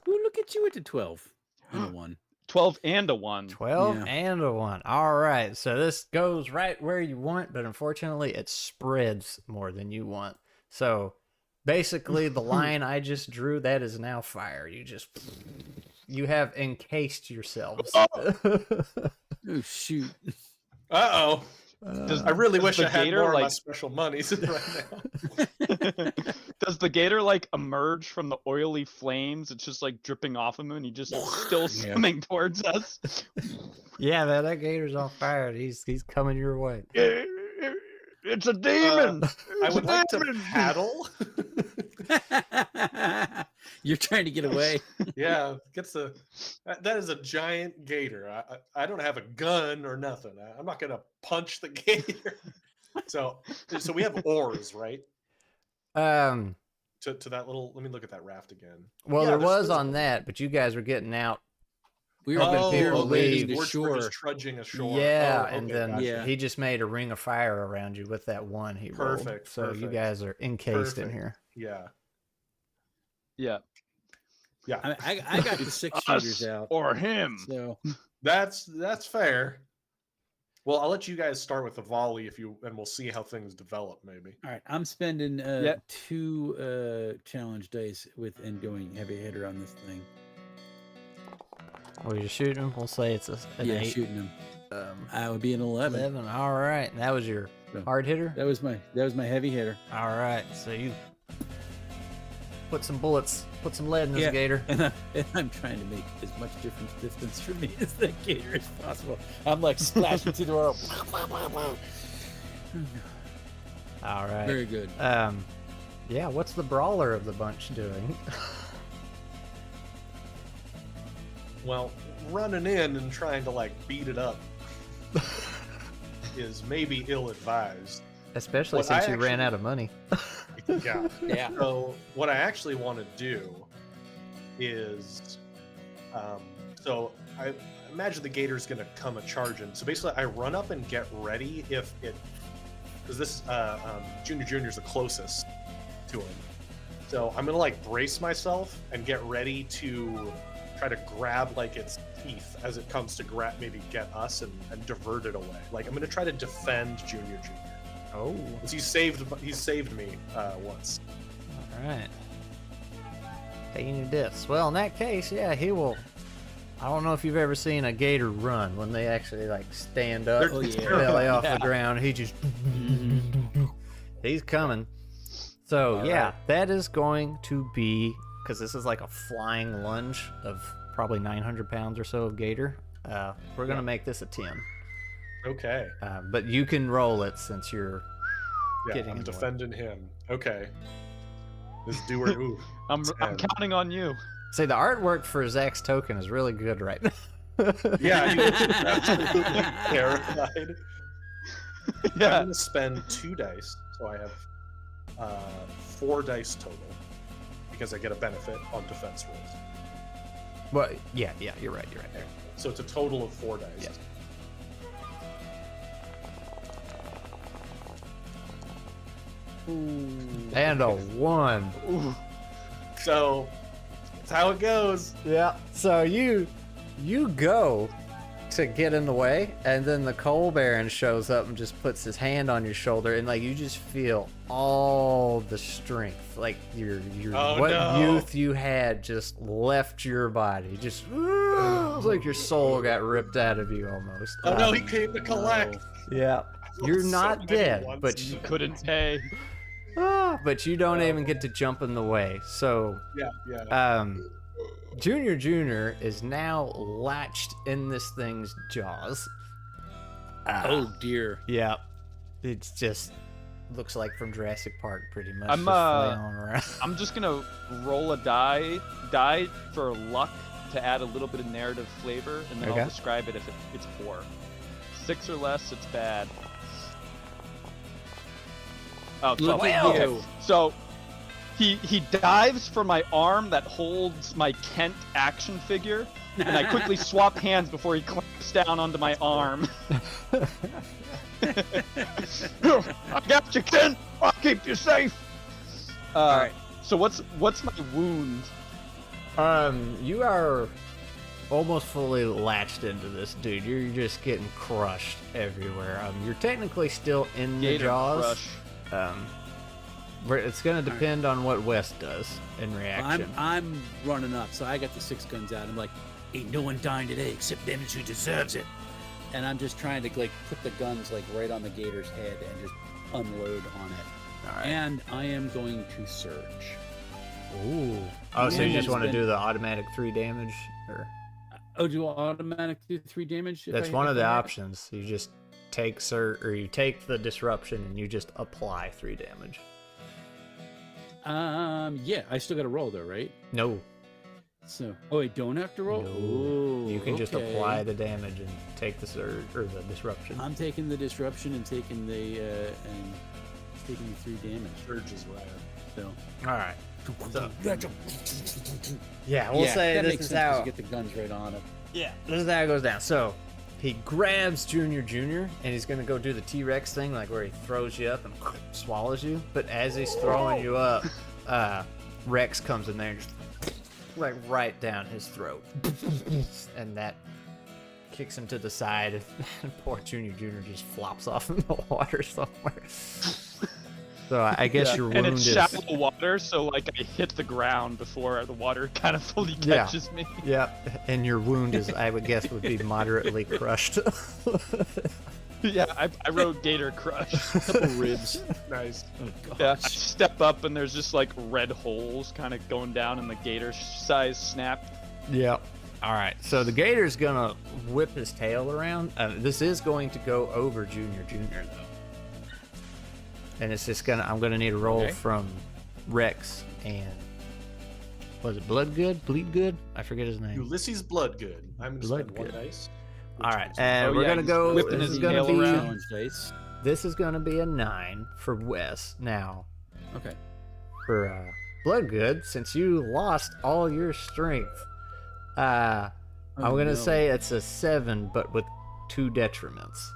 S4: Ooh, look at you at the 12 and a 1.
S3: 12 and a 1.
S1: 12
S4: Yeah.
S1: and a 1. All right. So this goes right where you want, but unfortunately it spreads more than you want. So basically the line I just drew, that is now fire. You have encased yourselves.
S4: Oh shoot.
S2: Uh-oh. I really wish
S3: the
S2: I had
S3: gator,
S2: more of my
S3: like-
S2: special monies right now.
S3: Does the gator like emerge from the oily flames? It's just like dripping off him, and he just still swimming towards us.
S1: Yeah, man, that gator's on fire. He's coming your way.
S3: It's a demon.
S2: I would like to paddle.
S4: You're trying to get away.
S2: Yeah, that is a giant gator. I don't have a gun or nothing. I'm not gonna punch the gator. So we have oars, right? To that little. Let me look at that raft again.
S1: Well,
S2: Yeah,
S1: there
S2: there's-
S1: was
S2: there's-
S1: on that, but you guys were getting out.
S4: We were
S1: Helping
S4: here
S1: people
S4: leaving
S1: leave.
S4: the
S2: We're
S4: shore.
S2: just trudging ashore.
S1: Yeah,
S2: Oh,
S1: and
S2: okay,
S1: then
S2: gotcha.
S4: Yeah.
S1: he just made a ring of fire around you with that one he rolled.
S2: Perfect,
S1: So you
S2: perfect.
S1: guys are encased in
S2: Perfect.
S1: here.
S2: Yeah.
S3: Yeah.
S2: Yeah.
S4: I got the 6 shooters
S3: Us
S4: out.
S6: Or him.
S4: So
S2: That's fair. Well, I'll let you guys start with the volley and we'll see how things develop. Maybe.
S4: All right, I'm spending
S3: Yeah.
S4: 2 challenge dice and going heavy hitter on this thing.
S1: Well, you're shooting him. We'll say it's an 8.
S4: Shooting him.
S1: Um,
S4: I would be an 11.
S1: 11. All right. And that was your
S4: So,
S1: hard hitter?
S4: That was my heavy hitter.
S1: All right. So you put some bullets, put some lead in this
S4: Yeah.
S1: gator.
S4: And I'm trying to make as much distance from me as that gator as possible. I'm like splashing through the world.
S1: All right.
S4: Very good.
S1: Yeah, what's the brawler of the bunch doing?
S2: Well, running in and trying to like beat it up is maybe ill-advised.
S1: Especially
S2: What
S1: since
S2: I
S1: you ran
S2: actually-
S1: out of money.
S2: Yeah.
S4: Yeah.
S2: So what I actually want to do is, so I imagine the gator's going to come a charging. So basically, I run up and get ready because this Junior's the closest to him. So I'm going to like brace myself and get ready to try to grab like its teeth as it comes to maybe get us and divert it away. Like I'm going to try to defend Junior.
S1: Oh.
S2: Because he's saved me once.
S1: All right. Taking your deaths. Well, in that case, yeah, he will. I don't know if you've ever seen a gator run when they actually like stand up,
S2: They're
S1: belly off
S4: Yeah.
S1: the ground. He just he's coming. So
S2: All
S1: yeah,
S2: right.
S1: that is going to be because this is like a flying lunge of probably 900 pounds or so of gator. We're gonna
S2: Yeah.
S1: make this a 10.
S2: Okay.
S1: But you can roll it since you're
S2: Yeah,
S1: getting
S2: I'm
S1: in the way.
S2: defending him. Okay. This doer. Ooh.
S3: I'm
S2: 10.
S3: counting on you.
S1: Say the artwork for Zach's token is really good right now.
S2: Yeah, he was absolutely terrified. I'm
S3: Yeah.
S2: gonna spend 2 dice, so I have 4 dice total because I get a benefit on defense rolls.
S1: Well, yeah, you're right.
S2: So it's a total of 4 dice.
S1: Yeah. And a 1.
S3: Ooh.
S2: So that's how it goes.
S1: Yeah. So you go to get in the way, and then the coal baron shows up and just puts his hand on your shoulder, and like you just feel all the strength, like your
S2: Oh,
S1: what
S2: no.
S1: youth you had just left your body. Just it was like your soul got ripped out of you almost.
S2: Oh no, he came to collect.
S1: Yeah. You're
S2: So
S1: not
S2: many
S1: dead,
S2: ones.
S1: but
S3: You couldn't pay.
S1: but you don't even get to jump in the way. So
S2: Yeah.
S1: Junior is now latched in this thing's jaws.
S4: Oh dear.
S1: Yeah. It's just looks like from Jurassic Park pretty much.
S3: I'm,
S1: just flailing around.
S3: I'm just gonna roll a die for luck to add a little bit of narrative flavor, and then
S1: Okay.
S3: I'll describe it if it's 4. 6 or less, it's bad. Oh,
S4: Look
S3: 12.
S4: at
S3: Okay.
S4: you.
S3: So he dives for my arm that holds my Kent action figure, and I quickly swap hands before he clamps down onto my arm. I got you, Kent. I'll keep you safe. All
S4: right.
S3: So what's my wound?
S1: You are almost fully latched into this dude. You're just getting crushed everywhere. You're technically still in the
S3: Gator
S1: jaws.
S3: crush.
S1: It's gonna depend on what Wes does in
S4: Well,
S1: reaction.
S4: I'm running up, so I got the 6 guns out. I'm like, ain't no one dying today except them who deserves it. And I'm just trying to like put the guns like right on the gator's head and just unload on it.
S1: All right.
S4: And I am going to surge.
S1: Ooh. Oh, so you
S4: Yeah,
S1: just want to
S4: it's
S1: do the automatic 3 damage, or
S4: Oh, do I automatic do 3 damage? if
S1: that's
S4: I-
S1: one
S4: if
S1: of the
S4: I hit?
S1: options. You just take or you take the disruption and you just apply 3 damage.
S4: Yeah, I still got to roll though, right?
S1: No,
S4: So, oh, I don't have to roll.
S1: No.
S4: Ooh,
S1: you can just
S4: okay.
S1: apply the damage and take the surge or the disruption.
S4: I'm taking the disruption and taking the 3 damage.
S2: Surge is rad.
S4: So,
S1: All right. So,
S4: yeah,
S1: yeah, we'll say
S4: that
S1: this
S4: makes
S1: is
S4: sense 'cause
S1: how.
S4: you get the guns right on it.
S1: Yeah, this is how it goes down. So he grabs Junior, and he's gonna go do the T-Rex thing, like where he throws you up and swallows you. But as he's throwing you up, Rex comes in there and just like right down his throat, and that kicks him to the side, and poor Junior just flops off in the water somewhere. So I guess your
S3: and
S1: wound
S3: it's
S1: is
S3: shallow water, so like I hit the ground before the water kind of fully
S1: Yeah.
S3: catches me.
S1: yeah, and your wound is I would guess would be moderately crushed.
S3: Yeah, I wrote Gator Crush.
S4: Couple ribs.
S2: Nice.
S4: Oh
S3: Yeah, I
S4: gosh.
S3: step up and there's just like red holes kind of going down, and the gator size snapped.
S1: Yep. All right. So the gator's gonna whip his tail around. This is going to go over Junior though, and it's just gonna. I'm gonna need a roll
S4: Okay.
S1: from Rex and was it Bleed Good? I forget his name.
S2: Ulysses Bloodgood. I'm gonna spend one
S1: Bloodgood.
S2: dice.
S1: All
S2: which
S1: right,
S2: is-
S1: and
S3: Oh,
S1: we're
S3: yeah,
S1: gonna
S3: he's
S1: go.
S3: whipping
S1: This
S3: his
S1: is gonna
S3: tail
S1: be.
S3: around.
S4: Challenge dice.
S1: This is gonna be a 9 for Wes. Now
S4: Okay.
S1: for Bloodgood, since you lost all your strength, I'm
S4: Oh,
S1: gonna
S4: no.
S1: say it's a 7, but with 2 detriments.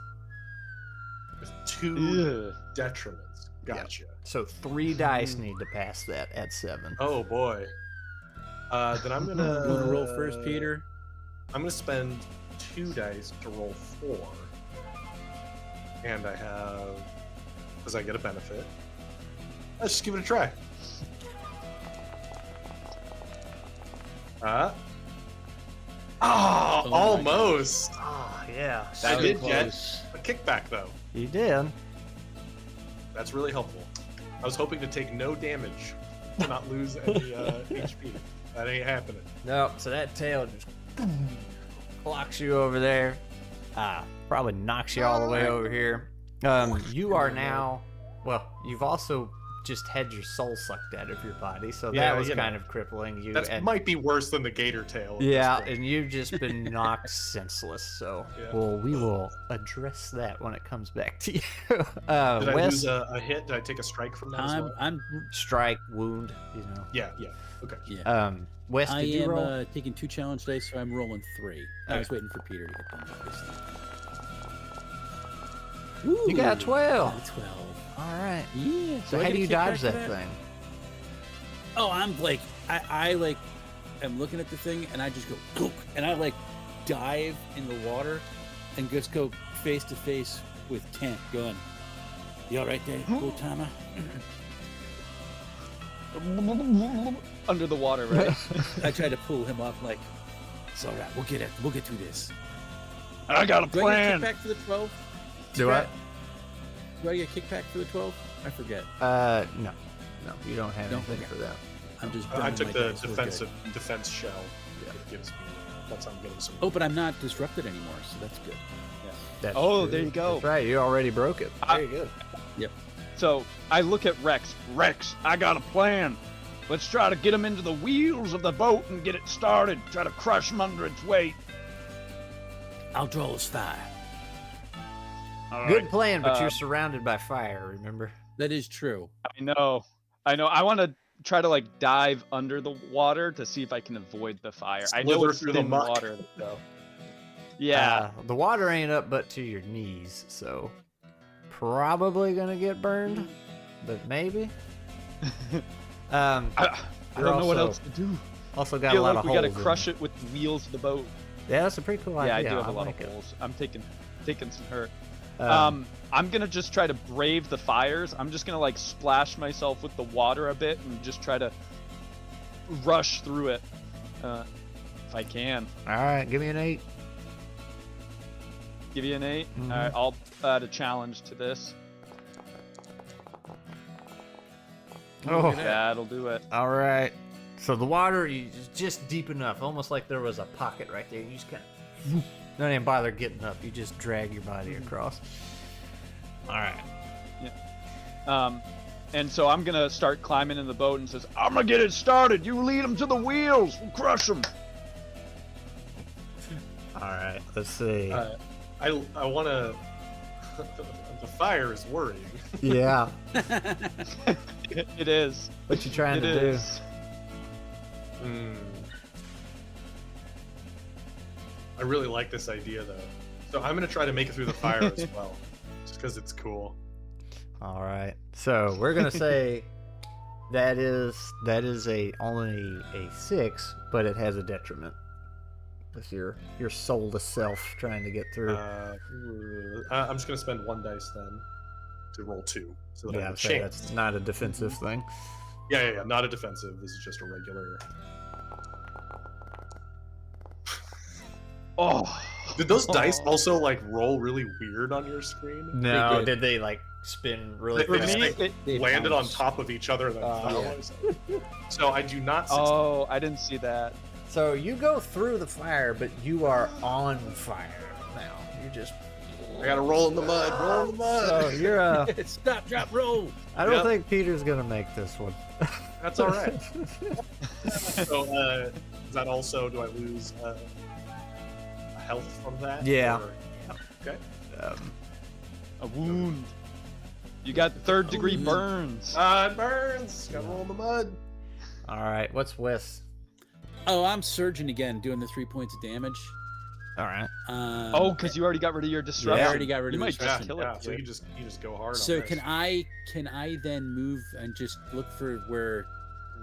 S2: with 2
S3: Ugh.
S2: detriments. Gotcha.
S1: So 3 dice need to pass that at 7.
S2: Oh boy. Then I'm
S4: You
S2: gonna.
S4: want to roll first, Peter?
S2: I'm gonna spend 2 dice to roll 4, and I have, because I get a benefit. Let's just give it a try.
S4: Oh my
S2: Almost.
S1: Oh yeah,
S2: I
S4: So
S2: did
S4: close.
S2: get a kickback though.
S1: you did.
S2: That's really helpful. I was hoping to take no damage, to not lose any HP. That ain't happening.
S1: No, so that tail just clocks you over there. Probably knocks you all the way over here. You are now. Well, you've also just had your soul sucked out of your body, so
S2: Yeah,
S1: that was
S2: you know.
S1: kind of crippling you.
S2: That
S1: and,
S2: might be worse than the gator tail. at this
S1: yeah,
S2: point.
S1: and you've just been knocked senseless. So,
S2: Yeah.
S1: well, we will address that when it comes back to you.
S2: Did I
S1: Wes,
S2: lose a hit? Did I take a strike from that as well?
S4: I'm
S1: strike, wound, you know.
S2: Yeah. Okay.
S4: yeah.
S1: Wes,
S4: I
S1: did you
S4: am
S1: roll?
S4: taking 2 challenge dice, so I'm rolling 3. I was
S2: Okay.
S4: waiting for Peter to get done with this thing.
S1: You got a 12.
S4: Got a 12.
S1: All right.
S4: Yeah.
S1: So
S4: I
S1: how
S4: get
S1: do
S4: a
S1: you
S4: kickback
S1: dodge
S4: for
S1: that thing?
S4: Oh, I'm like, I like, am looking at the thing, and I just go, "Gook," and I like dive in the water, and just go face to face with Kent, going, "You all right there, old timer?"
S3: Under the water, right?
S4: I try to pull him up, like, "It's all right. We'll get it. We'll get through this."
S6: I got a
S4: Do I get a
S6: plan.
S4: kickback for the 12?
S1: Do I?
S4: Do I get a kickback for the 12? I forget.
S1: No, you don't have
S4: Don't
S1: anything
S4: forget.
S1: for that.
S4: I'm just.
S2: I
S4: burning
S2: took
S4: my
S2: the
S4: dice. We're good.
S2: defense shell.
S1: Yeah.
S2: It gives me. That's how I'm getting some.
S4: Oh, but I'm not disrupted anymore, so that's good.
S1: That's
S3: Oh,
S1: true.
S3: there you go.
S1: That's right. You already broke it.
S3: Very
S1: good.
S3: So I look at Rex.
S6: Rex, I got a plan. Let's try to get him into the wheels of the boat and get it started. Try to crush him under its weight.
S4: I'll draw his fire.
S6: All
S1: Good
S6: right.
S1: plan, but you're surrounded by fire. Remember?
S4: That is true.
S3: I know. I want to try to like dive under the water to see if I can avoid the fire. I know
S2: Slither
S3: it's
S2: through the
S3: thin
S2: muck.
S3: water though. Yeah.
S1: The water ain't up but to your knees, so probably gonna get burned, but maybe.
S3: I
S1: you're
S3: don't know what
S1: also-
S3: else to do.
S1: Also
S3: I
S1: got a
S3: feel
S1: lot
S3: like
S1: of
S3: we gotta
S1: holes in
S3: crush it with the wheels of the boat.
S1: Yeah, that's a pretty cool
S3: Yeah, I
S1: idea.
S3: do have a lot
S1: like
S3: of
S1: it.
S3: holes. I'm taking some hurt.
S1: Um,
S3: I'm gonna just try to brave the fires. I'm just gonna like splash myself with the water a bit and just try to rush through it, if I can.
S1: all right, give me an 8.
S3: Give you an 8.
S1: Mhm.
S3: All right, I'll add a challenge to this.
S1: Oh,
S3: That'll do it.
S1: all right. So the water is just deep enough, almost like there was a pocket right there. You just kind of don't even bother getting up. You just drag your body across. All right.
S3: And so I'm gonna start climbing in the boat and says,
S6: I'm gonna get it started. You lead him to the wheels. We'll crush him.
S1: All right. Let's see.
S2: I want to. The fire is worrying.
S1: Yeah.
S3: it is.
S1: What you trying
S3: It
S1: to do?
S3: is.
S2: I really like this idea though. So I'm gonna try to make it through the fire as well, just because it's cool.
S1: All right. So we're gonna say that is only a 6, but it has a detriment. with your soulless self trying to get through.
S2: I'm just gonna spend 1 dice then to roll 2, so that I
S1: Yeah,
S2: have a
S1: so
S2: chance.
S1: that's not a defensive thing.
S2: Yeah, not a defensive. This is just a regular.
S3: Oh.
S2: Did those dice also like roll really weird on your screen?
S1: No,
S4: did.
S1: did they like spin really
S2: They
S3: For
S1: fast?
S3: me,
S2: just,
S3: it,
S4: They
S2: landed on
S4: bounce.
S2: top of each other and then fell.
S4: yeah.
S2: So I do not succeed.
S3: oh, I didn't see that.
S1: So you go through the fire, but you are on fire now. You just
S2: I gotta roll in the mud. Roll in the mud.
S1: so you're
S4: Stop, drop, roll.
S1: I don't
S2: Yep.
S1: think Peter's gonna make this one.
S2: That's all right. So is that also? Do I lose health from that?
S1: Yeah.
S2: Or- Okay.
S3: A wound. You got 3rd-degree
S4: Ooh.
S3: burns.
S2: It burns. Gotta roll in the mud.
S1: All right, what's Wes?
S4: Oh, I'm surging again, doing the 3 points of damage.
S1: All right.
S3: Oh, because you already got rid of your disruption.
S4: I already got rid
S3: You
S4: of
S3: might
S4: disruption.
S3: just kill
S2: Yeah.
S3: it.
S2: So
S3: dude.
S2: you just go hard.
S4: So
S2: on this.
S4: can I then move and just look for where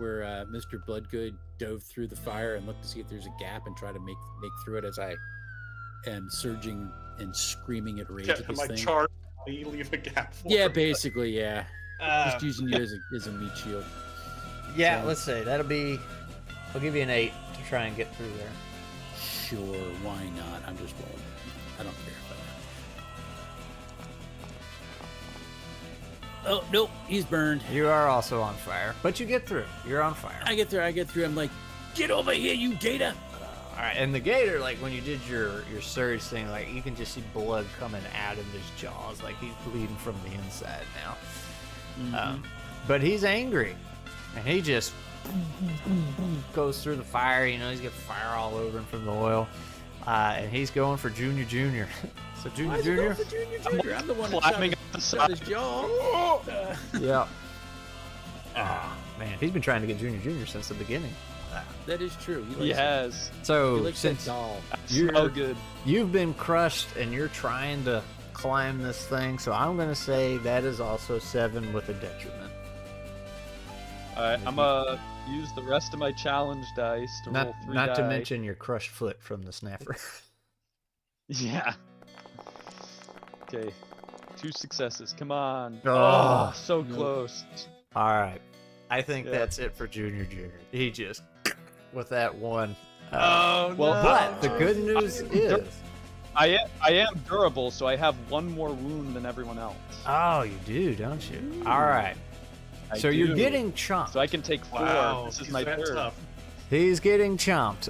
S4: Mr. Bloodgood dove through the fire and look to see if there's a gap and try to make through it as I am surging and screaming at rage
S2: Yeah,
S4: at this
S2: my
S4: thing.
S2: charge. You leave a gap. For
S4: Yeah,
S2: it.
S4: basically, yeah. Just using you as a meat shield.
S1: Yeah,
S4: So-
S1: let's see. That'll be. I'll give you an 8 to try and get through there.
S4: Sure, why not? I'm just rolling. I don't care about that. Oh nope, he's burned.
S1: You are also on fire, but you get through. You're on fire.
S4: I get through. I'm like, get over here, you gator!
S1: All right, and the gator, like when you did your surge thing, like you can just see blood coming out of his jaws, like he's bleeding from the inside now. But he's angry, and he just goes through the fire. You know, he's got fire all over him from the oil, and he's going for Junior Junior. So Junior Junior.
S4: Junior, I'm the one that
S3: Climbing
S4: shot
S3: up the
S4: his,
S3: side.
S4: shot his jaw.
S1: Yeah. Ah, man, he's been trying to get Junior Junior since the beginning.
S4: That is true. He
S3: He
S4: likes
S3: has.
S4: He
S1: So
S4: likes that
S1: since
S4: doll.
S1: You're-
S3: So good.
S1: you've been crushed and you're trying to climb this thing, so I'm gonna say that is also 7 with a detriment.
S3: Alright, I'm gonna use the rest of my challenge dice to roll 3
S1: Not to
S3: die.
S1: mention your crushed foot from the snapper.
S3: Yeah. Okay. 2 successes. Come on.
S1: Oh,
S3: so
S4: no.
S3: close.
S1: All right, I think
S3: Yeah.
S1: that's it for Junior Junior. He just with that one.
S2: Oh
S3: Well,
S2: no!
S1: But the good news is,
S3: I am durable, so I have 1 more wound than everyone else.
S1: oh, you do, don't you? All right.
S3: I
S1: So you're
S3: do.
S1: getting chomped.
S3: So I can take 4.
S2: Wow,
S3: This is
S2: he's
S3: my
S2: that
S3: 3rd.
S2: tough.
S1: He's getting chomped.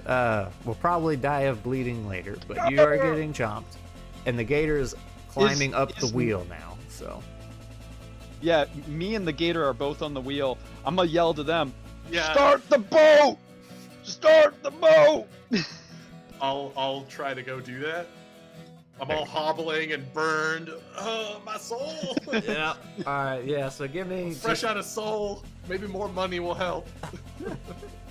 S1: We'll probably die of bleeding later, but you are getting chomped, and the gator is climbing up the
S3: is-
S1: wheel now. So
S3: Yeah, me and the gator are both on the wheel. I'm gonna yell to them.
S2: Yeah.
S3: Start the boat! Start the boat!
S2: I'll try to go do that. I'm all hobbling and burned. Oh, my soul!
S1: yeah. All right. Yeah. So
S2: Fresh out of soul. Maybe more money will help.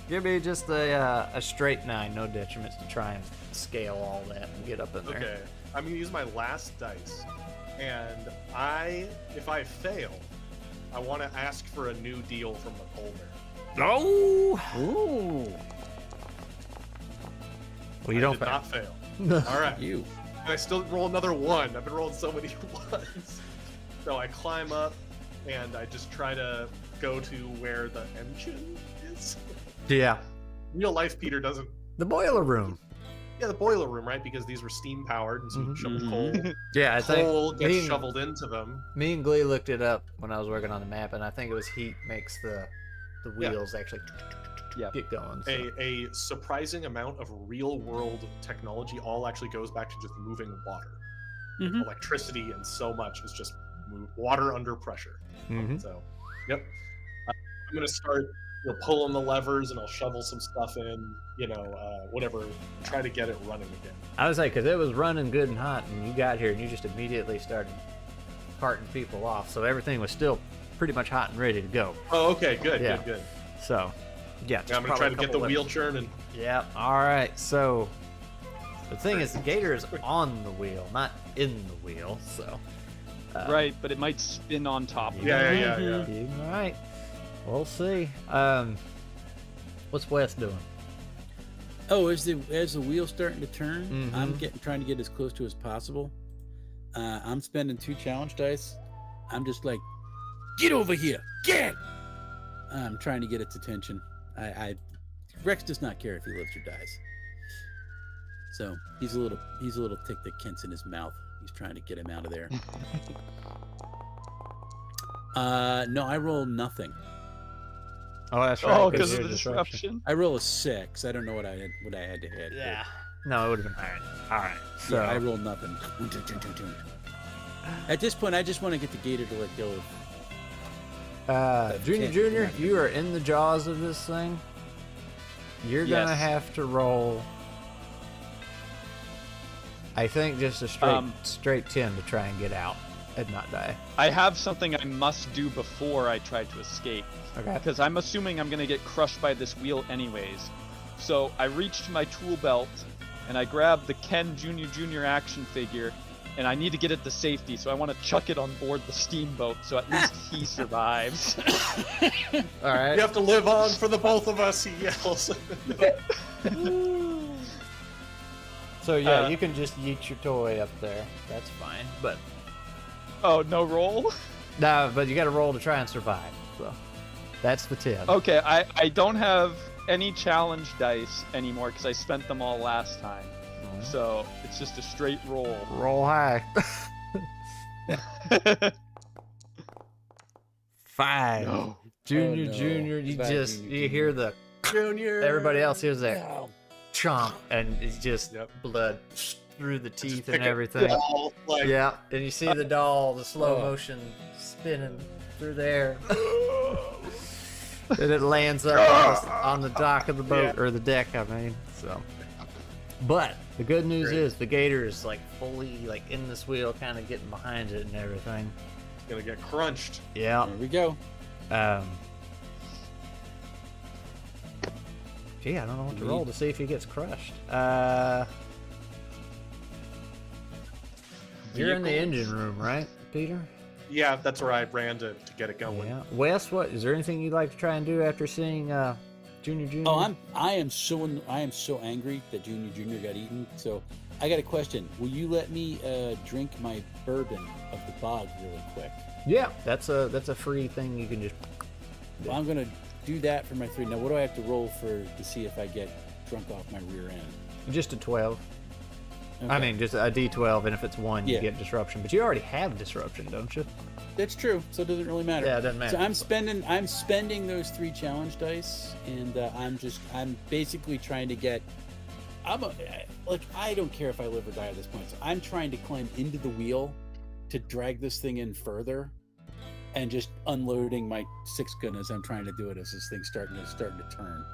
S1: give me just a straight 9, no detriments to try and scale all that and get up in there.
S2: Okay. I'm gonna use my last dice, and if I fail, I want to ask for a new deal from the pole bear.
S1: Oh. Ooh. Well, you
S2: I
S1: don't
S2: did
S1: fail.
S2: not fail. All right.
S4: You.
S2: And I still roll another 1. I've been rolling so many 1s. So I climb up, and I just try to go to where the engine is.
S1: Yeah.
S2: Real life, Peter doesn't.
S1: The boiler room.
S2: Yeah, the boiler room, right? Because these were steam powered, and so you
S1: Mhm.
S2: shovel
S3: Mhm.
S2: coal.
S1: Yeah, I think
S2: Coal gets
S1: me and-
S2: shoveled into them.
S1: Me and Glee looked it up when I was working on the map, and I think it was heat makes the
S2: Yeah.
S1: wheels actually
S3: Yep.
S1: get going. So.
S2: A surprising amount of real world technology all actually goes back to just moving water.
S4: Mhm.
S2: Electricity and so much is just water under pressure.
S1: Mhm.
S2: So, yep. I'm gonna start pulling the levers, and I'll shovel some stuff in. Whatever. Try to get it running again.
S1: I was like, because it was running good and hot, and you got here and you just immediately started carting people off, so everything was still pretty much hot and ready to go.
S2: Oh, okay. Good.
S1: Yeah.
S2: Good.
S1: So, yeah,
S2: Yeah, I'm gonna try to get the wheel churning.
S1: Yeah. All right. So the thing is, the gator is on the wheel, not in the wheel. So.
S3: Right, but it might spin on top of
S2: Yeah,
S3: it.
S2: yeah, yeah, yeah.
S1: All right. We'll see. What's Wes doing?
S4: Oh, as the wheel's starting to turn, I'm
S1: Mhm.
S4: trying to get as close to as possible. I'm spending 2 challenge dice. I'm just like, get over here, get! I'm trying to get its attention. Rex does not care if he lives or dies. So he's a little tick that Kent's in his mouth. He's trying to get him out of there. No, I roll nothing.
S1: Oh, that's right.
S3: Oh, because of
S1: you're
S3: the disruption.
S4: I roll a 6. I don't know what I had to hit.
S1: Yeah. No, it would have been higher. All right.
S4: But,
S1: So
S4: yeah, I roll nothing. At this point, I just want to get the gator to let go of.
S1: Junior, you are in the jaws of this thing. You're gonna
S3: Yes.
S1: have to roll. I think just a straight 10 to try and get out and not die.
S3: I have something I must do before I try to escape.
S1: Okay.
S3: Because I'm assuming I'm going to get crushed by this wheel anyways. So I reach to my tool belt, and I grab the Ken Jr. action figure, and I need to get it to safety, so I want to chuck it on board the steamboat, so at least he survives.
S1: All right.
S2: You have to live on for the both of us, he yells.
S1: So yeah, you can just yeet your toy up there. That's fine. But
S3: Oh, no roll?
S1: no, but you got to roll to try and survive. So that's the 10.
S3: Okay, I don't have any challenge dice anymore because I spent them all last time. So it's just a straight roll.
S1: Roll high. 5.
S3: No.
S1: Junior,
S4: Oh, no.
S1: Junior, you
S4: Bad
S1: just
S4: Junior,
S1: you hear the
S2: Junior.
S1: everybody else hears that chomp, and it's just
S2: Yep.
S1: blood through the teeth
S2: pick
S1: and
S2: it
S1: everything.
S2: all, like,
S1: Yeah, and you see the doll, the slow motion spinning through the air. And it lands up on the dock of the boat, or the deck, I mean. So, but the good news is the gator is like fully like in this wheel, kind of getting behind it and everything.
S2: gonna get crunched.
S1: Yeah.
S4: There we go.
S1: Gee, I don't know what to roll to see if he gets crushed. You're in the engine room, right, Peter?
S2: Yeah, that's where I ran to get it going.
S1: Yeah. Wes, what is there anything you'd like to try and do after seeing Junior?
S4: Oh, I am so angry that Junior got eaten. So I got a question. Will you let me drink my bourbon of the bog really quick?
S1: Yeah, that's a free thing you can just.
S4: Well, I'm gonna do that for my 3. Now, what do I have to roll to see if I get drunk off my rear end?
S1: Just a 12.
S4: Okay.
S1: I mean, just a D12, and if it's 1, you
S4: Yeah.
S1: get disruption. But you already have disruption, don't you?
S4: That's true. So it doesn't really matter.
S1: Yeah, it doesn't matter.
S4: So I'm spending those 3 challenge dice, and I'm basically trying to get. I don't care if I live or die at this point. So I'm trying to climb into the wheel to drag this thing in further, and just unloading my 6-gun as I'm trying to do it as this thing's starting to turn.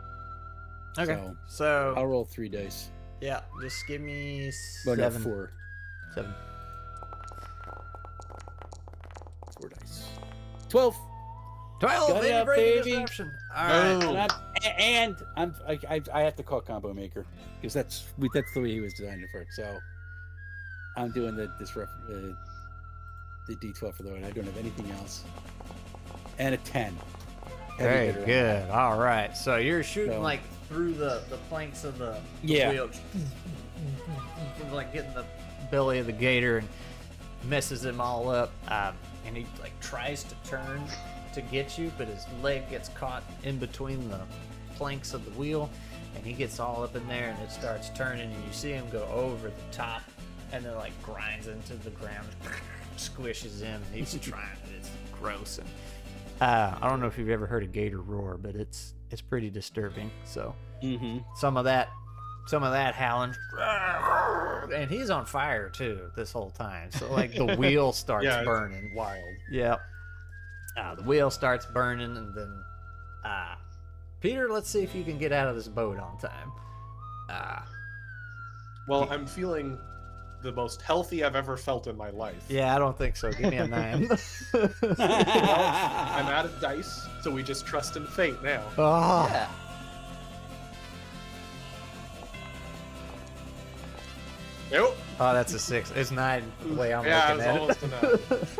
S1: Okay.
S4: So I'll
S1: So
S4: roll 3 dice.
S1: yeah, just give me
S4: Well, no,
S1: 7.
S4: 4
S1: 7.
S4: dice. 12.
S1: 12.
S4: Got it
S1: Then you
S4: out,
S1: break the
S4: baby.
S1: disruption. All right.
S4: And I have to call Combo Maker because that's the way he was designed it for. So I'm doing the D12 for the one. I don't have anything else. And a 10. Heavy
S1: Very
S4: hitter on
S1: good. All right. So you're shooting
S4: So-
S1: like through the planks of the
S4: Yeah.
S1: wheel, like getting the belly of the gator and messes him all up. And he like tries to turn to get you, but his leg gets caught in between the planks of the wheel, and he gets all up in there, and it starts turning, and you see him go over the top, and then like grinds into the ground, squishes him. And he's trying. It's gross. And I don't know if you've ever heard a gator roar, but it's pretty disturbing. So
S4: Mm-hmm.
S1: some of that howling, and he's on fire too this whole time. So like the wheel starts
S2: Yeah, it's
S1: burning.
S2: Wild.
S1: Yep. The wheel starts burning, and then Peter, let's see if you can get out of this boat on time.
S2: Well, I'm feeling the most healthy I've ever felt in my life.
S1: Yeah, I don't think so. Give me a 9.
S2: I'm out of dice, so we just trust in fate now.
S1: Oh,
S4: Yeah.
S2: Nope.
S1: oh, that's a 6. It's 9 the way I'm
S2: Yeah,
S1: looking
S2: it
S1: at
S2: was
S1: it.
S2: almost enough.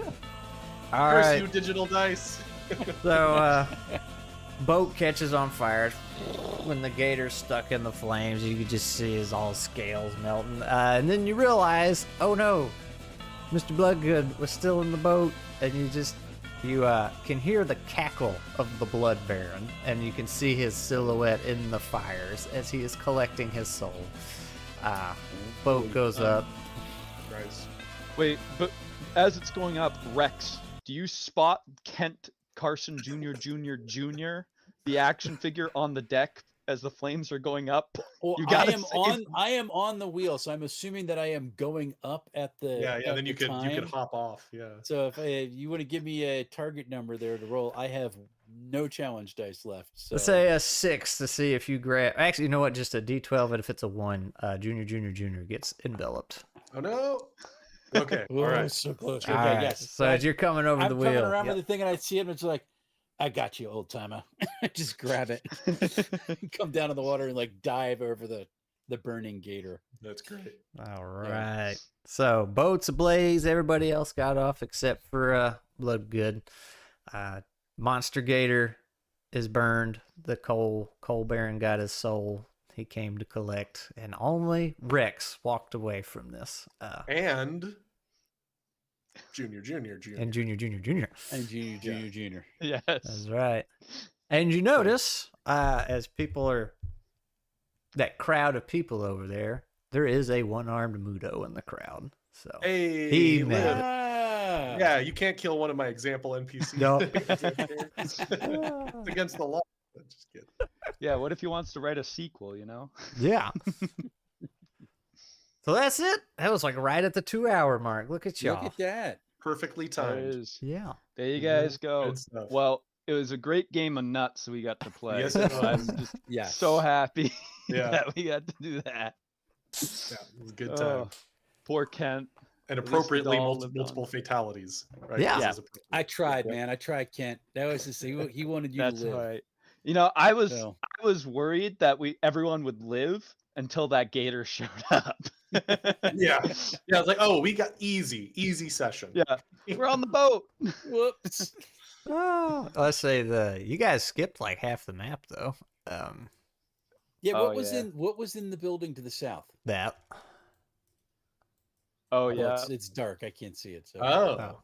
S1: All
S2: Curse
S1: right.
S2: you, digital dice.
S1: So, boat catches on fire. when the gator's stuck in the flames, you can just see his all scales melting. And then you realize, oh no, Mr. Bloodgood was still in the boat, and you can hear the cackle of the Blood Baron, and you can see his silhouette in the fires as he is collecting his soul. Boat goes up.
S2: Nice.
S3: Wait, but as it's going up, Rex, do you spot Kent Carson Jr., the action figure on the deck as the flames are going up?
S4: Well,
S3: You
S4: I
S3: gotta
S4: am
S3: save-
S4: on the wheel, so I'm assuming that I am going up at the
S2: Yeah.
S4: at
S2: Then
S4: the
S2: you could
S4: time.
S2: hop off. Yeah.
S4: So if you want to give me a target number there to roll, I have no challenge dice left. So
S1: Let's say a 6 to see if you grab. Actually, you know what? Just a D12, and if it's a 1, Junior gets enveloped.
S2: Oh no. Okay. All right.
S4: so close.
S1: All
S4: Okay,
S1: right.
S4: yes.
S1: So as you're coming over
S4: I'm
S1: the
S4: coming
S1: wheel,
S4: around
S1: yep.
S4: with the thing, and I see it, and it's like, I got you, old timer. Just grab it, come down in the water, and like dive over the burning gator.
S2: That's great.
S1: All right. So boats ablaze. Everybody else got off except for Bloodgood. Monster Gator is burned. The coal Baron got his soul. He came to collect, and only Rex walked away from this.
S2: And Junior.
S1: And Junior.
S4: And Junior.
S3: Yes.
S1: That's right. And you notice, as people are, that crowd of people over there, there is a one-armed Mudo in the crowd. So
S2: Hey,
S1: he
S2: look.
S1: made it.
S2: Yeah, you can't kill one of my example NPCs.
S1: No.
S2: It's against the law. Just kidding.
S3: Yeah, what if he wants to write a sequel, you know?
S1: Yeah. So that's it. That was like right at the 2-hour mark. Look at y'all.
S4: Look at that.
S2: Perfectly
S3: There
S2: timed.
S3: is.
S1: Yeah.
S3: There you guys go.
S2: Good stuff.
S3: Well, it was a great game of nuts we got to play.
S2: Yes, it
S3: I'm
S2: was.
S3: just
S4: Yeah.
S3: so happy
S2: Yeah.
S3: that we got to do that.
S2: Yeah, it was a good time.
S3: Oh, poor Kent.
S2: And
S3: at least
S2: appropriately
S3: it all lived
S2: multiple
S3: on.
S2: fatalities. Right?
S1: Yeah.
S2: This
S3: Yeah.
S2: is appropriate.
S4: I tried,
S2: Yeah.
S4: man. I tried, Kent. That was just he wanted you
S3: That's
S4: to live.
S3: right. You know, I was
S4: So,
S3: worried that everyone would live until that gator showed up.
S2: Yeah. Yeah, I was like, oh, we got easy session.
S3: Yeah. We're on the boat.
S4: whoops.
S1: Oh, let's say you guys skipped like half the map though.
S4: Yeah,
S3: Oh,
S4: what
S3: yeah.
S4: was in the building to the south?
S1: That.
S3: Oh
S4: Well,
S3: yeah.
S4: it's dark. I can't see it. So.
S2: Oh.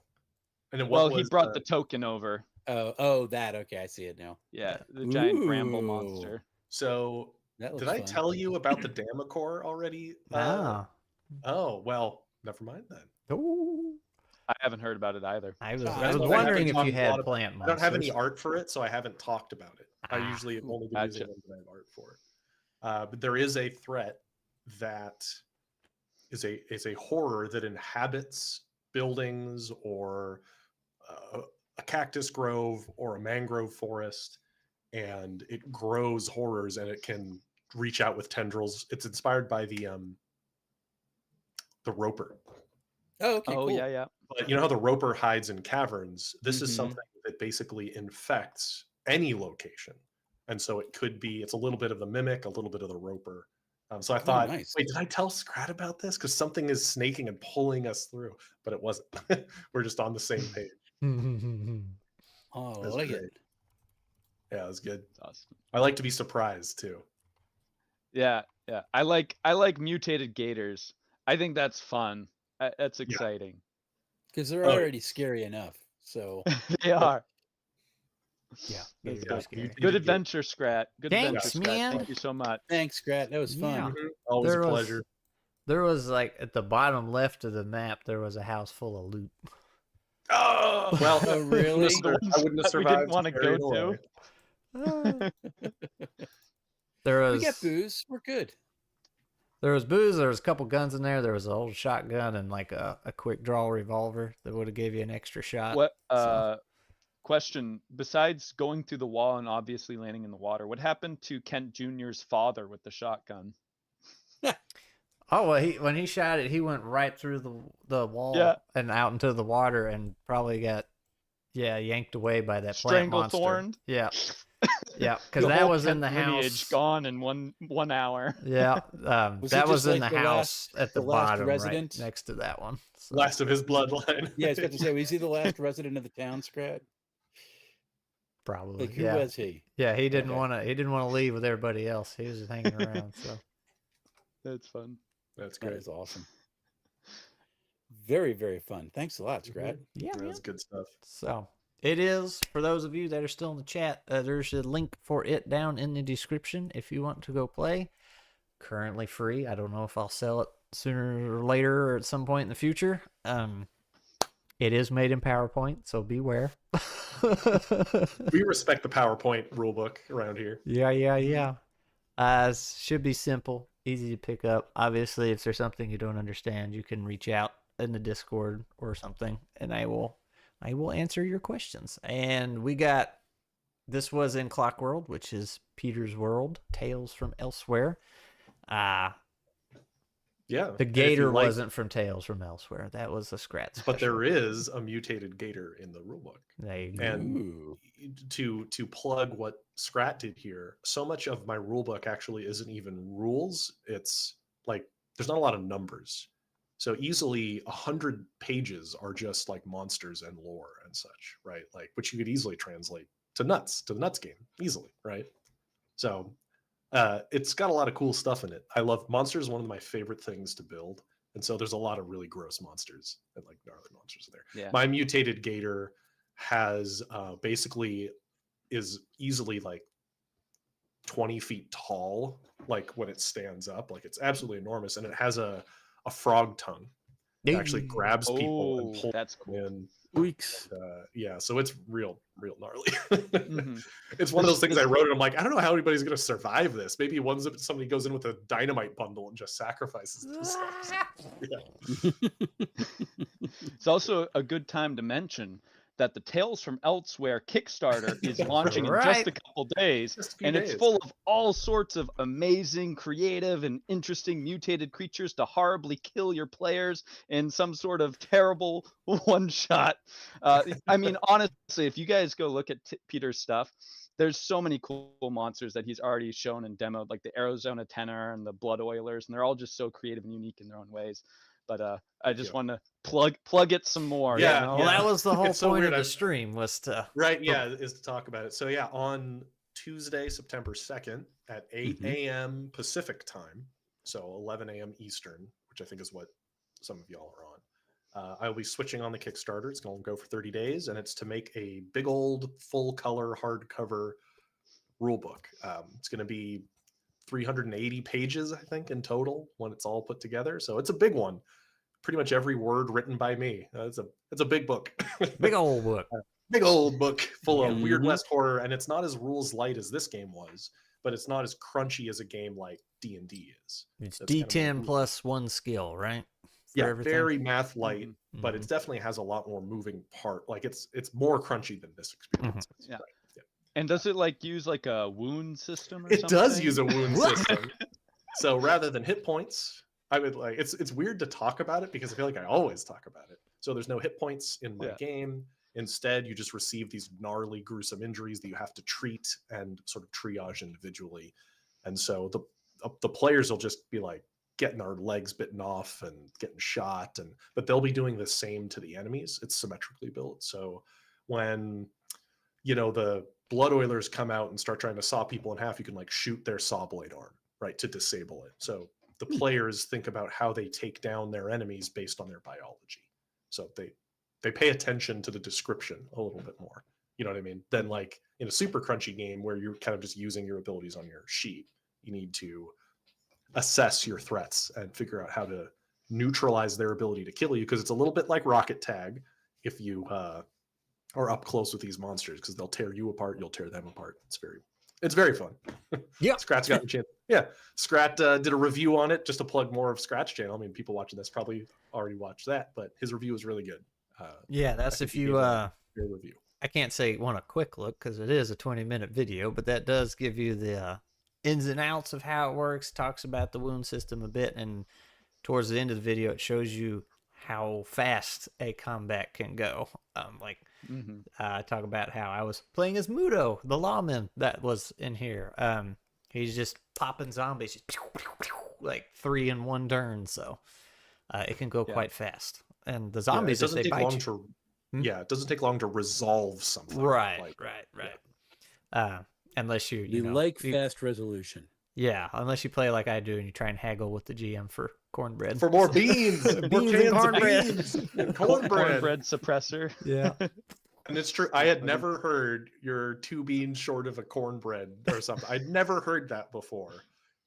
S2: And then
S3: Well,
S2: what
S3: he
S2: was
S3: brought the token over.
S4: Oh, that. Okay, I see it now.
S3: Yeah, the giant bramble
S4: Ooh.
S3: monster.
S2: So
S4: That
S2: did
S4: looks
S2: I
S4: fun.
S2: tell you about the Damacor already?
S1: Ah.
S2: Oh, well, never mind then.
S1: Ooh.
S3: I haven't heard about it either.
S1: I was,
S4: I
S1: I was
S4: haven't
S1: wondering if
S2: talked
S1: you
S2: a
S1: had
S2: lot of-
S1: plant
S2: I
S1: monsters.
S2: don't have any art for it, so I haven't talked about it. I
S1: Ah,
S2: usually have only been
S3: gotcha.
S2: using ones that I have art for. But there is a threat that is a horror that inhabits buildings or a cactus grove or a mangrove forest, and it grows horrors, and it can reach out with tendrils. It's inspired by the roper.
S4: Oh, okay.
S3: Oh
S4: cool.
S3: yeah.
S2: But you know how the roper hides in caverns? This is
S3: Mhm.
S2: something that basically infects any location. And so it could be, it's a little bit of the mimic, a little bit of the roper. So I thought,
S4: nice.
S2: wait, did I tell Scrat about this? Because something is snaking and pulling us through, but it wasn't. We're just on the same page.
S4: Oh, I
S2: That's
S4: like
S2: great.
S4: it.
S2: Yeah, it was good.
S3: It's awesome.
S2: I like to be surprised too.
S3: Yeah. I like mutated gators. I think that's fun. That's exciting.
S4: Because they're
S2: Oh, yeah.
S4: already scary enough. So
S3: They are.
S1: Yeah.
S3: That's
S1: Gators
S3: good.
S1: are scary.
S3: Good adventure, Scrat. Good
S1: Thanks,
S3: adventure, Scrat.
S1: man.
S3: Thank you so much.
S4: thanks, Scrat. That was fun.
S1: Yeah.
S2: Mhm. Always
S1: There
S2: a
S1: was-
S2: pleasure.
S1: There was like at the bottom left of the map, there was a house full of loot.
S2: Oh, well,
S4: Oh, really?
S2: I wouldn't have
S3: That we didn't
S2: survived.
S3: wanna
S2: carry
S3: go
S2: it
S3: to.
S2: away.
S1: There
S4: We
S1: was
S4: got booze. We're good.
S1: there was booze. There was a couple guns in there. There was an old shotgun and like a quick draw revolver that would have gave you an extra shot.
S3: What
S1: so-
S3: question, besides going through the wall and obviously landing in the water, what happened to Kent Jr.'s father with the shotgun?
S1: Oh, well, when he shot it, he went right through the wall
S3: Yeah.
S1: and out into the water and probably got yanked away by that plant monster.
S3: Stranglethorned?
S1: Yeah, yeah, because
S3: The
S1: that
S3: whole
S1: was in
S3: Kent
S1: the
S3: lineage
S1: house.
S3: gone in one hour.
S1: Yeah,
S4: Was
S1: that
S4: it
S1: was
S4: just
S1: in
S4: like
S1: the
S4: the
S1: house at the
S4: the last
S1: bottom,
S4: resident?
S1: right next to that one. So-
S2: Last of his bloodline.
S4: Yeah, I was about to say, was he the last resident of the town, Scrat?
S1: Probably.
S4: Like, who
S1: Yeah.
S4: was he?
S1: Yeah, he didn't
S4: Okay.
S1: want to. He didn't want to leave with everybody else. He was just hanging around. So
S3: That's fun.
S2: That's
S4: That
S2: great.
S4: is awesome. Very, very fun. Thanks a lot, Scrat.
S1: yeah, man.
S2: That's good stuff.
S1: So it is for those of you that are still in the chat. There's a link for it down in the description if you want to go play. Currently free. I don't know if I'll sell it sooner or later or at some point in the future. It is made in PowerPoint, so beware.
S2: We respect the PowerPoint rulebook around here.
S1: Yeah. Should be simple, easy to pick up. Obviously, if there's something you don't understand, you can reach out in the Discord or something, and I will answer your questions. And this was in Clock World, which is Peter's world, Tales from Elsewhere.
S2: Yeah.
S1: The
S2: and if you
S1: gator
S2: like-
S1: wasn't from Tales from Elsewhere. That was a Scrat special.
S2: But there is a mutated gator in the rulebook.
S1: There you go.
S2: And
S4: Ooh.
S2: to plug what Scrat did here, so much of my rulebook actually isn't even rules. It's like there's not a lot of numbers. So easily 100 pages are just like monsters and lore and such, right? Like which you could easily translate to the nuts game easily, right? So it's got a lot of cool stuff in it. I love monsters, one of my favorite things to build. And so there's a lot of really gross monsters and like gnarly monsters in there.
S3: Yeah.
S2: My mutated gator has basically is easily like 20 feet tall, like when it stands up, like it's absolutely enormous. And it has a frog tongue that actually grabs people and
S3: Oh,
S2: pulls
S3: that's
S2: them
S3: cool.
S2: in.
S4: Weeks.
S2: Yeah, so it's real gnarly.
S3: Mhm.
S2: It's one of those things I wrote and I'm like, I don't know how anybody's going to survive this. Maybe somebody goes in with a dynamite bundle and just sacrifices themselves. Yeah.
S3: It's also a good time to mention that the Tales from Elsewhere Kickstarter is launching in just
S1: Right.
S3: a couple days,
S2: Just a few
S3: and it's
S2: days.
S3: full of all sorts of amazing, creative, and interesting mutated creatures to horribly kill your players in some sort of terrible one shot. I mean, honestly, if you guys go look at Peter's stuff, there's so many cool monsters that he's already shown and demoed, like the Arizona Tenor and the Blood Oilers, and they're all just so creative and unique in their own ways. But I just
S2: Yeah.
S3: want to plug it some more. you
S2: Yeah,
S3: know?
S1: Well, that was the whole
S2: It's so
S1: point
S2: weird,
S1: of the
S2: I've-
S1: stream was to
S2: Right, yeah, is to talk about it. So yeah, on Tuesday, September 2nd at 8
S4: Mhm.
S2: a.m. Pacific time, so 11 a.m. Eastern, which I think is what some of y'all are on. I'll be switching on the Kickstarter. It's going to go for 30 days, and it's to make a big old full color hardcover rulebook. It's going to be 380 pages, I think, in total when it's all put together. So it's a big one. Pretty much every word written by me. It's a big book.
S1: big old book.
S2: Big old book full of Weird
S4: Mhm.
S2: West horror, and it's not as rules light as this game was, but it's not as crunchy as a game like D&D is.
S1: It's
S2: That's kind of
S1: D10
S2: what-
S1: plus one skill, right? For
S2: Yeah,
S1: everything?
S2: very math light,
S3: Mhm.
S2: but it definitely has a lot more moving part. Like it's more crunchy than this experience. is,
S3: Yeah.
S2: right? Yeah.
S3: And does it like use like a wound system or
S2: It
S3: something?
S2: does use a wound
S1: What?
S2: system. So rather than hit points, I would like it's weird to talk about it because I feel like I always talk about it. So there's no hit points in my
S3: Yeah.
S2: game. Instead, you just receive these gnarly, gruesome injuries that you have to treat and sort of triage individually. And so the players will just be like getting their legs bitten off and getting shot, but they'll be doing the same to the enemies. It's symmetrically built. So when the Blood Oilers come out and start trying to saw people in half, you can like shoot their saw blade arm, right, to disable it. So the players think about how they take down their enemies based on their biology. So they pay attention to the description a little bit more. You know what I mean? Than like in a super crunchy game where you're kind of just using your abilities on your sheet. You need to assess your threats and figure out how to neutralize their ability to kill you, because it's a little bit like Rocket Tag if you are up close with these monsters, because they'll tear you apart, you'll tear them apart. It's very fun.
S1: Yeah.
S2: Scrat's got a chance. Yeah, Scrat did a review on it, just to plug more of Scrat's channel. I mean, people watching this probably already watched that, but his review is really good.
S1: Yeah, that's
S2: think
S1: if
S2: he
S1: you
S2: gave a Great review.
S1: I can't say want a quick look because it is a 20-minute video, but that does give you the ins and outs of how it works, talks about the wound system a bit, and towards the end of the video, it shows you how fast a combat can go.
S3: Mhm.
S1: I talk about how I was playing as Mudo, the lawman that was in here. He's just popping zombies, just like 3 in one turn, so it can go
S3: Yeah.
S1: quite fast. And the
S2: Yeah,
S1: zombies,
S2: it
S1: if
S2: doesn't
S1: they
S2: take
S1: bite
S2: long
S1: you,
S2: to.
S1: Hmm?
S2: Yeah, it doesn't take long to resolve something.
S1: right,
S2: like-
S1: right. Unless you
S4: We
S1: know,
S4: like
S1: you-
S4: fast resolution.
S1: yeah, unless you play like I do and you try and haggle with the GM for cornbread.
S2: For more beans, more
S1: Beans and
S2: cans of
S1: cornbread.
S2: beans and cornbread.
S3: Cornbread suppressor.
S1: Yeah.
S2: And it's true. I had never heard you're 2 beans short of a cornbread or something. I'd never heard that before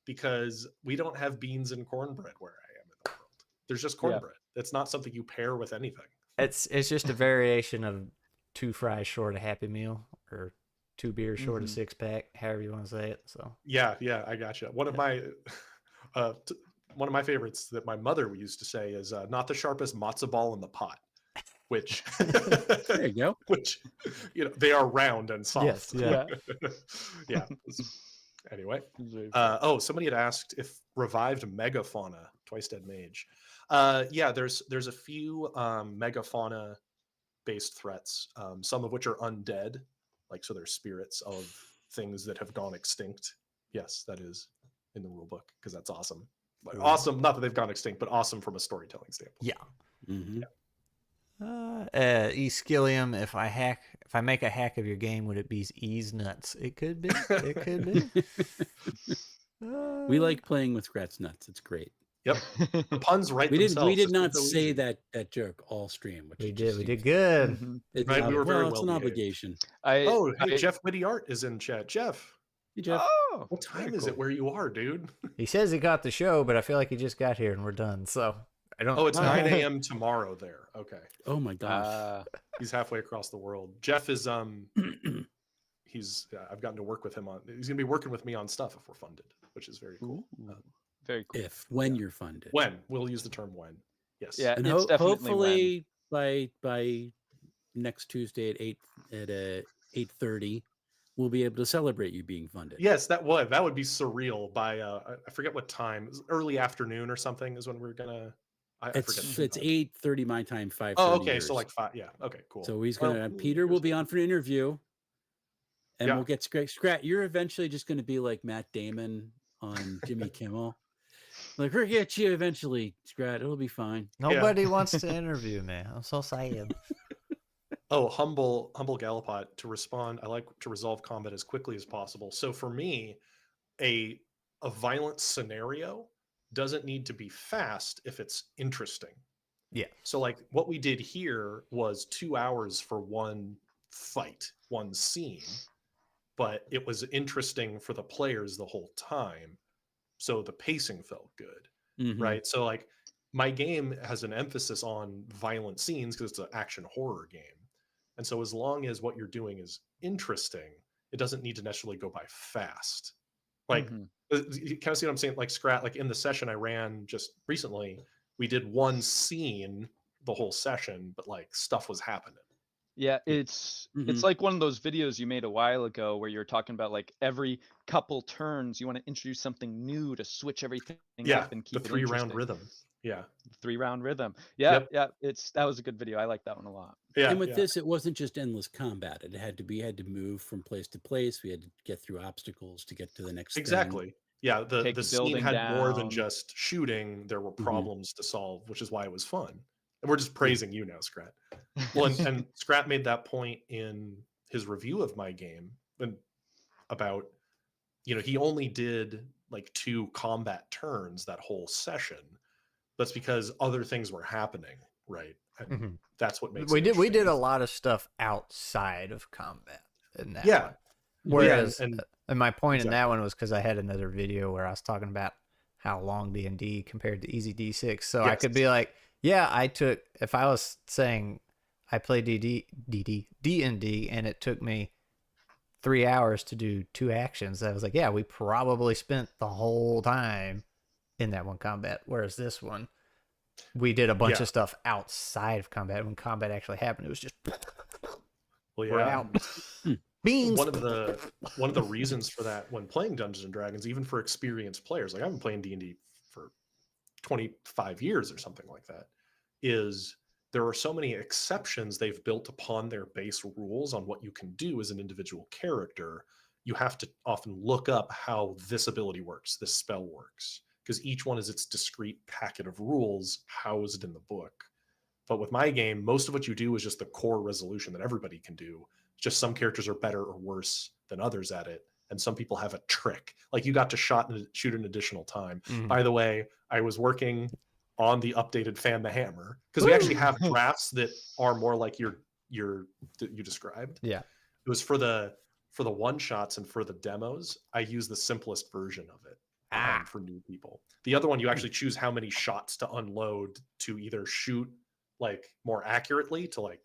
S2: because we don't have beans and cornbread where I am in the world. There's just
S3: Yeah.
S2: cornbread. It's not something you pair with anything.
S1: It's just a variation of 2 fries short a Happy Meal or 2 beers short a
S3: Mhm.
S1: 6-pack, however you want to say it. So
S2: Yeah, I gotcha. One of my one of my favorites that my mother used to say is not the sharpest matzo ball in the pot, which
S4: There you go.
S2: which they are round and soft.
S1: Yes, yeah.
S2: Yeah. Anyway, oh, somebody had asked if revived megafauna, Twice Dead Mage. Yeah, there's a few megafauna based threats, some of which are undead, like so they're spirits of things that have gone extinct. Yes, that is in the rule book because that's awesome. Like, awesome, not that they've gone extinct, but awesome from a storytelling standpoint.
S1: yeah.
S4: Mm-hmm.
S1: Skillium, if I make a hack of your game, would it be ease nuts? It could be. It could be.
S4: We like playing with Scrat's nuts. It's great.
S2: Yep. The puns right
S4: We
S2: themselves.
S4: did
S2: It's
S4: not
S2: so
S4: say
S2: easy.
S4: that joke all stream. Which
S1: We
S4: it
S1: did.
S4: just
S1: We
S4: seems-
S1: did good.
S3: Mhm.
S4: It's
S2: Right,
S4: an
S2: we were very
S4: it's an
S2: well behaved.
S4: obligation.
S2: Oh, hey,
S3: I-
S2: Jeff Witty Art is in chat. Jeff,
S4: Hey, Jeff.
S3: Oh,
S2: what time
S3: very
S2: is it
S3: cool.
S2: where you are, dude?
S1: He says he got the show, but I feel like he just got here and we're done. So I don't.
S2: Oh, it's
S4: Oh.
S2: 9 a.m. tomorrow there. Okay.
S4: Oh my gosh.
S2: He's halfway across the world. Jeff is he's I've gotten to work with him on he's gonna be working with me on stuff if we're funded, which is very cool.
S3: Ooh, very cool.
S4: when you're funded.
S2: When we'll use the term when. Yes.
S3: Yeah,
S4: And
S3: it's definitely
S4: hopefully by next Tuesday at 8:30, we'll be able to celebrate you being funded.
S2: Yes, that would be surreal by I forget what time. It was early afternoon or something is when we're gonna I forget.
S4: It's 8:30 my time, 5:30.
S2: Oh, okay.
S4: yours.
S2: So like 5. Yeah. Okay, cool.
S4: So he's
S2: Well,
S4: gonna Peter will be on for an interview. And
S2: Yeah.
S4: we'll get Scrat. You're eventually just gonna be like Matt Damon on Jimmy Kimmel. Like, we'll get you eventually, Scrat. It'll be fine.
S1: Nobody wants to interview me. I'm so sad.
S2: Oh, humble Gallipot to respond. I like to resolve combat as quickly as possible. So for me, a violent scenario doesn't need to be fast if it's interesting.
S1: Yeah.
S2: So like what we did here was 2 hours for one fight, one scene, but it was interesting for the players the whole time. So the pacing felt good,
S4: Mhm.
S2: right? So like my game has an emphasis on violent scenes because it's an action horror game. And so as long as what you're doing is interesting, it doesn't need to necessarily go by fast. Like,
S3: Mhm.
S2: you kind of see what I'm saying? Like Scrat, like in the session I ran just recently, we did one scene the whole session, but like stuff was happening.
S3: Yeah, it's
S4: Mhm.
S3: like one of those videos you made a while ago where you're talking about like every couple turns you want to introduce something new to switch everything
S2: Yeah,
S3: up and
S2: the
S3: keep it
S2: 3-round
S3: interesting.
S2: rhythm. Yeah.
S3: 3-round rhythm. Yeah,
S2: Yep.
S3: yeah. That was a good video. I like that one a lot.
S2: Yeah.
S4: And with
S2: yeah.
S4: this, it wasn't just endless combat. It had to move from place to place. We had to get through obstacles to get to the next thing.
S2: Exactly. Yeah, the
S3: Take
S2: the
S3: the
S2: scene
S3: building
S2: had more than
S3: down.
S2: just shooting. There were
S4: Mhm.
S2: problems to solve, which is why it was fun. And we're just praising you now, Scrat. Well, and Scrat made that point in his review of my game and about, he only did like 2 combat turns that whole session. That's because other things were happening, right? And
S1: Mhm.
S2: that's what makes
S1: We
S2: it
S1: did a
S2: interesting.
S1: lot of stuff outside of combat in that
S2: Yeah.
S1: one.
S2: Well, yeah,
S1: Whereas,
S2: and
S1: and my point in that
S2: Exactly.
S1: one was because I had another video where I was talking about how long D&D compared to easy D6. So I could
S2: Yes.
S1: be like, yeah, if I was saying I play D&D and it took me 3 hours to do 2 actions, I was like, yeah, we probably spent the whole time in that one combat. Whereas this one, we did a bunch
S2: Yeah.
S1: of stuff outside of combat. When combat actually happened, it was just
S2: well,
S1: we're
S2: yeah.
S1: out. Beans.
S2: one of the reasons for that when playing Dungeons and Dragons, even for experienced players, like I've been playing D&D for 25 years or something like that, is there are so many exceptions they've built upon their base rules on what you can do as an individual character. You have to often look up how this ability works, this spell works, because each one is its discrete packet of rules housed in the book. But with my game, most of what you do is just the core resolution that everybody can do. Just some characters are better or worse than others at it, and some people have a trick. Like you got to shoot an additional time.
S1: Mhm.
S2: By the way, I was working on the updated Fan the Hammer because we actually have drafts that are more like you described.
S1: Yeah.
S2: It was for the one shots, and for the demos, I use the simplest version of it for new people. The other one, you actually choose how many shots to unload to either shoot like more accurately to like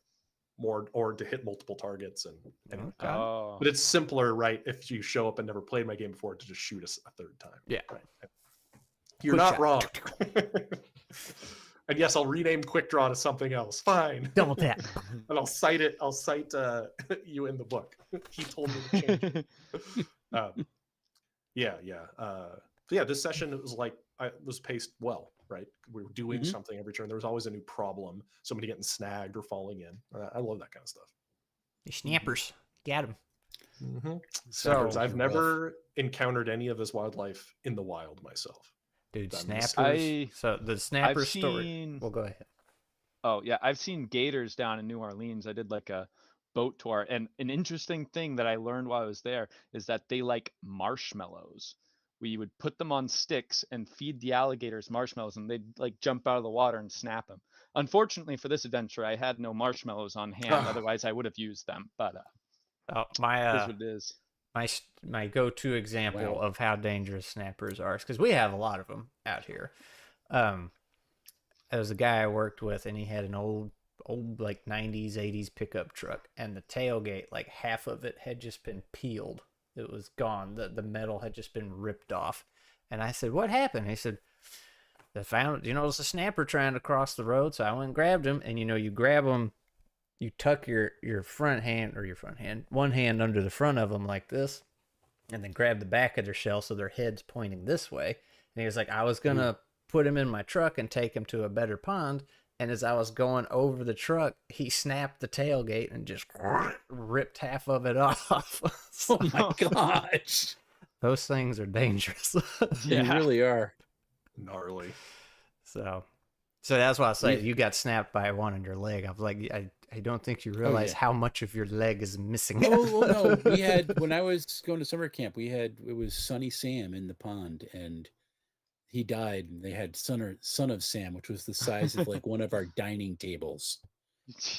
S2: more, or to hit multiple targets. And anyway.
S3: Oh.
S2: But it's simpler, right? If you show up and never played my game before, to just shoot a third time.
S1: Yeah.
S2: Right. You're
S1: Quick
S2: not
S1: shot.
S2: wrong. And yes, I'll rename Quick Draw to something else. Fine.
S1: Double tap.
S2: And I'll cite it. I'll cite you in the book. He told me to change it. So yeah, this session, it was like, it was paced well, right? We were doing something every turn. There was always a new problem, somebody getting snagged or falling in. I love that kind of stuff.
S1: The snappers. Got him.
S2: Snappers.
S1: So-
S2: I've never encountered any of this wildlife in the wild myself.
S1: Dude,
S2: I'm
S1: snappers. So the snapper story.
S3: seen-
S1: Well, go ahead.
S3: Oh yeah, I've seen gators down in New Orleans. I did like a boat tour, and an interesting thing that I learned while I was there is that they like marshmallows. We would put them on sticks and feed the alligators marshmallows, and they'd like jump out of the water and snap them. Unfortunately for this adventure, I had no marshmallows on hand. Otherwise, I would have used them. But
S1: Oh,
S3: it is
S1: my
S3: what it is.
S1: my go-to example
S4: Wow.
S1: of how dangerous snappers are, because we have a lot of them out here. There was a guy I worked with, and he had an old like 90s 80s pickup truck, and the tailgate, like half of it had just been peeled. It was gone. The metal had just been ripped off. And I said, "What happened?" He said, "I found, it was a snapper trying to cross the road." So I went and grabbed him, and you grab him, you tuck your front hand, one hand under the front of them like this, and then grab the back of their shell so their head's pointing this way. And he was like, "I was gonna put him in my truck and take him to a better pond." And as I was going over the truck, he snapped the tailgate and just ripped half of it off. So
S4: Oh my gosh.
S1: those things are dangerous.
S4: They really are.
S2: Gnarly.
S1: So that's why I say
S4: Yeah.
S1: you got snapped by one in your leg. I was like, I don't think you realize
S4: yeah.
S1: how much of your leg is missing.
S4: Oh no, we had, when I was going to summer camp, it was Sonny Sam in the pond, and he died. And they had son of Sam, which was the size of like one of our dining tables,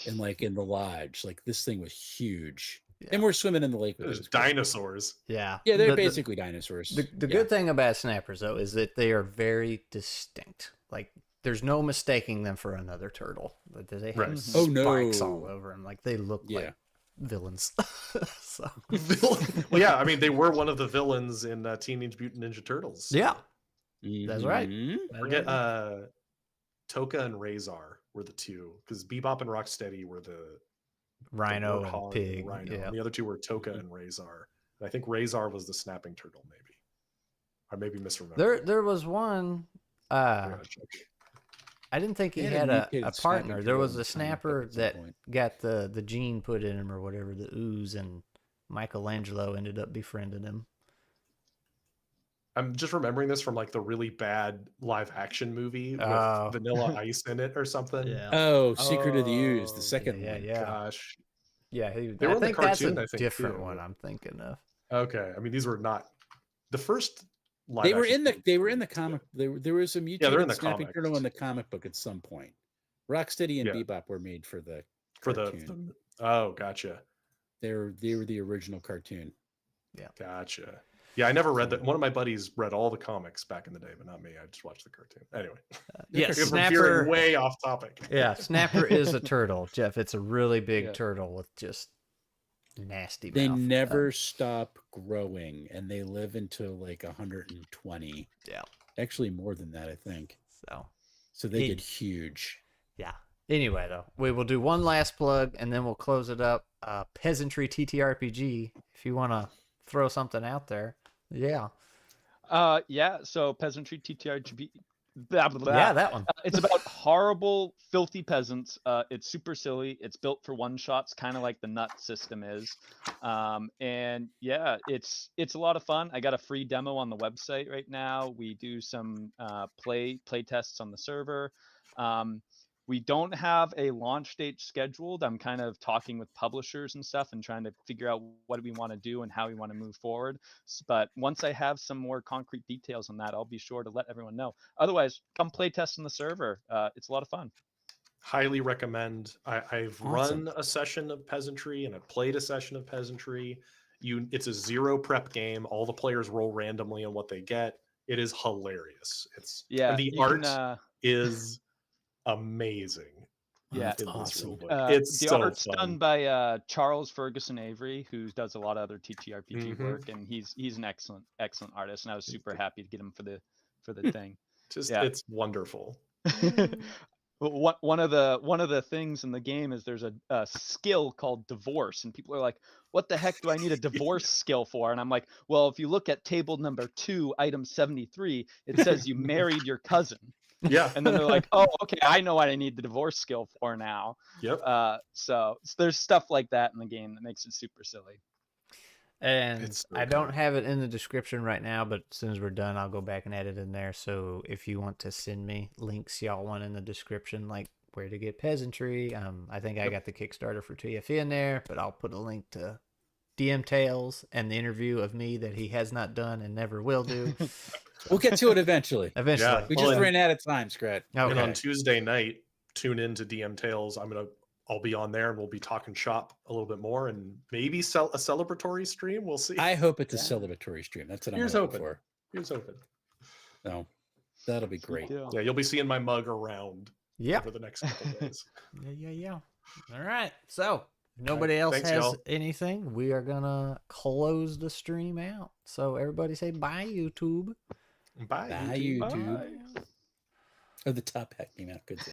S4: and like in the lodge, like this thing was huge. And we're swimming in the lake with
S2: There's
S4: it.
S2: dinosaurs.
S1: Yeah.
S4: Yeah, they're
S1: The-
S4: basically dinosaurs.
S1: The
S4: Yeah.
S1: good thing about snappers, though, is that they are very distinct. Like, there's no mistaking them for another turtle. But they have
S2: Right.
S4: Oh,
S1: spikes
S4: no.
S1: all over them. Like, they look
S4: Yeah.
S1: like villains. So
S2: Well, yeah, I mean, they were one of the villains in Teenage Mutant Ninja Turtles.
S1: yeah, that's right.
S4: Mhm.
S2: Forget Toka and Razor were the two, because Bebop and Rocksteady were the
S1: Rhino
S2: warthog
S1: and pig.
S2: Rhino.
S1: Yeah.
S2: And the other two were Toka and Razor. And I think Razor was the snapping turtle, maybe. I may be misremembering.
S1: There was one.
S2: I gotta check.
S1: I didn't think he
S4: They
S1: had a
S4: mutated
S1: partner.
S4: snapping
S1: There was
S4: turtle
S1: a
S4: in the comic
S1: snapper
S4: book at some
S1: that
S4: point.
S1: got the gene put in him or whatever, the ooze, and Michelangelo ended up befriending him.
S2: I'm just remembering this from like the really bad live action movie with
S1: Oh.
S2: Vanilla Ice in it or something.
S4: Oh, Secret of the Ooze,
S1: Oh,
S4: the second
S1: yeah,
S4: one.
S1: yeah.
S2: Gosh.
S1: Yeah,
S2: They were
S1: I
S2: in the
S1: think that's
S2: cartoon,
S1: a
S2: I think,
S1: different
S2: too.
S1: one I'm thinking of.
S2: Okay. I mean, these were not the first live
S4: They were
S2: action
S4: in the
S2: movies
S4: they were
S2: were
S4: in the
S2: good.
S4: comic. There was a
S2: they're
S4: mutated
S2: in the
S4: snapping turtle
S2: comics.
S4: in the comic book at some point. Rocksteady and
S2: Yeah.
S4: Bebop were made for the
S2: For
S4: cartoon.
S2: oh, gotcha.
S4: They were the original cartoon.
S2: Gotcha. Yeah, I never read that. One of my buddies read all the comics back in the day, but not me. I just watched the cartoon. Anyway,
S1: Yes,
S2: we're
S1: snapper.
S2: veering way off topic.
S1: Yeah, snapper is a turtle, Jeff. It's a really big
S3: Yeah.
S1: turtle with just nasty
S4: They
S1: mouth.
S4: never stop growing, and they live until like 120.
S1: Yeah.
S4: Actually, more than that, I think.
S1: So
S4: They
S1: He-
S4: get huge.
S1: yeah. Anyway, though, we will do one last plug and then we'll close it up. Peasantry TTRPG. If you want to throw something out there, yeah,
S3: Yeah. So Peasantry TTRPG. Blah, blah, blah.
S1: yeah, that one.
S3: It's about horrible, filthy peasants. It's super silly. It's built for one shots, kind of like the nut system is. And yeah, it's a lot of fun. I got a free demo on the website right now. We do some play tests on the server. We don't have a launch date scheduled. I'm kind of talking with publishers and stuff and trying to figure out what we want to do and how we want to move forward. But once I have some more concrete details on that, I'll be sure to let everyone know. Otherwise, come play test on the server. It's a lot of fun.
S2: Highly recommend. I've
S4: Awesome.
S2: run a session of Peasantry and I've played a session of Peasantry. It's a 0 prep game. All the players roll randomly on what they get. It is hilarious. And the art is amazing.
S3: Yeah,
S2: in this
S4: awesome.
S2: rulebook. It's
S3: the
S2: so
S3: art's
S2: fun.
S3: done by Charles Ferguson Avery, who does a lot of other TTRPG
S2: Mhm.
S3: work, and he's an excellent artist, and I was super happy to get him for the thing.
S2: It's wonderful.
S3: One of the things in the game is there's a skill called divorce, and people are like, what the heck do I need a divorce skill for? And I'm like, well, if you look at table number 2, item 73, it says you married your cousin.
S2: Yeah.
S3: And then they're like, oh, okay, I know what I need the divorce skill for now.
S2: Yep.
S3: So there's stuff like that in the game that makes it super silly.
S1: And
S2: It's so
S1: I don't
S2: good.
S1: have it in the description right now, but as soon as we're done, I'll go back and add it in there. So if you want to send me links y'all want in the description, like where to get Peasantry, I think I got the Kickstarter for TFE in there, but I'll put a link to DM Tales and the interview of me that he has not done and never will do.
S4: We'll get to it eventually.
S1: Eventually.
S2: Yeah.
S4: We
S2: Well,
S4: just
S2: and-
S4: ran out of time, Scrat.
S2: And on
S1: Okay.
S2: Tuesday night, tune in to DM Tales. I'll be on there and we'll be talking shop a little bit more and maybe sell a celebratory stream. We'll see.
S4: I hope it's a
S2: Yeah.
S4: celebratory stream. That's what
S2: Here's
S4: I'm hoping
S2: hoping.
S4: for.
S2: Here's open.
S4: So that'll be great.
S3: Yeah.
S2: Yeah, you'll be seeing my mug around
S1: Yep.
S2: over the next couple of days.
S1: Yeah. All right. So if nobody else
S2: Thanks,
S1: has
S2: y'all.
S1: anything, we are going to close the stream out. So everybody say bye, YouTube.
S2: Bye.
S4: Bye,
S2: YouTube.
S4: YouTube. Oh, the top hat came out. Good.